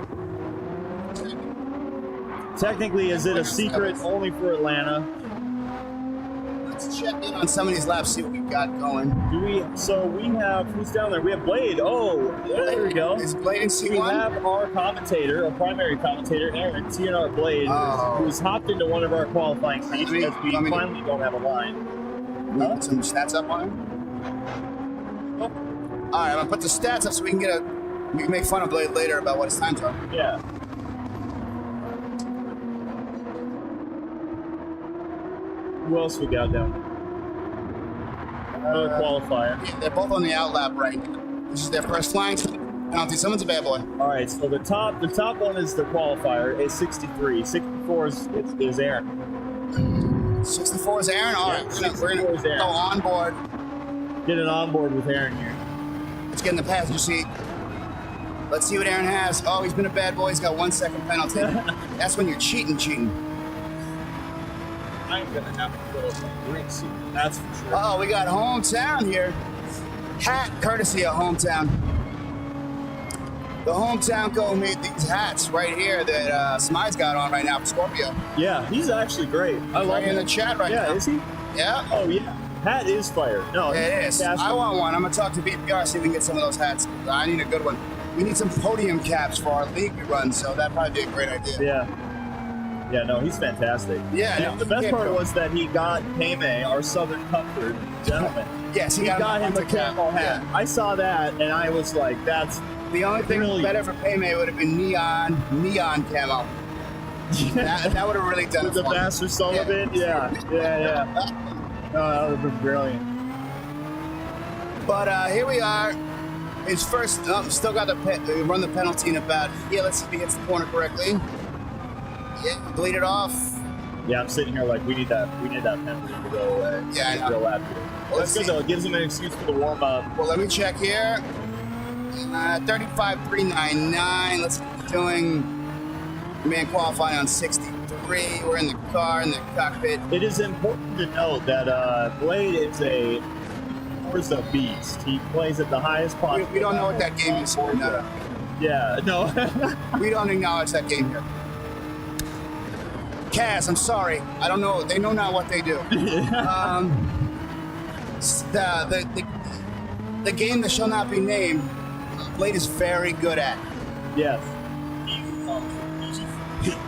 [SPEAKER 4] Technically, is it a secret only for Atlanta?
[SPEAKER 5] Let's check in on some of these laps, see what we've got going.
[SPEAKER 4] So we have, who's down there? We have Blade. Oh, there we go.
[SPEAKER 5] Is Blade in C1?
[SPEAKER 4] We have our commentator, our primary commentator, Aaron, TNR Blade, who's hopped into one of our qualifying seats because we finally don't have a line.
[SPEAKER 5] We put some stats up on him. Oh. All right, I'm gonna put the stats up so we can make fun of Blade later about what his times are.
[SPEAKER 4] Yeah. Who else we got down? Another qualifier.
[SPEAKER 5] Yeah, they're both on the out lap right now. This is their first flying. I don't think someone's a bad boy.
[SPEAKER 4] All right, so the top one is the qualifier. It's 63. 64 is Aaron.
[SPEAKER 5] 64 is Aaron. All right, we're gonna go on board.
[SPEAKER 4] Get an onboard with Aaron here.
[SPEAKER 5] Let's get in the passenger seat. Let's see what Aaron has. Oh, he's been a bad boy. He's got 1 second penalty. That's when you're cheating.
[SPEAKER 4] I'm gonna have to fill up my drink seat. That's for sure.
[SPEAKER 5] Oh, we got hometown here. Hat courtesy of hometown. The hometown co made these hats right here that Smythe's got on right now for Scorpio.
[SPEAKER 4] Yeah, he's actually great. I love him
[SPEAKER 5] in the chat right now.
[SPEAKER 4] Yeah, is he?
[SPEAKER 5] Yeah.
[SPEAKER 4] Oh yeah. Hat is fire. No,
[SPEAKER 5] it is.
[SPEAKER 4] Fantastic.
[SPEAKER 5] I want one. I'm gonna talk to BPR, see if we can get some of those hats. I need a good one. We need some podium caps for our league we run, so that'd probably be a great idea.
[SPEAKER 4] Yeah. Yeah, no, he's fantastic.
[SPEAKER 5] Yeah,
[SPEAKER 4] And
[SPEAKER 5] no,
[SPEAKER 4] the best
[SPEAKER 5] can't
[SPEAKER 4] part
[SPEAKER 5] go.
[SPEAKER 4] was that he got Payme, our Southern Comfort gentleman.
[SPEAKER 5] Yes,
[SPEAKER 4] he got him a
[SPEAKER 5] hunter
[SPEAKER 4] camo hat.
[SPEAKER 5] Yeah.
[SPEAKER 4] I saw that, and I was like, that's
[SPEAKER 5] The only thing
[SPEAKER 4] Brilliant.
[SPEAKER 5] better for Payme would have been neon camo. That would have really done it
[SPEAKER 4] the
[SPEAKER 5] for me.
[SPEAKER 4] Master Sullivan. Yeah. No, that would have been brilliant.
[SPEAKER 5] But here we are. His first, still got to run the penalty in about, let's see if he hits the corner correctly. Yeah, bleed it off.
[SPEAKER 4] Yeah, I'm sitting here like we need that penalty to go away.
[SPEAKER 5] Yeah, I know.
[SPEAKER 4] Go after it.
[SPEAKER 5] Well,
[SPEAKER 4] That's good though. It gives him an excuse for the warm up.
[SPEAKER 5] Well, let me check here. 35,399. Let's see what he's doing. Man qualifying on 63. We're in the car, in the cockpit.
[SPEAKER 4] It is important to note that Blade is a Forza beast. He plays at the highest possible.
[SPEAKER 5] We don't know what that game is here. No.
[SPEAKER 4] Yeah, no.
[SPEAKER 5] We don't acknowledge that game here. Kaz, I'm sorry. I don't know. They know not what they do. The game that shall not be named, Blade is very good at.
[SPEAKER 4] Yes.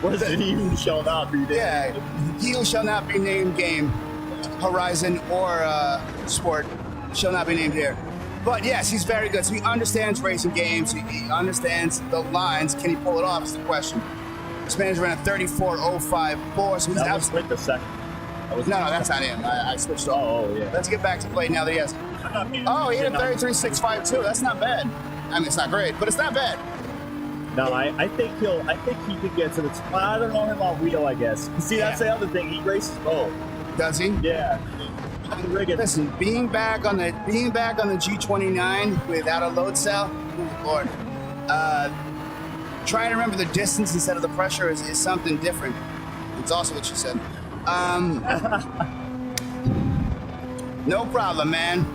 [SPEAKER 4] What is it? He who shall not be named.
[SPEAKER 5] Yeah, he who shall not be named game, Horizon or Sport, shall not be named here. But yes, he's very good. So he understands racing games. He understands the lines. Can he pull it off is the question. This man's ran a 34.054, so he's
[SPEAKER 4] That
[SPEAKER 5] out.
[SPEAKER 4] was with the second.
[SPEAKER 5] No, that's not him. I switched off.
[SPEAKER 4] Oh, yeah.
[SPEAKER 5] Let's get back to Blade now that he has it. Oh, he hit a 33.652. That's not bad. I mean, it's not great, but it's not bad.
[SPEAKER 4] No, I think he could get to the. I don't know him on wheel. I guess. See, that's the other thing. He races both.
[SPEAKER 5] Does he?
[SPEAKER 4] Yeah.
[SPEAKER 5] Listen, being back on the G29 without a load cell, oh Lord. Trying to remember the distance instead of the pressure is something different. It's also what she said. No problem, man.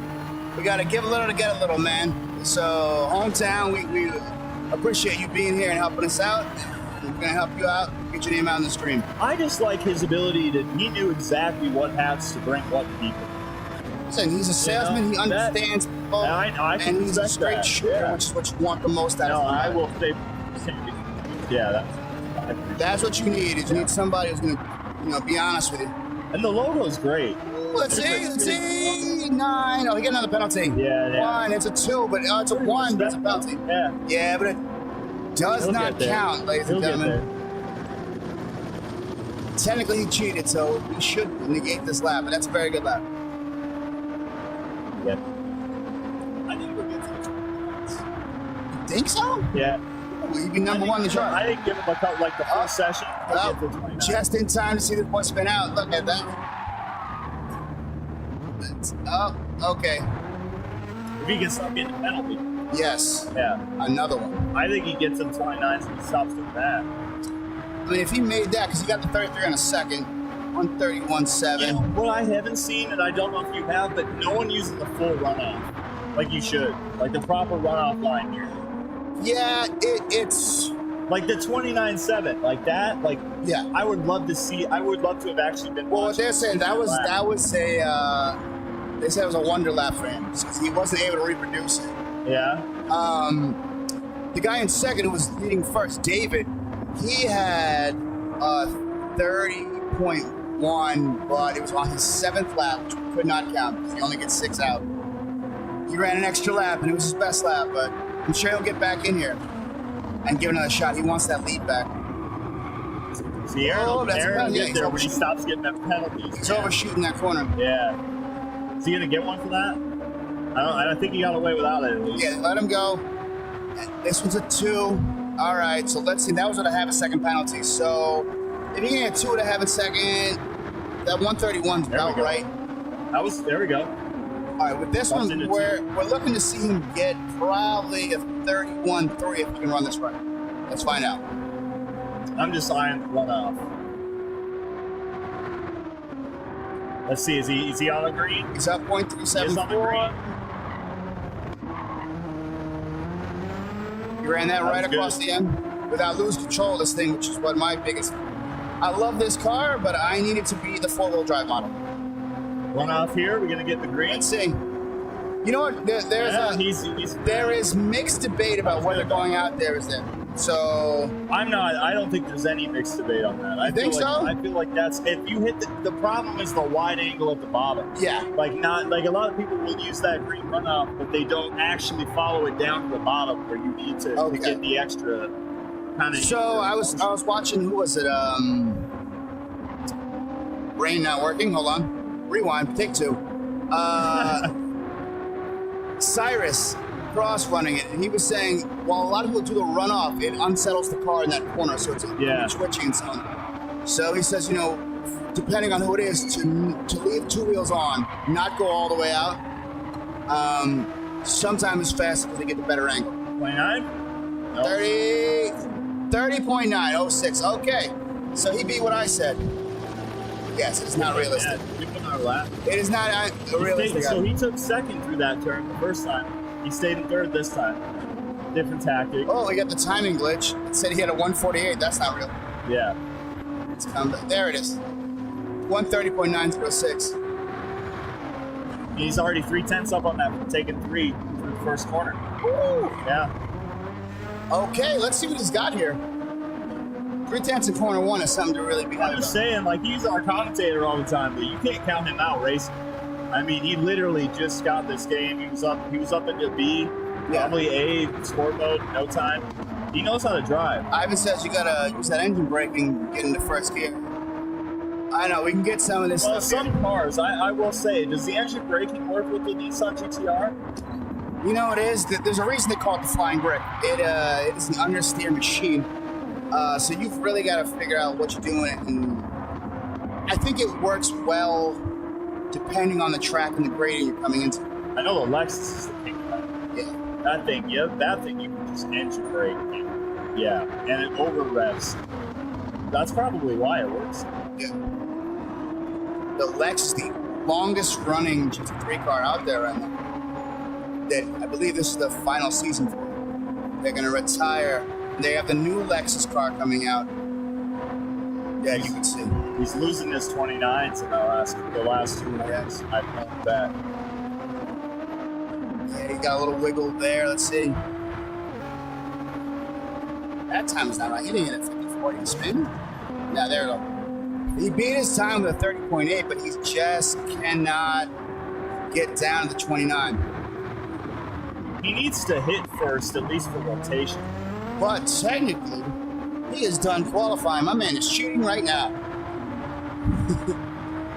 [SPEAKER 5] We gotta give a little to get a little, man. So, hometown, we appreciate you being here and helping us out. We're gonna help you out, get your name out in the stream.
[SPEAKER 4] I just like his ability he knew exactly what hats to bring what people.
[SPEAKER 5] Listen, he's a salesman, he understands people,
[SPEAKER 4] I can
[SPEAKER 5] and he's a
[SPEAKER 4] respect
[SPEAKER 5] straight
[SPEAKER 4] that,
[SPEAKER 5] shooter,
[SPEAKER 4] yeah.
[SPEAKER 5] which is what you want the most out of him.
[SPEAKER 4] I will say, yeah,
[SPEAKER 5] That's what you need, is you need somebody who's gonna, be honest with you.
[SPEAKER 4] And the logo's great.
[SPEAKER 5] Let's see, 9. Oh, he got another penalty.
[SPEAKER 4] Yeah.
[SPEAKER 5] 1, it's a 2, but it's a 1, but it's a penalty.
[SPEAKER 4] Yeah.
[SPEAKER 5] Yeah, but it does
[SPEAKER 4] He'll
[SPEAKER 5] not
[SPEAKER 4] get there.
[SPEAKER 5] count, ladies and
[SPEAKER 4] He'll get
[SPEAKER 5] gentlemen. Technically, he cheated, so we should negate this lap, but that's a very good lap.
[SPEAKER 4] Yeah.
[SPEAKER 5] I think we'll get to the You think so?
[SPEAKER 4] Yeah.
[SPEAKER 5] Will he be number one in the chart?
[SPEAKER 4] I didn't give him a cut like the first session. He'll get to 29.
[SPEAKER 5] Just in time to see this boy spin out. Look at that. Okay.
[SPEAKER 4] If he can stop getting a penalty.
[SPEAKER 5] Yes.
[SPEAKER 4] Yeah.
[SPEAKER 5] Another one.
[SPEAKER 4] I think he gets him 29 so he stops doing that.
[SPEAKER 5] I mean, if he made that, because he got the 33 on a second, 131.7.
[SPEAKER 4] You know, what I haven't seen, and I don't know if you have, but no one uses the full runoff like you should. Like the proper runoff line here.
[SPEAKER 5] Yeah, it's...
[SPEAKER 4] Like the 29.7, like that, like
[SPEAKER 5] Yeah.
[SPEAKER 4] I would love to see. I would love to have actually been.
[SPEAKER 5] Well, what they're saying, that was
[SPEAKER 4] lap.
[SPEAKER 5] they said it was a wonder lap for him, because he wasn't able to reproduce it.
[SPEAKER 4] Yeah.
[SPEAKER 5] The guy in second who was leading first, David, he had 30.1, but it was on his 7th lap, which could not count because he only gets 6 out. He ran an extra lap, and it was his best lap, but I'm sure he'll get back in here and give another shot. He wants that lead back.
[SPEAKER 4] See, Aaron
[SPEAKER 5] that's a
[SPEAKER 4] will
[SPEAKER 5] penalty.
[SPEAKER 4] get
[SPEAKER 5] Yeah,
[SPEAKER 4] there
[SPEAKER 5] he's
[SPEAKER 4] when he stops getting them penalties.
[SPEAKER 5] He's
[SPEAKER 4] man.
[SPEAKER 5] overshooting that corner.
[SPEAKER 4] Yeah. Is he gonna get one for that? I don't think he got away without it. At least.
[SPEAKER 5] Yeah, let him go. This one's a 2. All right, so let's see. That was what I have a second penalty. So if he can get 2 to have a second, that 131's about
[SPEAKER 4] go.
[SPEAKER 5] right.
[SPEAKER 4] There we go.
[SPEAKER 5] All right, with this
[SPEAKER 4] Bumped
[SPEAKER 5] one,
[SPEAKER 4] into
[SPEAKER 5] we're looking to see him get probably a 31.3 if he can run this right. Let's find out.
[SPEAKER 4] I'm just eyeing one off. Let's see. Is he on the green?
[SPEAKER 5] He's up
[SPEAKER 4] He's on the
[SPEAKER 5] 0.374.
[SPEAKER 4] green.
[SPEAKER 5] He ran that right
[SPEAKER 4] That's
[SPEAKER 5] across
[SPEAKER 4] good.
[SPEAKER 5] the end without losing control of this thing, which is what my biggest. I love this car, but I need it to be the 4-wheel drive model.
[SPEAKER 4] One off here. We're gonna get the green.
[SPEAKER 5] Let's see. You know what? There
[SPEAKER 4] Yeah, he's
[SPEAKER 5] is mixed debate about whether going out there is there. So
[SPEAKER 4] I'm not. I don't think there's any mixed debate on that. I
[SPEAKER 5] think
[SPEAKER 4] feel like,
[SPEAKER 5] so?
[SPEAKER 4] I feel like that's if you hit the problem is the wide angle at the bottom.
[SPEAKER 5] yeah,
[SPEAKER 4] Like not like a lot of people will use that green runoff, but they don't actually follow it down to the bottom where you need to get the extra kind of.
[SPEAKER 5] so I was watching. Who was it? Brain not working. Hold on. Rewind. Take 2. Cyrus Cross running it, and he was saying, while a lot of people do the runoff, it unsettles the car in that corner, so it's twitching and so on. So he says, depending on who it is, to leave 2 wheels on, not go all the way out. Sometimes it's faster because they get the better angle.
[SPEAKER 4] 29? No.
[SPEAKER 5] 30.906. Okay, so he beat what I said. Yes, it's not realistic.
[SPEAKER 4] Yeah, give him another lap.
[SPEAKER 5] It is not realistic.
[SPEAKER 4] So he took second through that turn the first time. He stayed in third this time. Different tactic.
[SPEAKER 5] Oh, we got the timing glitch. It said he had a 148. That's not real.
[SPEAKER 4] Yeah.
[SPEAKER 5] It's come back. There it is. 130.906.
[SPEAKER 4] He's already 3/10 up on that from taking 3 through the first corner.
[SPEAKER 5] Woo!
[SPEAKER 4] Yeah.
[SPEAKER 5] Okay, let's see what he's got here. 3/10 in corner 1 is something to really be
[SPEAKER 4] I'm
[SPEAKER 5] happy
[SPEAKER 4] just
[SPEAKER 5] about.
[SPEAKER 4] saying, like, he's our commentator all the time, but you can't count him out racing. I mean, he literally just got this game. He was up into B, probably A, sport mode, no time. He knows how to drive.
[SPEAKER 5] Ivan says you gotta use that engine braking, get into first gear. I know, we can get some of this
[SPEAKER 4] Well,
[SPEAKER 5] stuff
[SPEAKER 4] some cars, I will say, does the engine braking work with the Nissan GTR?
[SPEAKER 5] You know it is. There's a reason they call it the flying brick. It is an understeer machine. So you've really got to figure out what you're doing. And I think it works well depending on the track and the grading you're coming into.
[SPEAKER 4] I know the Lexus is the king of that.
[SPEAKER 5] Yeah.
[SPEAKER 4] That thing you can just engine brake. And it over revs. That's probably why it works.
[SPEAKER 5] Yeah. The Lex is the longest running GT3 car out there right now. That I believe this is the final season for. They're going to retire. They have the new Lexus car coming out. Yeah, you can see.
[SPEAKER 4] He's losing his 29s in the last 2 years. I know that.
[SPEAKER 5] Yeah, he got a little wiggle there. Let's see. That time is not right. He didn't hit a 54. He spin. Yeah, there we go. He beat his time with a 30.8, but he just cannot get down to the 29.
[SPEAKER 4] He needs to hit first, at least for rotation.
[SPEAKER 5] But technically, he is done qualifying. My man is shooting right now.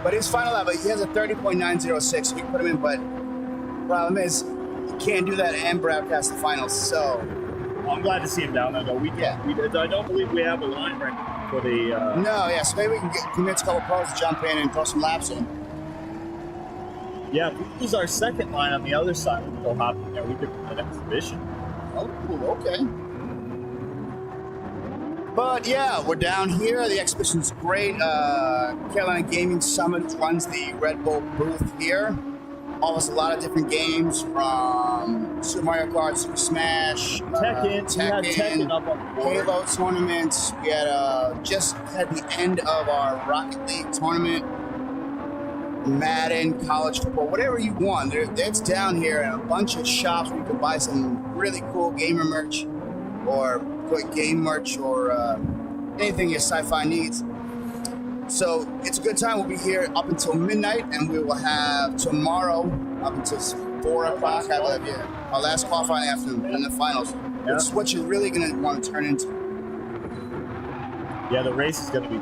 [SPEAKER 5] But his final lap, he has a 30.906, so we put him in, but problem is, you can't do that and broadcast the finals, so.
[SPEAKER 4] I'm glad to see him down there, though. I don't believe we have a line right now for the...
[SPEAKER 5] No, yeah, so maybe we can convince a couple pros to jump in and throw some laps in.
[SPEAKER 4] Yeah, if we use our second line on the other side, we can go hop in there. We could win an exhibition.
[SPEAKER 5] Oh, okay. But yeah, we're down here. The exhibition's great. Carolina Gaming Summit runs the Red Bull booth here. Offers a lot of different games from Super Mario Kart, Super Smash,
[SPEAKER 4] Tekken. We had Tekken up on the board.
[SPEAKER 5] Halo tournaments. We had just had the end of our Rocket League tournament. Madden, college football, whatever you want. It's down here, and a bunch of shops where you can buy some really cool gamer merch, or quick game merch, or anything your sci-fi needs. So it's a good time. We'll be here up until midnight, and we will have tomorrow up until 4 o'clock. Our last qualifying afternoon, and the finals. Which is what you're really going to want to turn into.
[SPEAKER 4] Yeah, the race is going to be.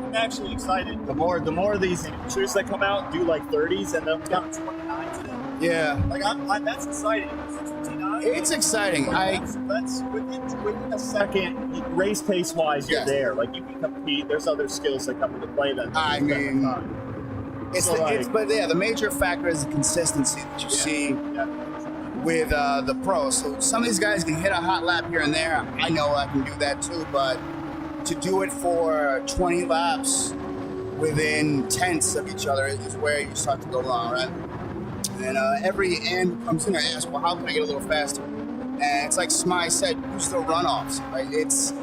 [SPEAKER 4] I'm actually excited. The more of these amateurs that come out do like 30s, and they'll count 29 to them.
[SPEAKER 5] Yeah,
[SPEAKER 4] like that's exciting. 59.
[SPEAKER 5] It's exciting.
[SPEAKER 4] That's within a second, race pace wise, you're there. Like you can compete. There's other skills that come into play. That
[SPEAKER 5] I mean, but the major factor is the consistency that you see with the pros. So some of these guys can hit a hot lap here and there. I know I can do that too, but to do it for 20 laps within tenths of each other is where you start to go wrong, right? And every end comes in and asks, well, how can I get a little faster? And it's like Smythe said, use the runoffs, right? It's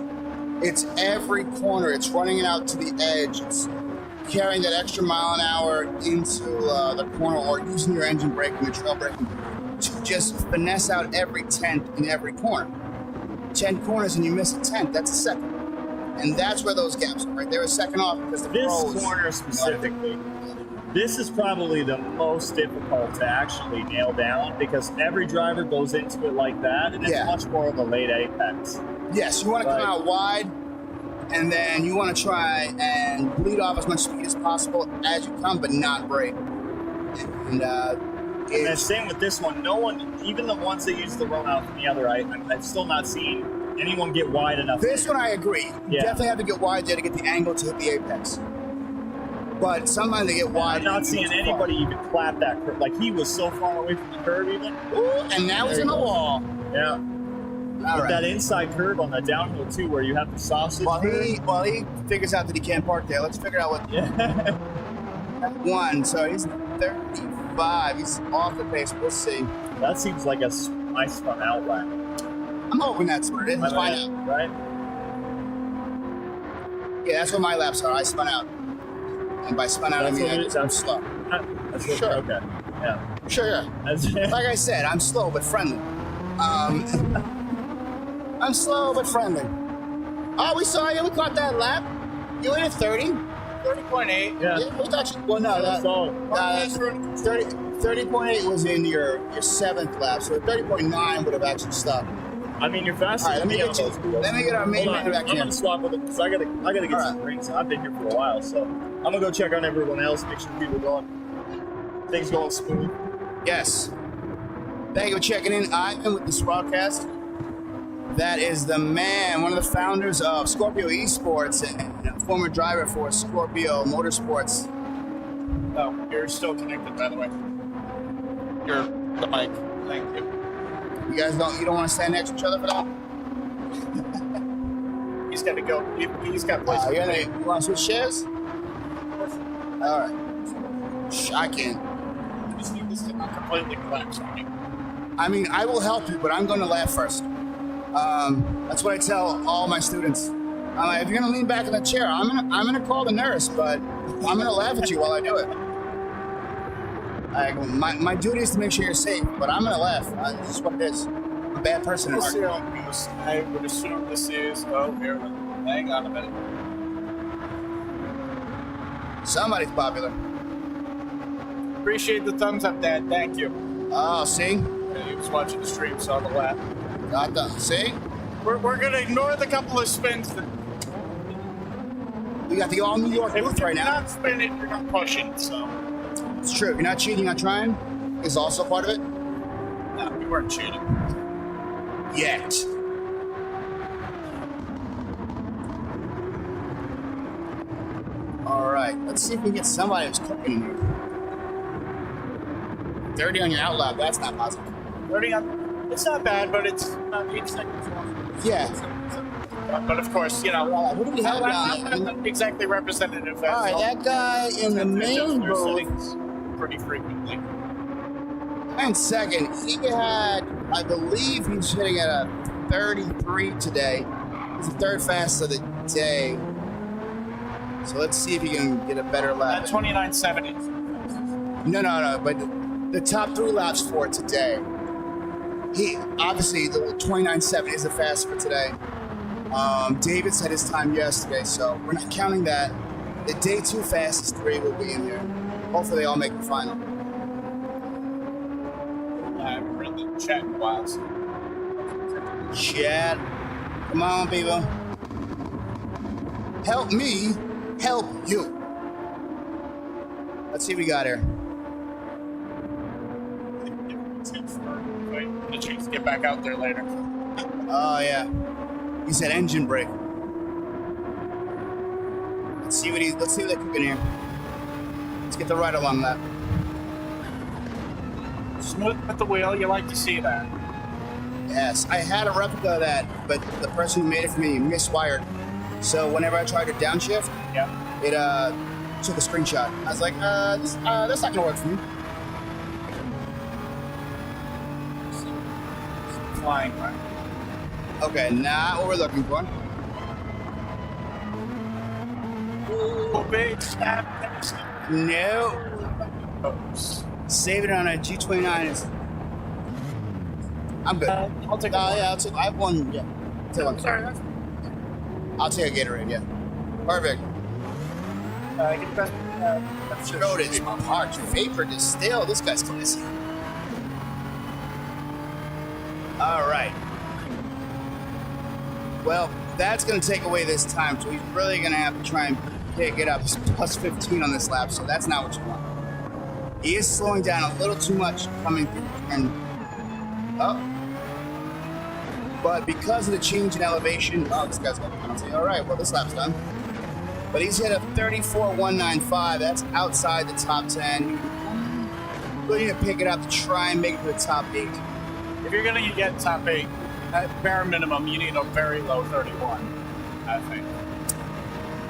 [SPEAKER 5] every corner. It's running it out to the edge. It's carrying that extra mile an hour into the corner, or using your engine brake and the trail braking to just finesse out every tenth in every corner. 10 corners and you miss a tenth, that's a second. And that's where those gaps are, right? They're a second off because the
[SPEAKER 4] This
[SPEAKER 5] pros.
[SPEAKER 4] corner specifically, this is probably the most difficult to actually nail down because every driver goes into it like that, and it's much more of a late apex.
[SPEAKER 5] Yes, you want to come out wide, and then you want to try and bleed off as much speed as possible as you come, but not brake. And
[SPEAKER 4] same with this one. No one, even the ones that use the run out from the other, I've still not seen anyone get wide enough.
[SPEAKER 5] This one I agree. You definitely have to get wide there to get the angle to hit the apex. But sometimes they get wide.
[SPEAKER 4] I'm not seeing anybody even clap that curve. Like, he was so far away from the curve even.
[SPEAKER 5] Ooh, and now he's in the wall.
[SPEAKER 4] Yeah.
[SPEAKER 5] All right.
[SPEAKER 4] That inside curve on the downhill too, where you have the sausage.
[SPEAKER 5] While he figures out that he can't park there, let's figure out what.
[SPEAKER 4] Yeah.
[SPEAKER 5] One, so he's 35. He's off the pace. We'll see.
[SPEAKER 4] That seems like a nice spun out lap.
[SPEAKER 5] I'm hoping that's what it is. Let's find out.
[SPEAKER 4] Right?
[SPEAKER 5] Yeah, that's what my laps are. I spun out. And by spun out, I mean I'm slow.
[SPEAKER 4] That's
[SPEAKER 5] Sure.
[SPEAKER 4] Okay. Yeah.
[SPEAKER 5] Sure, yeah. Like I said, I'm slow but friendly. I'm slow but friendly. Oh, we saw you. We caught that lap. You went at 30.
[SPEAKER 1] 30.8.
[SPEAKER 4] Yeah.
[SPEAKER 5] We thought you. Well, no, that,
[SPEAKER 4] So,
[SPEAKER 5] 30.8 was in your seventh lap, so 30.9 would have actually stopped.
[SPEAKER 4] I mean, you're faster.
[SPEAKER 5] All right, let me get our main man back
[SPEAKER 4] I'm
[SPEAKER 5] here.
[SPEAKER 4] gonna swap with him because I gotta get some drinks. I've been here for a while, so I'm gonna go check on everyone else, make sure people things going smooth.
[SPEAKER 5] Yes. Thank you for checking in. Ivan with the broadcast. That is the man, one of the founders of Scorpio Esports and a former driver for Scorpio Motorsports.
[SPEAKER 1] Oh, you're still connected, by the way. You're the mic. Thank you.
[SPEAKER 5] You guys you don't want to stand next to each other for that?
[SPEAKER 1] He's got to go. He's got places.
[SPEAKER 5] You want to switch chairs? All right. I can't.
[SPEAKER 1] I just need this to not completely collapse on you.
[SPEAKER 5] I mean, I will help you, but I'm going to laugh first. That's what I tell all my students. I'm like, if you're going to lean back in the chair, I'm gonna call the nurse, but I'm going to laugh at you while I do it. My duty is to make sure you're safe, but I'm going to laugh. This is what it is. I'm a bad person at heart.
[SPEAKER 1] I would assume this is. Oh, here. Hang on a minute.
[SPEAKER 5] Somebody's popular.
[SPEAKER 1] Appreciate the thumbs up, Dad. Thank you.
[SPEAKER 5] Oh, see?
[SPEAKER 1] Yeah, he was watching the stream, saw the lap.
[SPEAKER 5] Got the see?
[SPEAKER 1] We're gonna ignore the couple of spins.
[SPEAKER 5] We got the all New York
[SPEAKER 1] If
[SPEAKER 5] booth
[SPEAKER 1] you're
[SPEAKER 5] right now.
[SPEAKER 1] not spinning, you're not pushing. So
[SPEAKER 5] It's true. If you're not cheating, you're not trying. Is also part of it.
[SPEAKER 1] no, we weren't cheating.
[SPEAKER 5] Yet. All right. Let's see if we can get somebody who's cooking in here. 30 on your outlap. That's not positive.
[SPEAKER 1] 30 on. It's not bad, but it's about 8 seconds off.
[SPEAKER 5] Yeah.
[SPEAKER 1] But of course, you know,
[SPEAKER 5] Who do we have
[SPEAKER 1] I'm
[SPEAKER 5] down
[SPEAKER 1] not exactly representative.
[SPEAKER 5] All right, that guy in the main booth.
[SPEAKER 1] Pretty frequently.
[SPEAKER 5] And second, he had, I believe he's hitting at a 33 today. He's the third fastest of the day. So let's see if he can get a better lap.
[SPEAKER 1] 29.70.
[SPEAKER 5] No, but the top 3 laps for today. He obviously the 29.7 is the fastest for today. David said his time yesterday, so we're not counting that. The day 2 fastest 3 will be in there. Hopefully they all make the final.
[SPEAKER 1] I haven't read the chat in a while. So.
[SPEAKER 5] Chat. Come on, people. Help me help you. Let's see what we got here.
[SPEAKER 1] Wait, a chance to get back out there later.
[SPEAKER 5] Oh, yeah. He said engine brake. Let's see what they're cooking here. Let's get the right along that.
[SPEAKER 1] Smooth with the wheel, you like to see that.
[SPEAKER 5] Yes, I had a replica of that, but the person who made it for me miswired. So whenever I tried to downshift, it took a screenshot. I was like, that's not gonna work for me.
[SPEAKER 1] Flying, right?
[SPEAKER 5] Okay, not what we're looking for.
[SPEAKER 1] Oh, big snap.
[SPEAKER 5] No.
[SPEAKER 1] Oops.
[SPEAKER 5] Save it on a G29. I'm good.
[SPEAKER 1] I'll take
[SPEAKER 5] Yeah, I have one. Yeah. take one.
[SPEAKER 1] Sorry.
[SPEAKER 5] I'll take a Gatorade, yeah. Perfect.
[SPEAKER 1] Get the best.
[SPEAKER 5] Note it's hard to vapor distill. This guy's classy. All right. Well, that's going to take away this time, so he's really going to have to try and pick it up. He's plus 15 on this lap, so that's not what you want. He is slowing down a little too much coming through turn. Oh. But because of the change in elevation, this guy's going to penalty. All right, well, this lap's done. But he's hit a 34.195. That's outside the top 10. Really need to pick it up to try and make it to the top 8.
[SPEAKER 1] If you're going to get top 8, at bare minimum, you need a very low 31, I think.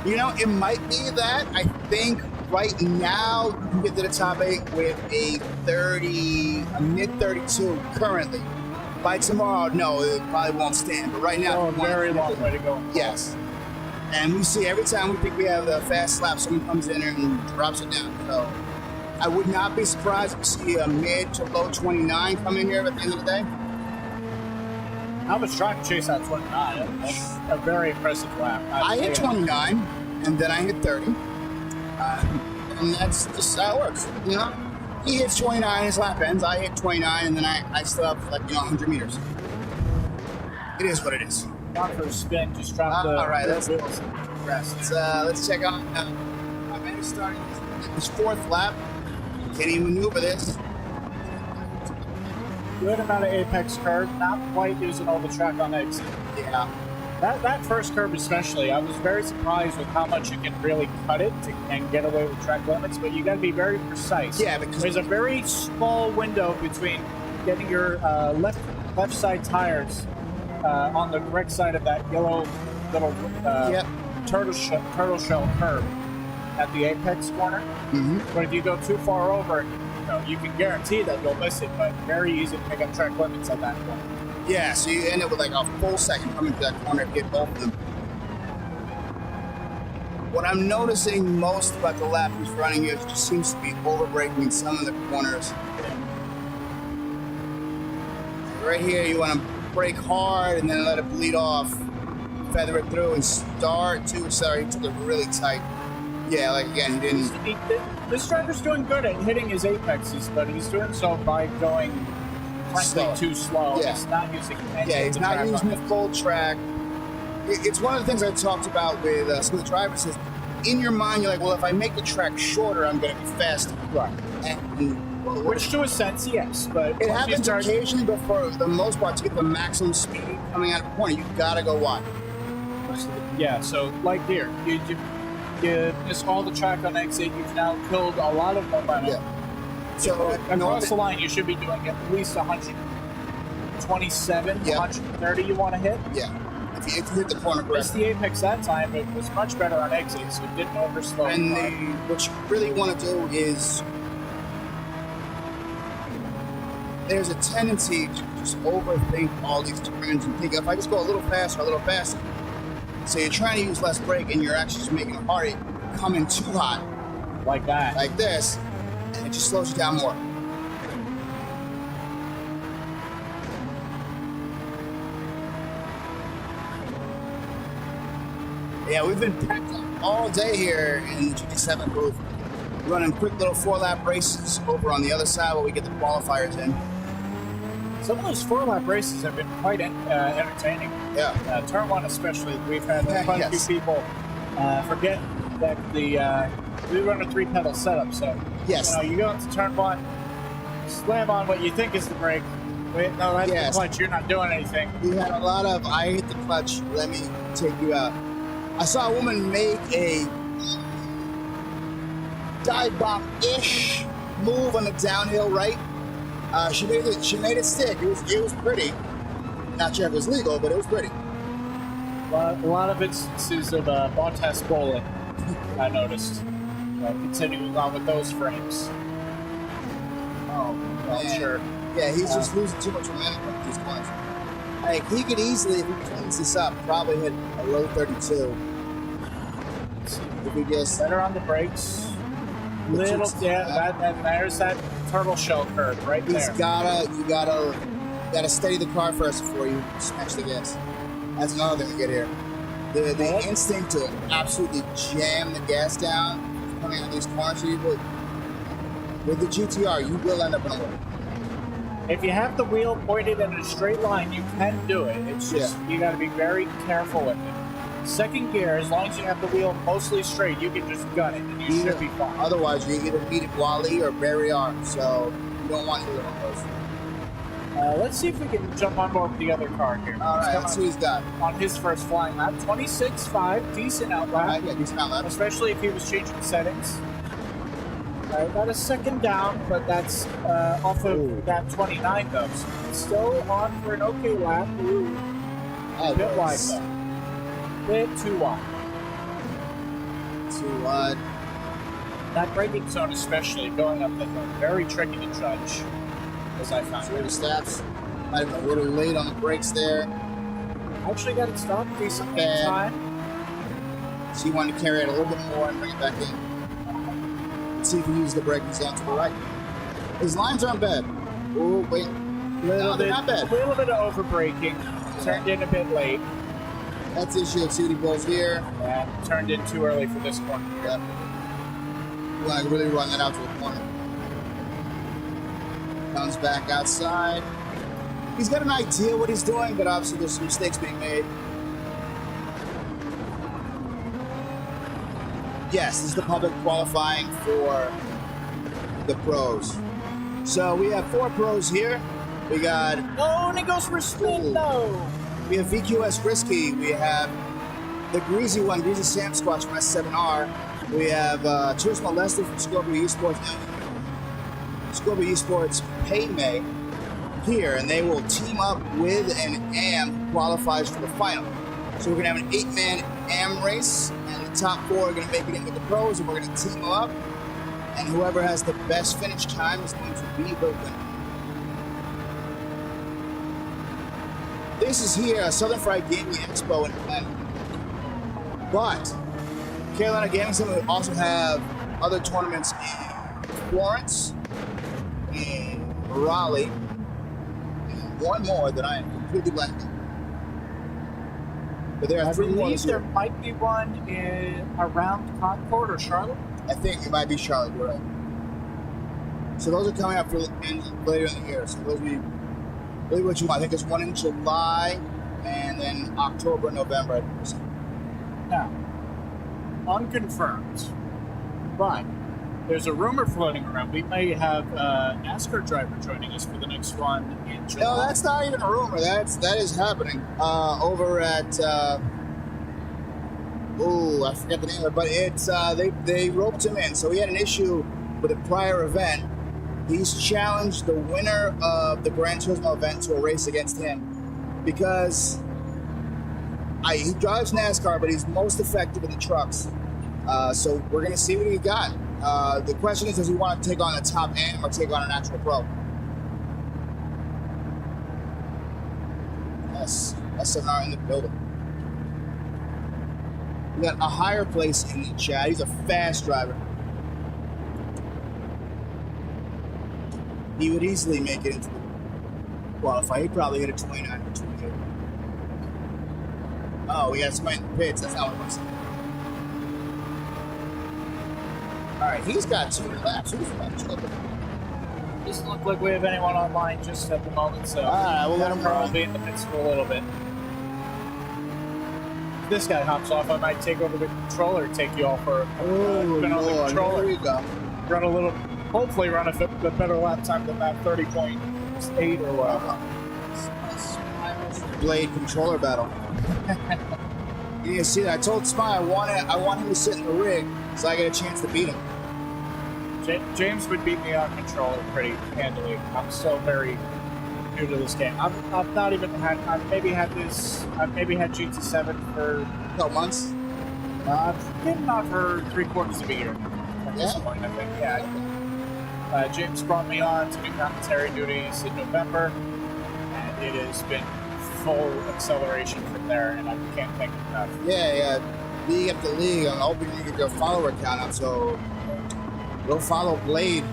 [SPEAKER 5] You know, it might be that. I think right now you can get to the top 8 with a mid 32 currently. By tomorrow, no, it probably won't stand. But right now,
[SPEAKER 1] a very long way to go.
[SPEAKER 5] Yes. And we see every time we think we have the fast lap, someone comes in and drops it down. So I would not be surprised to see a mid to low 29 come in here at the end of the day.
[SPEAKER 1] How much track chase at 29? That's a very impressive lap.
[SPEAKER 5] I hit 29, and then I hit 30. And that's just how it works, you know? He hits 29, his lap ends. I hit 29, and then I still have, 100 meters. It is what it is.
[SPEAKER 1] Not for a spin, just drop the
[SPEAKER 5] all right,
[SPEAKER 1] wheels.
[SPEAKER 5] Let's check out. I'm going to start his 4th lap. Can he maneuver this?
[SPEAKER 1] Good amount of apex curve, not quite using all the track on exit.
[SPEAKER 5] Yeah.
[SPEAKER 1] That first curve especially, I was very surprised with how much you can really cut it and get away with track limits, but you got to be very precise.
[SPEAKER 5] Yeah, because
[SPEAKER 1] there's a very small window between getting your left side tires on the correct side of that yellow little turtle shell curve at the apex corner.
[SPEAKER 5] Mm-hmm.
[SPEAKER 1] But if you go too far over, you can guarantee that you'll miss it, but very easy to pick up track limits at that point.
[SPEAKER 5] Yeah, so you end up with a full second coming to that corner to get both of them. What I'm noticing most about the lap he's running is just seems to be over-braking in some of the corners. Right here, you want to brake hard and then let it bleed off, feather it through, and start to accelerate. He took it really tight. Yeah, again, he didn't.
[SPEAKER 1] This driver's doing good at hitting his apexes, but he's doing so by going frankly too slow.
[SPEAKER 5] Yeah.
[SPEAKER 1] He's not using any
[SPEAKER 5] Yeah,
[SPEAKER 1] of
[SPEAKER 5] he's
[SPEAKER 1] the
[SPEAKER 5] not
[SPEAKER 1] track
[SPEAKER 5] using
[SPEAKER 1] on
[SPEAKER 5] the
[SPEAKER 1] it.
[SPEAKER 5] full track. It's one of the things I talked about with some of the drivers is in your mind, you're like, well, if I make the track shorter, I'm going to be faster.
[SPEAKER 1] Right.
[SPEAKER 5] And
[SPEAKER 1] Which to a sense, yes, but
[SPEAKER 5] it
[SPEAKER 1] once you
[SPEAKER 5] happens
[SPEAKER 1] start-
[SPEAKER 5] occasionally, but for the most part, to get the maximum speed coming out of the corner, you got to go wide.
[SPEAKER 1] Yeah, so like here, you miss all the track on exit. You've now killed a lot of momentum.
[SPEAKER 5] Yeah. So
[SPEAKER 1] Across the line, you should be doing at least 127,
[SPEAKER 5] Yeah.
[SPEAKER 1] 130 you want to hit.
[SPEAKER 5] Yeah. If you hit the corner
[SPEAKER 1] Missed
[SPEAKER 5] correctly.
[SPEAKER 1] the apex that time, but it was much better on exit, so it didn't overslow.
[SPEAKER 5] And what you really want to do is there's a tendency to just overthink all these turns and think, if I just go a little faster, So you're trying to use less brake and you're actually just making a party come in too hot,
[SPEAKER 1] like that.
[SPEAKER 5] like this, and it just slows you down more. Yeah, we've been packed up all day here in the GT7 booth, running quick little 4-lap races over on the other side while we get the qualifiers in.
[SPEAKER 1] Some of those 4-lap races have been quite entertaining.
[SPEAKER 5] Yeah.
[SPEAKER 1] Turn 1 especially, we've had quite a
[SPEAKER 5] Yes.
[SPEAKER 1] few people forget that we run a 3-pedal setup, so
[SPEAKER 5] Yes.
[SPEAKER 1] you go into turn 1, slam on what you think is the brake. Wait, no, that's
[SPEAKER 5] Yes.
[SPEAKER 1] the clutch, you're not doing anything.
[SPEAKER 5] We had a lot of, I hit the clutch, let me take you out. I saw a woman make a dive bomb-ish move on the downhill right. She made it stick. It was pretty. Not sure if it was legal, but it was pretty.
[SPEAKER 1] A lot of instances of Bottas bowling, I noticed. Continuing on with those frames. Oh, well,
[SPEAKER 5] Man.
[SPEAKER 1] sure.
[SPEAKER 5] Yeah, he's just losing too much momentum with these corners. Like, he could easily, if he cleans this up, probably hit a low 32. If he just
[SPEAKER 1] Better on the brakes.
[SPEAKER 5] Little-
[SPEAKER 1] And there's that turtle shell curve right
[SPEAKER 5] you
[SPEAKER 1] there.
[SPEAKER 5] gotta steady the car first before you smash the gas. That's another thing we get here. The instinct to absolutely jam the gas down coming out of these corners. With the GTR, you will end up in a hole.
[SPEAKER 1] If you have the wheel pointed in a straight line, you can do it. It's just you got to be very careful with it. Second gear, as long as you have the wheel mostly straight, you can just gun it and you should be fine.
[SPEAKER 5] Otherwise, you either meet at Wally or Barrier, so you don't want either of those.
[SPEAKER 1] Let's see if we can jump on board with the other car here.
[SPEAKER 5] All right, let's see what he's got.
[SPEAKER 1] On his first flying lap, 26.5, decent outlap.
[SPEAKER 5] Yeah, decent outlap.
[SPEAKER 1] Especially if he was changing settings. Got a second down, but that's off of that 29 though. So it's still on for an okay lap. Ooh. A bit wide though. Bit too wide.
[SPEAKER 5] Too wide.
[SPEAKER 1] That braking zone especially, going up the hill, very tricky to judge, as I found.
[SPEAKER 5] 30 steps. Might have been a little late on the brakes there.
[SPEAKER 1] Actually got it stopped decently in time.
[SPEAKER 5] So you wanted to carry it a little bit more and bring it back in. Let's see if he uses the braking zone to the right. His lines aren't bad. Oh, wait. No, they're not bad.
[SPEAKER 1] A little bit of over braking. Turned in a bit late.
[SPEAKER 5] That's the issue. See what he blows here.
[SPEAKER 1] And turned in too early for this corner.
[SPEAKER 5] Yep. You want to really run that out to the corner. Comes back outside. He's got an idea what he's doing, but obviously there's some mistakes being made. Yes, this is the public qualifying for the pros. So we have 4 pros here. We got...
[SPEAKER 1] Oh, and it goes for a spin, no!
[SPEAKER 5] We have VQS Risky. We have the Greasy one, Greasy Sam Squatch from S7R. We have Turismo Lester from Scorpio Esports. Scorpio Esports Paymay here, and they will team up with an AM who qualifies for the final. So we're going to have an 8-man AM race, and the top 4 are going to make it in with the pros, and we're going to team them up, and whoever has the best finish time is going to be the winner. This is here, Southern Fried Gaming Expo in Atlanta. But Carolina Gaming Center will also have other tournaments in Florence, in Raleigh, and one more that I am completely blanking. But there are 3 more.
[SPEAKER 1] There might be one around Concord or Charlotte.
[SPEAKER 5] I think it might be Charlotte, you're right. So those are coming up for later in the year. So those will be really what you want. I think there's one in July and then October, November, I think.
[SPEAKER 1] Now, unconfirmed, but there's a rumor floating around. We may have a NASCAR driver joining us for the next one in July.
[SPEAKER 5] No, that's not even a rumor. That is happening over at I forget the name of it, but it's they roped him in. So he had an issue with a prior event. He's challenged the winner of the Gran Turismo event to a race against him because he drives NASCAR, but he's most effective in the trucks. So we're going to see what he got. The question is, does he want to take on a top AM or take on an actual pro? Yes, SNR in the building. We got a higher place in the chat. He's a fast driver. He would easily make it into the qualify. He'd probably hit a 29 or 28. Oh, we got somebody in the pits. That's not what it was. All right, he's got 2 laps. Who's about 2?
[SPEAKER 1] Doesn't look like we have anyone online just at the moment, so
[SPEAKER 5] all right, we'll let him
[SPEAKER 1] probably be in the pits for a little bit. If this guy hops off, I might take over the controller, take you all for
[SPEAKER 5] Lord,
[SPEAKER 1] controller.
[SPEAKER 5] There you go.
[SPEAKER 1] Run a little, hopefully run a better lap time than that 30.8 or whatever.
[SPEAKER 5] Blade controller battle. You need to see that. I told Spy I want him to sit in the rig so I get a chance to beat him.
[SPEAKER 1] James would beat me on controller pretty handily. I'm still very new to this game. I've not even had. I've maybe had GT7 for
[SPEAKER 5] A couple months.
[SPEAKER 1] Maybe not for 3/4 of a year. At this point, I think. Yeah. James brought me on to do commentary duties in November, and it has been full acceleration from there, and I can't thank him enough.
[SPEAKER 5] Yeah. League after league. I'm hoping you get your follower count up. So go follow Blade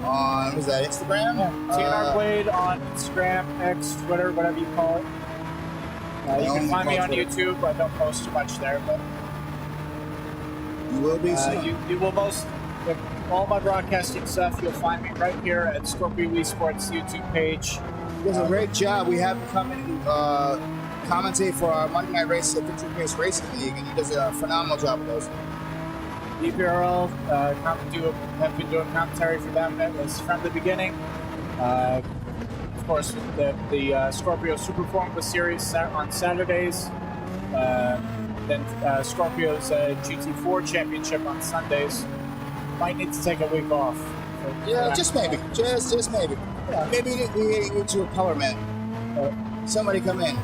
[SPEAKER 5] on, what is that, Instagram?
[SPEAKER 1] Yeah. TNR Blade on Instagram, X, Twitter, whatever you call it. You can find me on YouTube. I don't post too much there, but
[SPEAKER 5] You will be soon.
[SPEAKER 1] you will most with all my broadcasting stuff. You'll find me right here at Scorpio Esports YouTube page.
[SPEAKER 5] He does a great job. We have him come in and commentate for our Monday Night Race at Victory Pace Racing League, and he does a phenomenal job of those.
[SPEAKER 1] EPRL have been doing commentary for them from the beginning. Of course, the Scorpio Super Formula Series on Saturdays. Then Scorpio's GT4 Championship on Sundays. Might need to take a week off.
[SPEAKER 5] Yeah, just maybe. Just maybe.
[SPEAKER 1] Yeah.
[SPEAKER 5] Maybe we need to a color man. Somebody come in.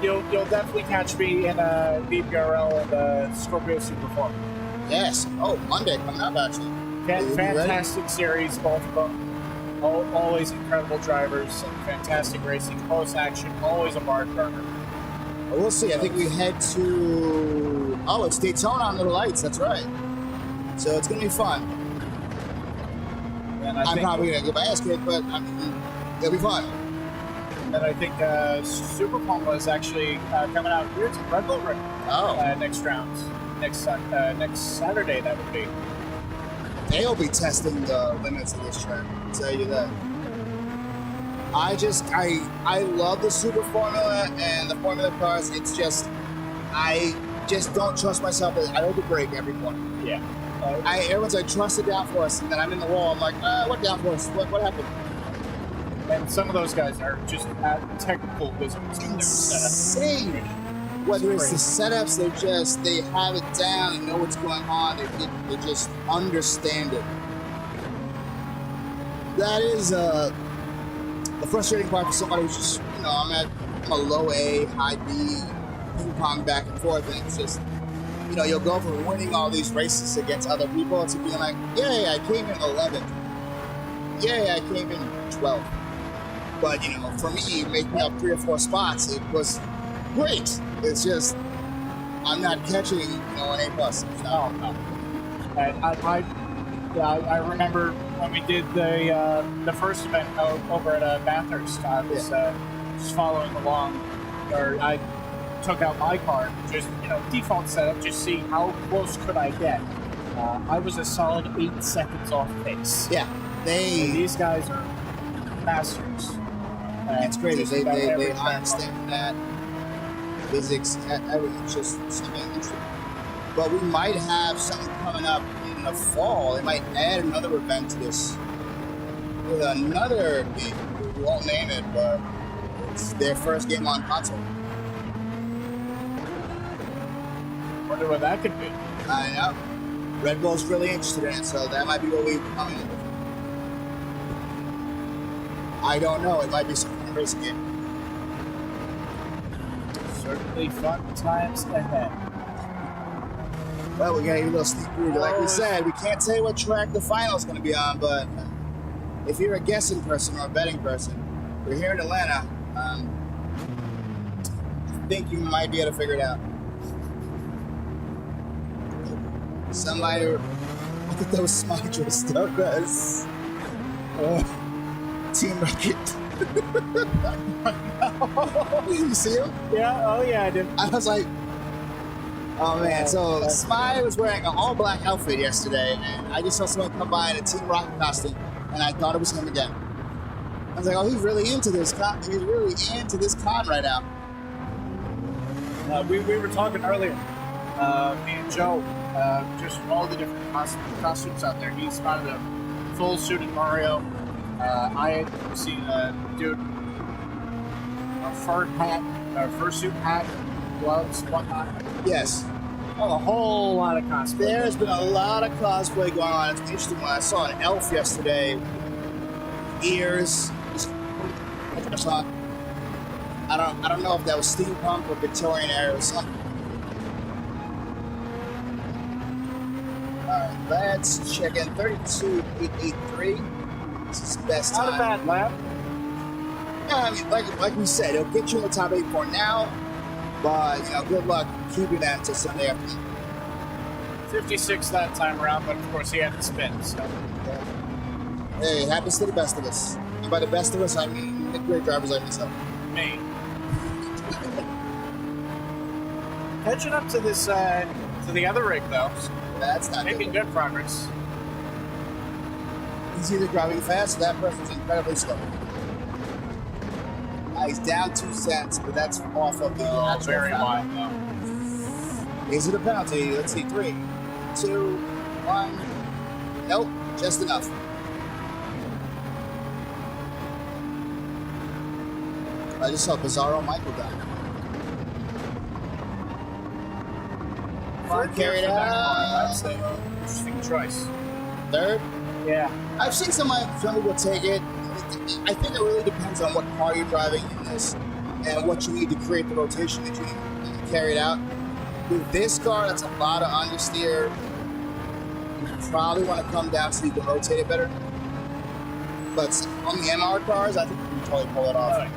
[SPEAKER 1] You'll definitely catch me in VPRL and Scorpio Super Formula.
[SPEAKER 5] Yes. Oh, Monday coming up, actually.
[SPEAKER 1] Fantastic series, both of them. Always incredible drivers and fantastic racing. Close action, always a barn burner.
[SPEAKER 5] Well, we'll see. I think we head to... Oh, it's Daytona on Little Lights. That's right. So it's going to be fun.
[SPEAKER 1] And
[SPEAKER 5] I'm probably going to get my ass kicked, but it'll be fun.
[SPEAKER 1] And I think Super Formula is actually coming out here to Red Bull Ring next round. Next Saturday, that would be.
[SPEAKER 5] They'll be testing the limits of this track. I'll tell you that. I love the Super Formula and the Formula cars. It's just, I just don't trust myself. I hold the brake every corner.
[SPEAKER 1] Yeah.
[SPEAKER 5] Everyone's like, trust the downforce, and then I'm in the wall. I'm like, what downforce? What happened?
[SPEAKER 1] And some of those guys are just technical wizards.
[SPEAKER 5] Insane. Whether it's the setups, they have it down and know what's going on. They just understand it. That is the frustrating part for somebody who's just, I'm a low A, high B, ping pong back and forth, and it's just, you'll go from winning all these races against other people to being like, yeah, I came in 11th. Yeah, I came in 12th. But, for me, making up 3 or 4 spots, it was great. It's just, I'm not catching, an A+.
[SPEAKER 1] No. I remember when we did the first event over at Bathurst. I was just following along, or I took out my car, just default setup, just see how close could I get. I was a solid 8 seconds off pace.
[SPEAKER 5] Yeah,
[SPEAKER 1] these guys are masters.
[SPEAKER 5] It's great. They understand that physics, everything's just something interesting. But we might have something coming up in the fall. They might add another event to this with another game. We won't name it, but it's their first game on console.
[SPEAKER 1] Wonder what that could be.
[SPEAKER 5] I know. Red Bull's really interested in it, so that might be what we're coming in with. I don't know. It might be some kind of racing game.
[SPEAKER 1] Certainly fun times ahead.
[SPEAKER 5] Well, we're going to get a little sneak preview. Like we said, we can't say what track the final is going to be on, but if you're a guessing person or a betting person, we're here in Atlanta. I think you might be able to figure it out. Somebody, I think that was Smile dressed up as Team Rocket. You see him?
[SPEAKER 1] Yeah, oh yeah, I did.
[SPEAKER 5] I was like, oh man. So Spy was wearing an all black outfit yesterday, and I just saw someone come by in a Team Rocket costume, and I thought it was him again. I was like, oh, he's really into this con. He's really into this con right now.
[SPEAKER 1] We were talking earlier, me and Joe, just all the different costumes out there. He spotted a full suited Mario. I had seen a dude, a fur suit hat, gloves, whatnot.
[SPEAKER 5] Yes.
[SPEAKER 1] Oh, a whole lot of cosplay.
[SPEAKER 5] There's been a lot of cosplay going on. It's interesting. When I saw an elf yesterday, ears. I don't know if that was steampunk or Victorian era or something. Alright, let's check in 32.883. This is the best time.
[SPEAKER 1] Not a bad lap.
[SPEAKER 5] Yeah, I mean, like we said, it'll get you in the top 8 for now, but good luck keeping that until Sunday afternoon.
[SPEAKER 1] 56 that time around, but of course he had to spin. So.
[SPEAKER 5] Hey, it happens to the best of us. And by the best of us, I mean the great drivers like myself.
[SPEAKER 1] Me. Catching up to this, to the other rig though.
[SPEAKER 5] That's not
[SPEAKER 1] Making
[SPEAKER 5] good.
[SPEAKER 1] good progress.
[SPEAKER 5] He's either driving fast or that person's incredibly slow. He's down 2 cents, but that's off of the
[SPEAKER 1] Oh,
[SPEAKER 5] actual
[SPEAKER 1] very
[SPEAKER 5] foul.
[SPEAKER 1] wide though.
[SPEAKER 5] Is it a penalty? Let's see. 3, 2, 1. Nope, just enough. I just saw Bizarro Michael down. Carried out.
[SPEAKER 1] That's an interesting choice.
[SPEAKER 5] Third.
[SPEAKER 1] Yeah.
[SPEAKER 5] I've seen some people take it. I think it really depends on what car you're driving in this and what you need to create the rotation that you need to carry it out. With this car, that's a lot of understeer. You probably want to come down so you can rotate it better. But on the MR cars, I think you can totally pull it off.
[SPEAKER 1] Right.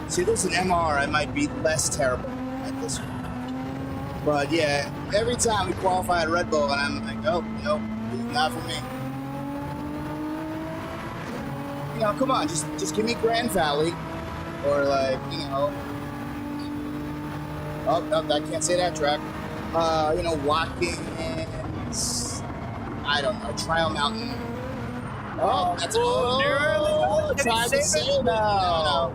[SPEAKER 5] See, there's an MR, I might be less terrible at this one. But yeah, every time we qualify at Red Bull, and I'm like, oh, nope, not for me. You know, come on, just give me Grand Valley, or like, you know, oh, no, I can't say that track. You know, Watkins, I don't know, Trial Mountain. Oh, that's trying to save it. No.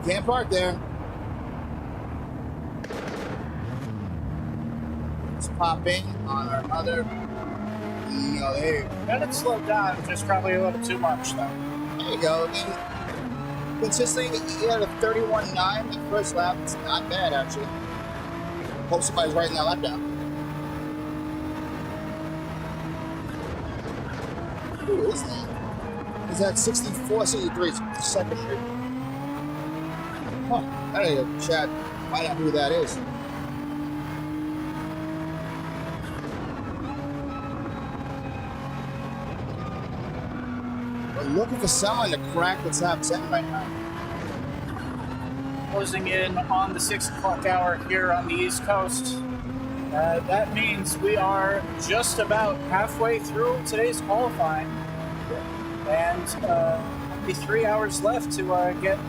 [SPEAKER 5] Can't park there. Let's pop in on our other. No, there.
[SPEAKER 1] Got it slowed down, just probably a little too much though.
[SPEAKER 5] There you go. I mean, consistently, he had a 31.9 the first lap. It's not bad, actually. Hope somebody's writing that lap down. Who is that? Is that 64, 63? Second street. Huh. I need to chat. Find out who that is. We're looking for someone to crack the top 10 right now.
[SPEAKER 1] Closing in on the 6 o'clock hour here on the East Coast. That means we are just about halfway through today's qualifying. And only 3 hours left to get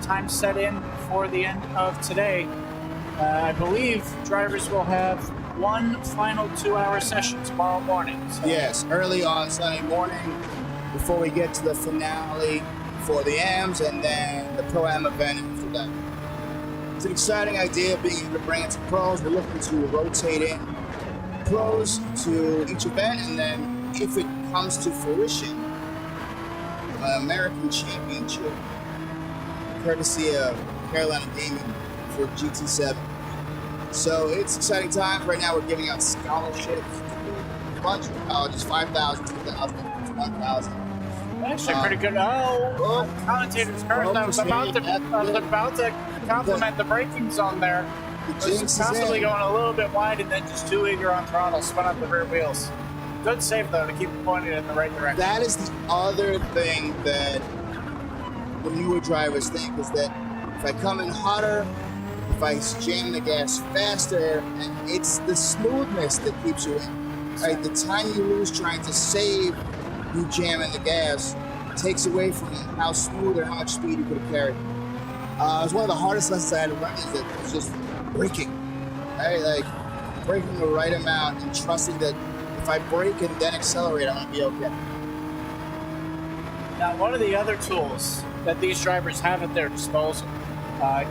[SPEAKER 1] time set in for the end of today. I believe drivers will have one final 2-hour session tomorrow morning. So.
[SPEAKER 5] Yes, early on Sunday morning before we get to the finale for the AMs and then the Pro-Am event after that. It's an exciting idea being able to bring in some pros. We're looking to rotate in pros to each event, and then if it comes to fruition, an American Championship, courtesy of Carolina Gaming for GT7. So it's exciting times. Right now we're giving out scholarships to a bunch of colleges, 5,000, 2,000, 1,000.
[SPEAKER 1] Actually, pretty good. Oh, commentator's curse. I was about to compliment the braking zone there. Just constantly going a little bit wide and then just too eager on throttle, spun up the rear wheels. Good save though to keep it pointed in the right direction.
[SPEAKER 5] That is the other thing that the newer drivers think, is that if I come in hotter, if I jam the gas faster, and it's the smoothness that keeps you in. Right? The time you lose trying to save you jamming the gas takes away from how smooth or how much speed you could have carried. It was one of the hardest lessons I had to learn, is that it's just braking. Right? Like braking the right amount and trusting that if I brake and then accelerate, I'm gonna be okay.
[SPEAKER 1] Now, one of the other tools that these drivers have at their disposal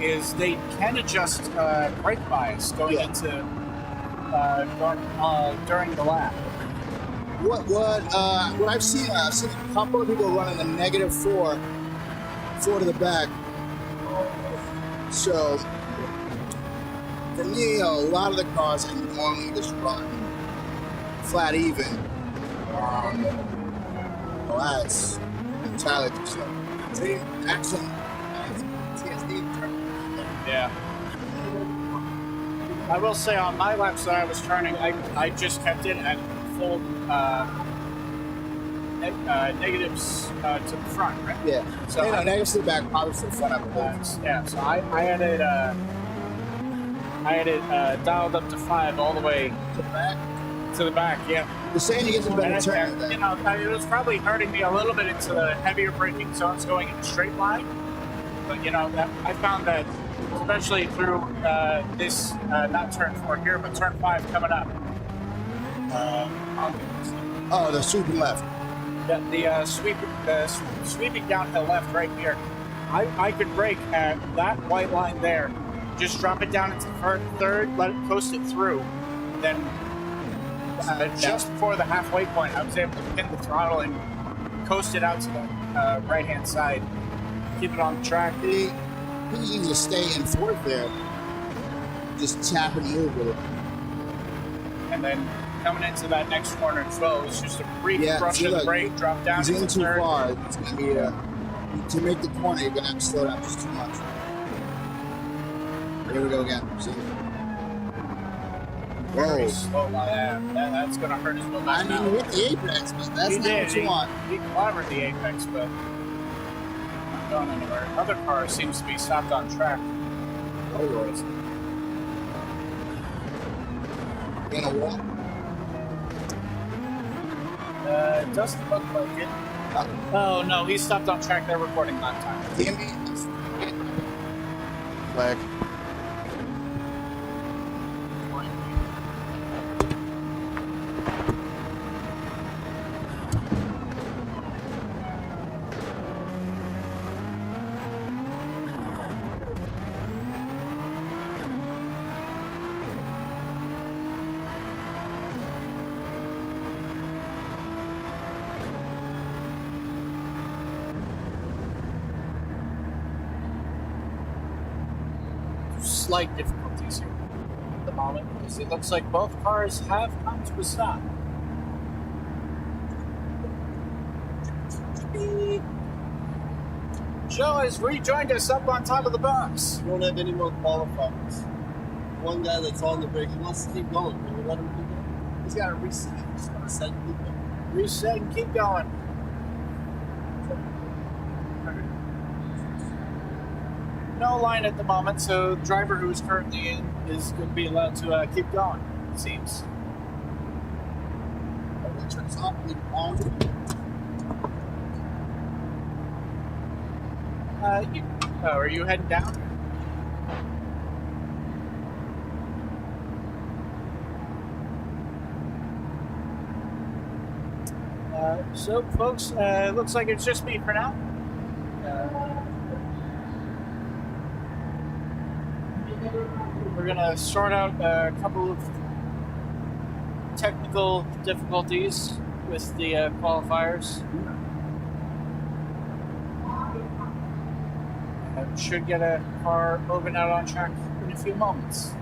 [SPEAKER 1] is they can adjust brake bias going into during the lap.
[SPEAKER 5] What I've seen a couple of people running a -4 to the back. So for me, a lot of the cars I normally just run flat even. Well, that's entirely too slow. See, accent, TSD.
[SPEAKER 1] Yeah. I will say on my laps that I was turning, I just kept it at full negatives to the front, right?
[SPEAKER 5] Yeah.
[SPEAKER 1] So
[SPEAKER 5] So negatives to the back, positive to the front.
[SPEAKER 1] yeah. So I had it dialed up to 5 all the way
[SPEAKER 5] To the back.
[SPEAKER 1] To the back, yeah.
[SPEAKER 5] You're saying he gets a better turn.
[SPEAKER 1] You know, it was probably hurting me a little bit into the heavier braking zones going in a straight line. But, you know, I found that, especially through this, not turn 4 here, but turn 5 coming up.
[SPEAKER 5] Oh, the sweeping left.
[SPEAKER 1] The sweeping downhill left right here. I could brake at that white line there, just drop it down into third, let it coast it through, then just before the halfway point, I was able to pin the throttle and coast it out to the right-hand side, keep it on the track.
[SPEAKER 5] He needs to stay in fourth there, just tap and move with it.
[SPEAKER 1] And then coming into that next corner as well, it was just a brief brush of the brake, drop down.
[SPEAKER 5] He's in too far. It's going to be to make the corner, you're going to have to slow down just too much. Here we go again. See?
[SPEAKER 1] Very
[SPEAKER 5] Whoa.
[SPEAKER 1] slow by that. That's going to hurt his momentum.
[SPEAKER 5] I mean, with the apex, but that's not what you want.
[SPEAKER 1] He clobbered the apex, but not going anywhere. Other car seems to be stopped on track.
[SPEAKER 5] Oh, Lord. In a wall?
[SPEAKER 1] It doesn't look like it. Oh, no, he stopped on track. They're recording lap time.
[SPEAKER 5] Damn it. Flag.
[SPEAKER 1] Slight difficulties here at the moment, because it looks like both cars have come to a stop. Joe has rejoined us up on top of the box.
[SPEAKER 2] We don't have any more qualifiers. One guy that's on the brake, he wants to keep going. Can we let him keep going?
[SPEAKER 5] He's got to reset.
[SPEAKER 2] He's got to set and keep going.
[SPEAKER 1] Reset and keep going. No line at the moment, so the driver who is currently in is going to be allowed to keep going, it seems.
[SPEAKER 5] Turns off, leave it on.
[SPEAKER 1] Are you heading down? So, folks, it looks like it's just me for now. We're going to sort out a couple of technical difficulties with the qualifiers. Should get a car moving out on track in a few moments.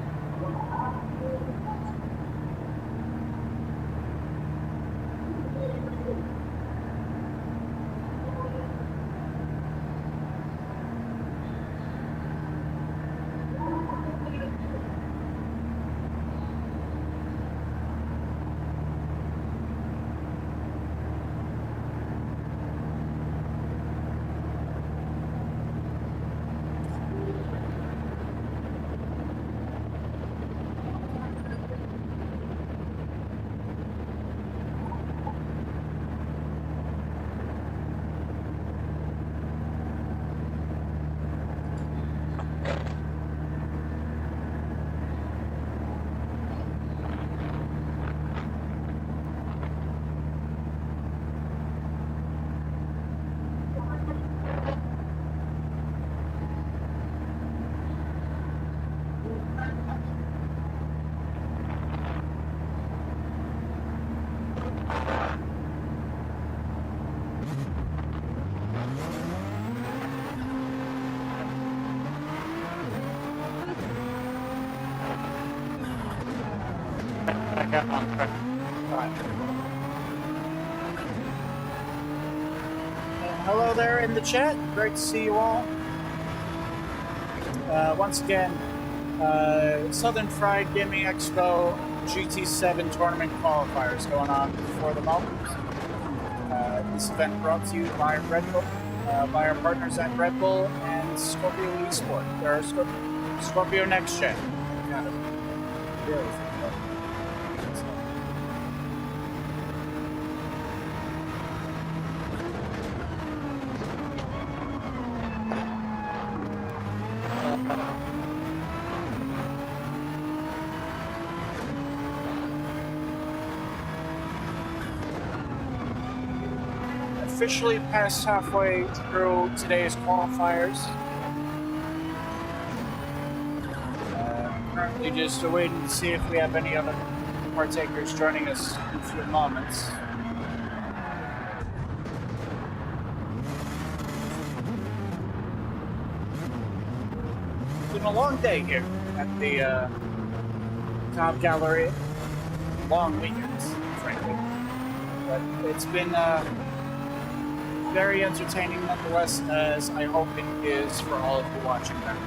[SPEAKER 1] Hello there in the chat. Great to see you all. Once again, Southern Fried Gaming Expo GT7 Tournament Qualifiers going on for the moment. This event brought to you by Red Bull, by our partners at Red Bull and Scorpio Esport, or Scorpio Next Gen. officially past halfway through today's qualifiers. Currently just waiting to see if we have any other partakers joining us in a few moments. It's been a long day here at the Top Gallery. Long weekends, frankly. But it's been very entertaining nonetheless, as I hope it is for all of you watching that.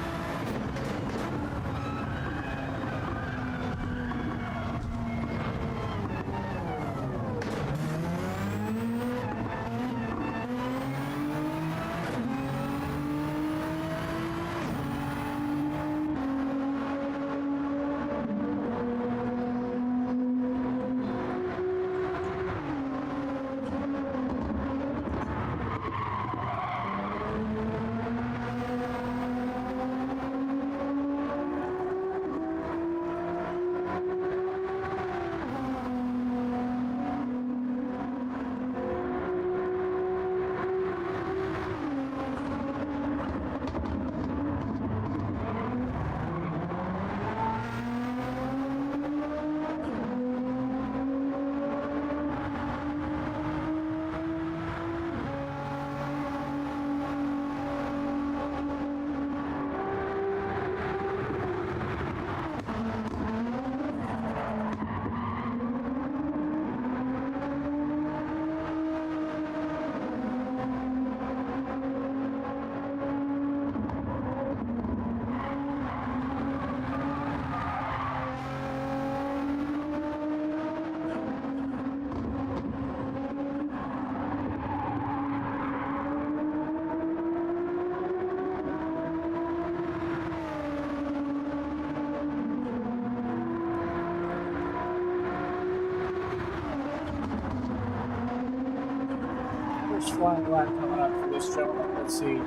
[SPEAKER 1] Flying line coming up for this gentleman. Let's see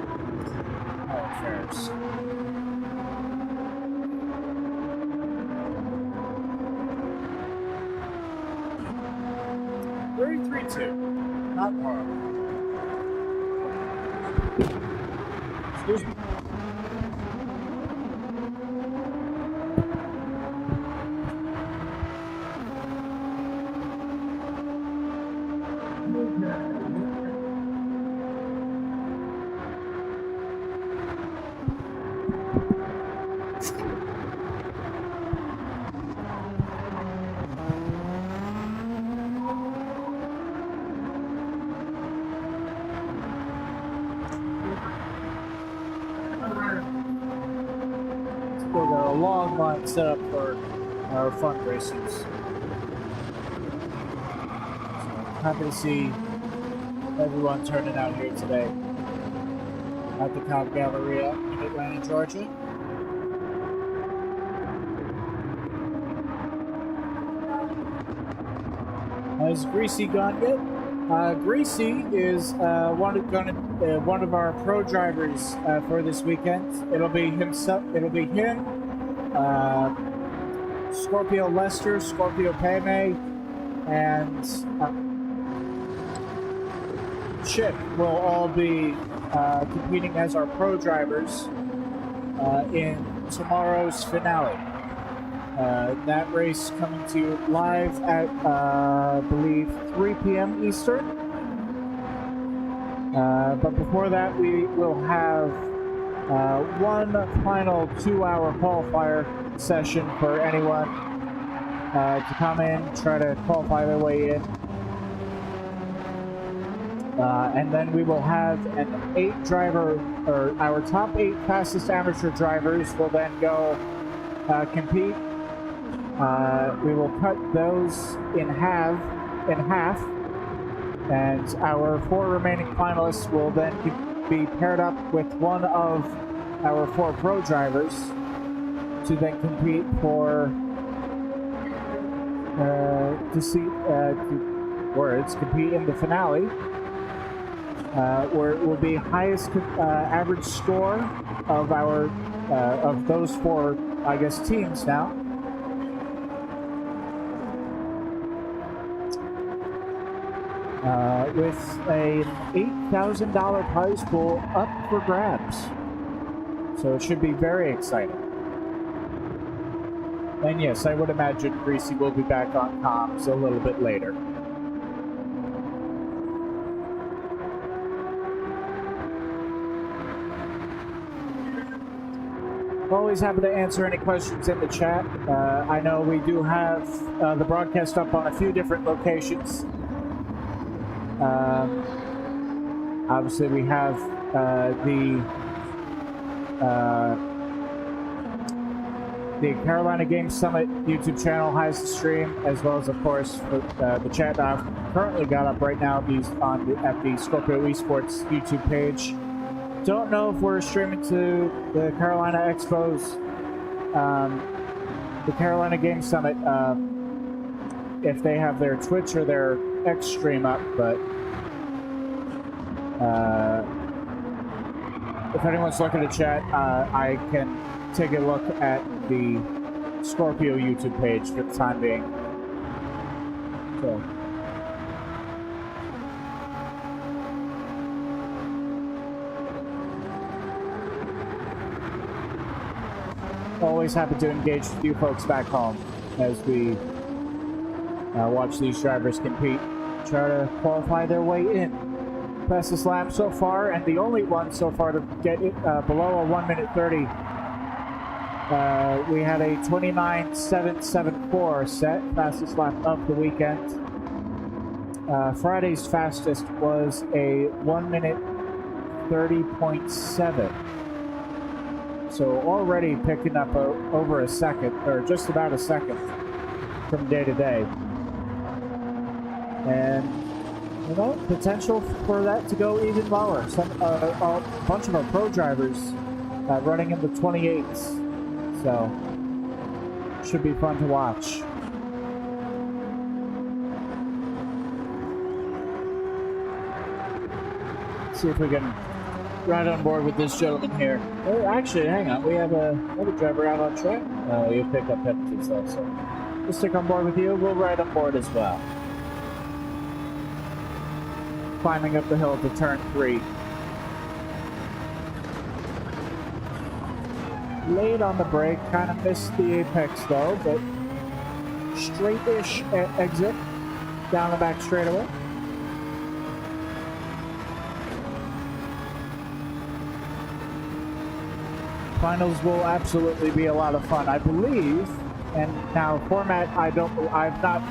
[SPEAKER 1] how it fares. $33.2. Not horrible. Excuse me. Still got a long line set up for our fundraisers. So happy to see everyone turning out here today at the Cobb Galleria in Atlanta, Georgia. Has Greasy gone yet? Greasy is one of our pro drivers for this weekend. It'll be himself. It'll be him, Scorpio Lester, Scorpio Peme, and Chip will all be competing as our pro drivers in tomorrow's finale. That race coming to you live at, I believe, 3 p.m. Eastern. But before that, we will have one final 2-hour qualifier session for anyone to come in, try to qualify their way in. And then we will have an 8-driver, or our top 8 fastest amateur drivers will then go compete. We will cut those in half, and our 4 remaining finalists will then be paired up with one of our 4 pro drivers to then compete for compete in the finale, where it will be highest average score of our of those 4, I guess, teams now. with a $8,000 prize pool up for grabs. So it should be very exciting. And yes, I would imagine Greasy will be back on comms a little bit later. Always happy to answer any questions in the chat. I know we do have the broadcast up on a few different locations. Obviously, we have the Carolina Games Summit YouTube channel has the stream, as well as, of course, the chat that I've currently got up right now at the Scorpio Esports YouTube page. Don't know if we're streaming to the Carolina Expos, the Carolina Games Summit, if they have their Twitch or their X stream up, but if anyone's looking to chat, I can take a look at the Scorpio YouTube page for the time being. So. Always happy to engage with you folks back home as we watch these drivers compete, try to qualify their way in. Fastest lap so far, and the only one so far to get it below a 1:30. We had a 29.774 set, fastest lap of the weekend. Friday's fastest was a 1:30.7. So already picking up over a second, or just about a second from day to day. And, you know, potential for that to go even lower. A bunch of our pro drivers running in the 28s. So, should be fun to watch. Let's see if we can ride on board with this gentleman here. Oh, actually, hang on. We have another driver out on track. You pick up penalties also. We'll stick on board with you. We'll ride on board as well. Climbing up the hill to turn 3. Late on the brake. Kind of missed the apex though, but straight-ish exit down the back straightaway. Finals will absolutely be a lot of fun, I believe. And now format, I've not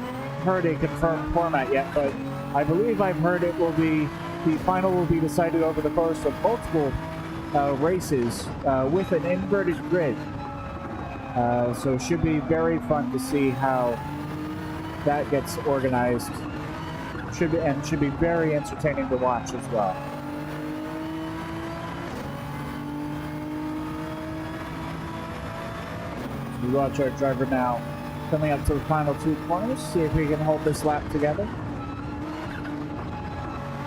[SPEAKER 1] heard a confirmed format yet, but I believe I've heard the final will be decided over the course of multiple races with an inverted grid. So it should be very fun to see how that gets organized. Should be very entertaining to watch as well. We watch our driver now coming up to the final 2 corners, see if we can hold this lap together.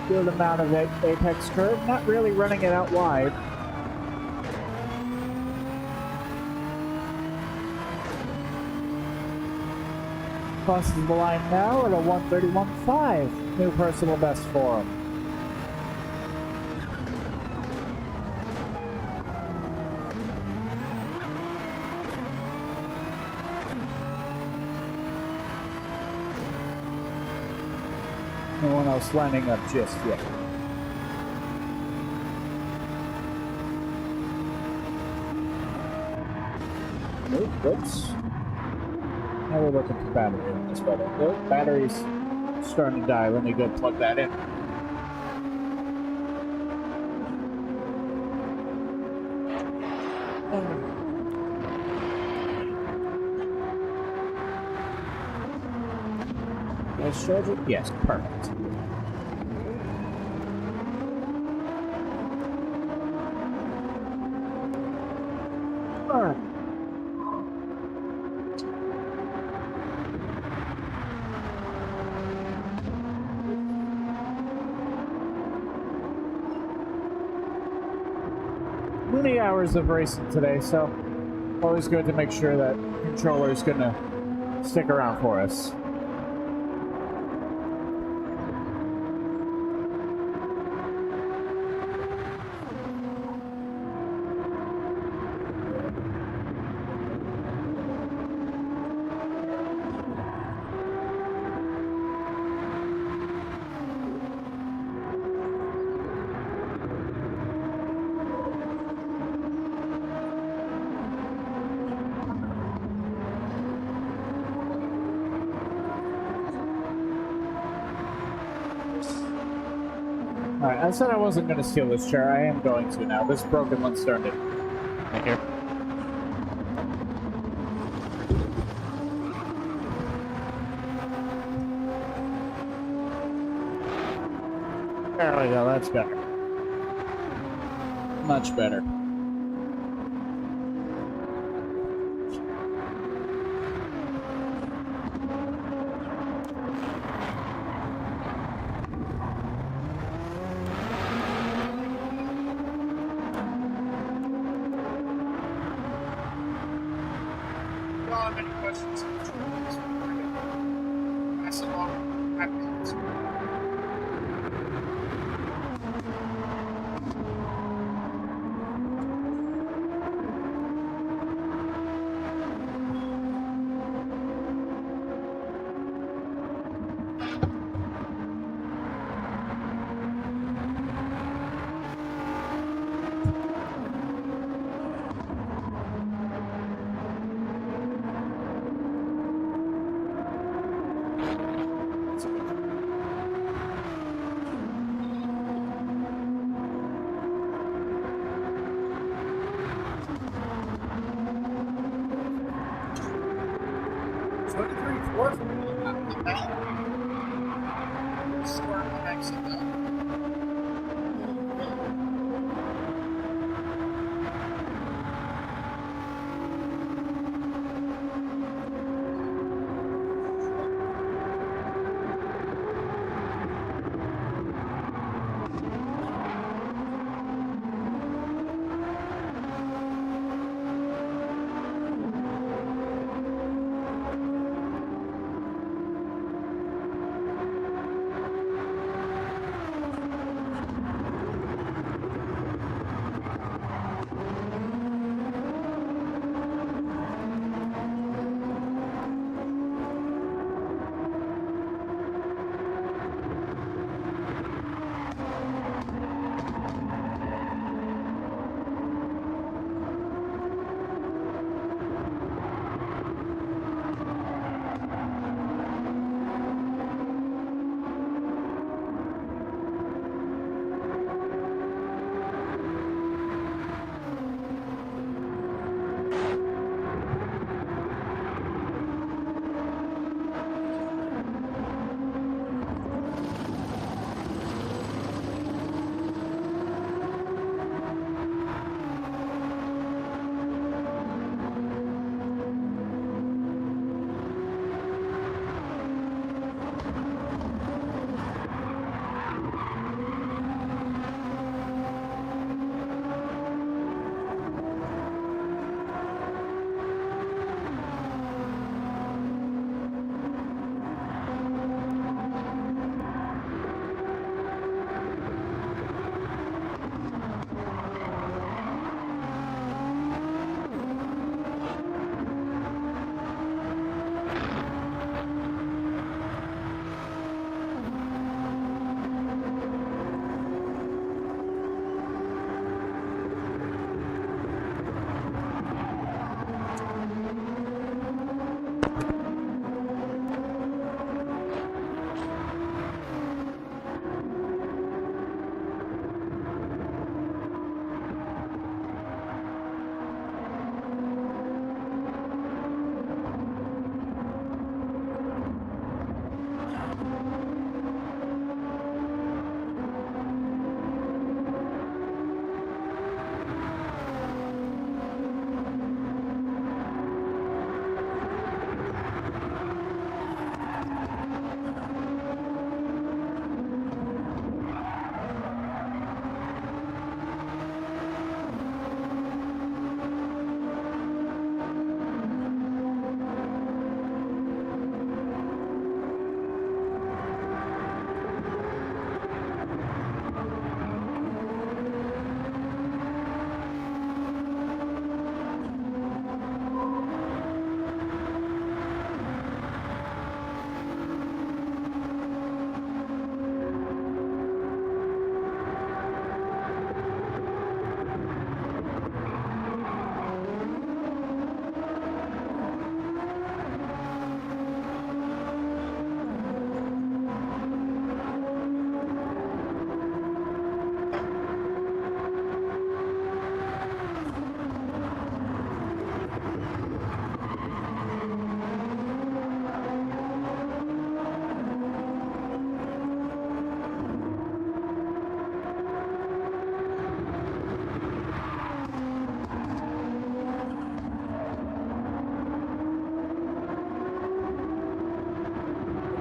[SPEAKER 1] Good amount of apex curve, not really running it out wide. Crosses the line now at a 1:31.5, new personal best for him. No one else lining up just yet. Nope, oops. Now we're looking for battery on this better. Nope, battery's starting to die. Let me go plug that in. Let's charge it. Yes, perfect. All right. Many hours of racing today, so always good to make sure that controller is going to stick around for us. Alright, I said I wasn't going to steal this chair. I am going to now. This broken one started. Thank you. There we go, that's better. Much better. Any questions? Pass along. Happy.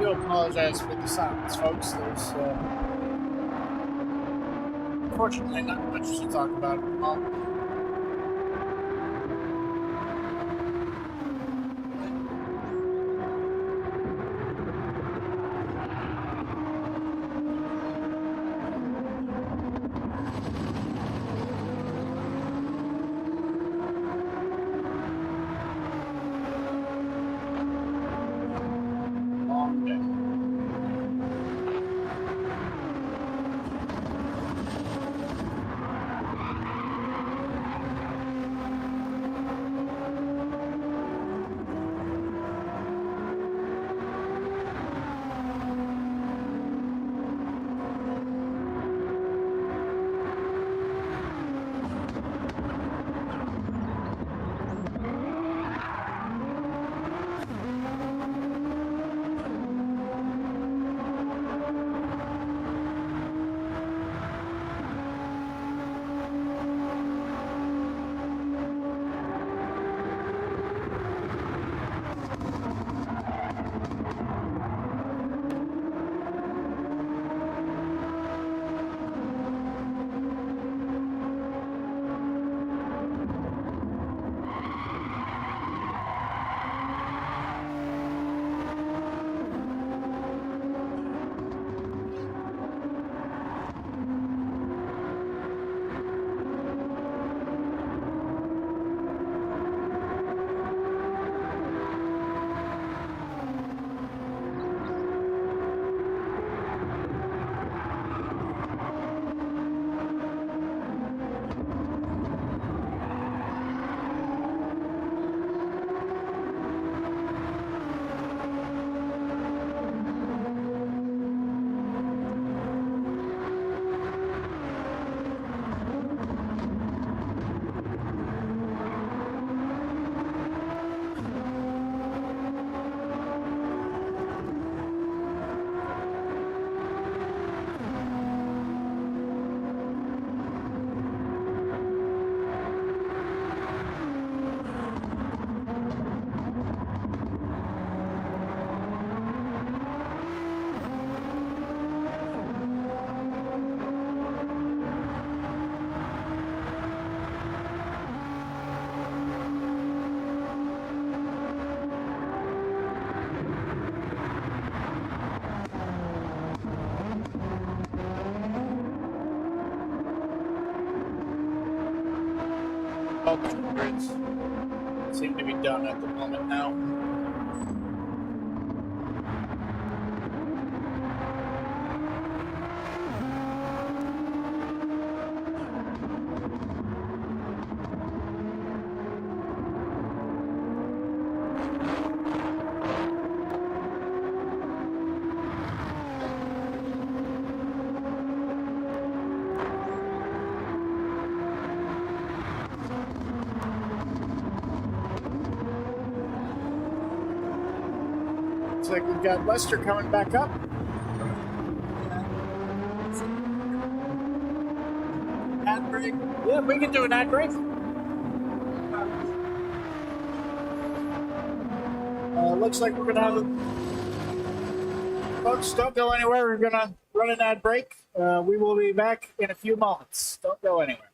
[SPEAKER 1] do apologize for the silence, folks. There's unfortunately not much to talk about. Long day. Grids seem to be done at the moment now. Looks like we've got Lester coming back up. Ad break. Yeah, we can do an ad break. Looks like we're gonna have a... Folks, don't go anywhere. We're gonna run an ad break. We will be back in a few moments. Don't go anywhere.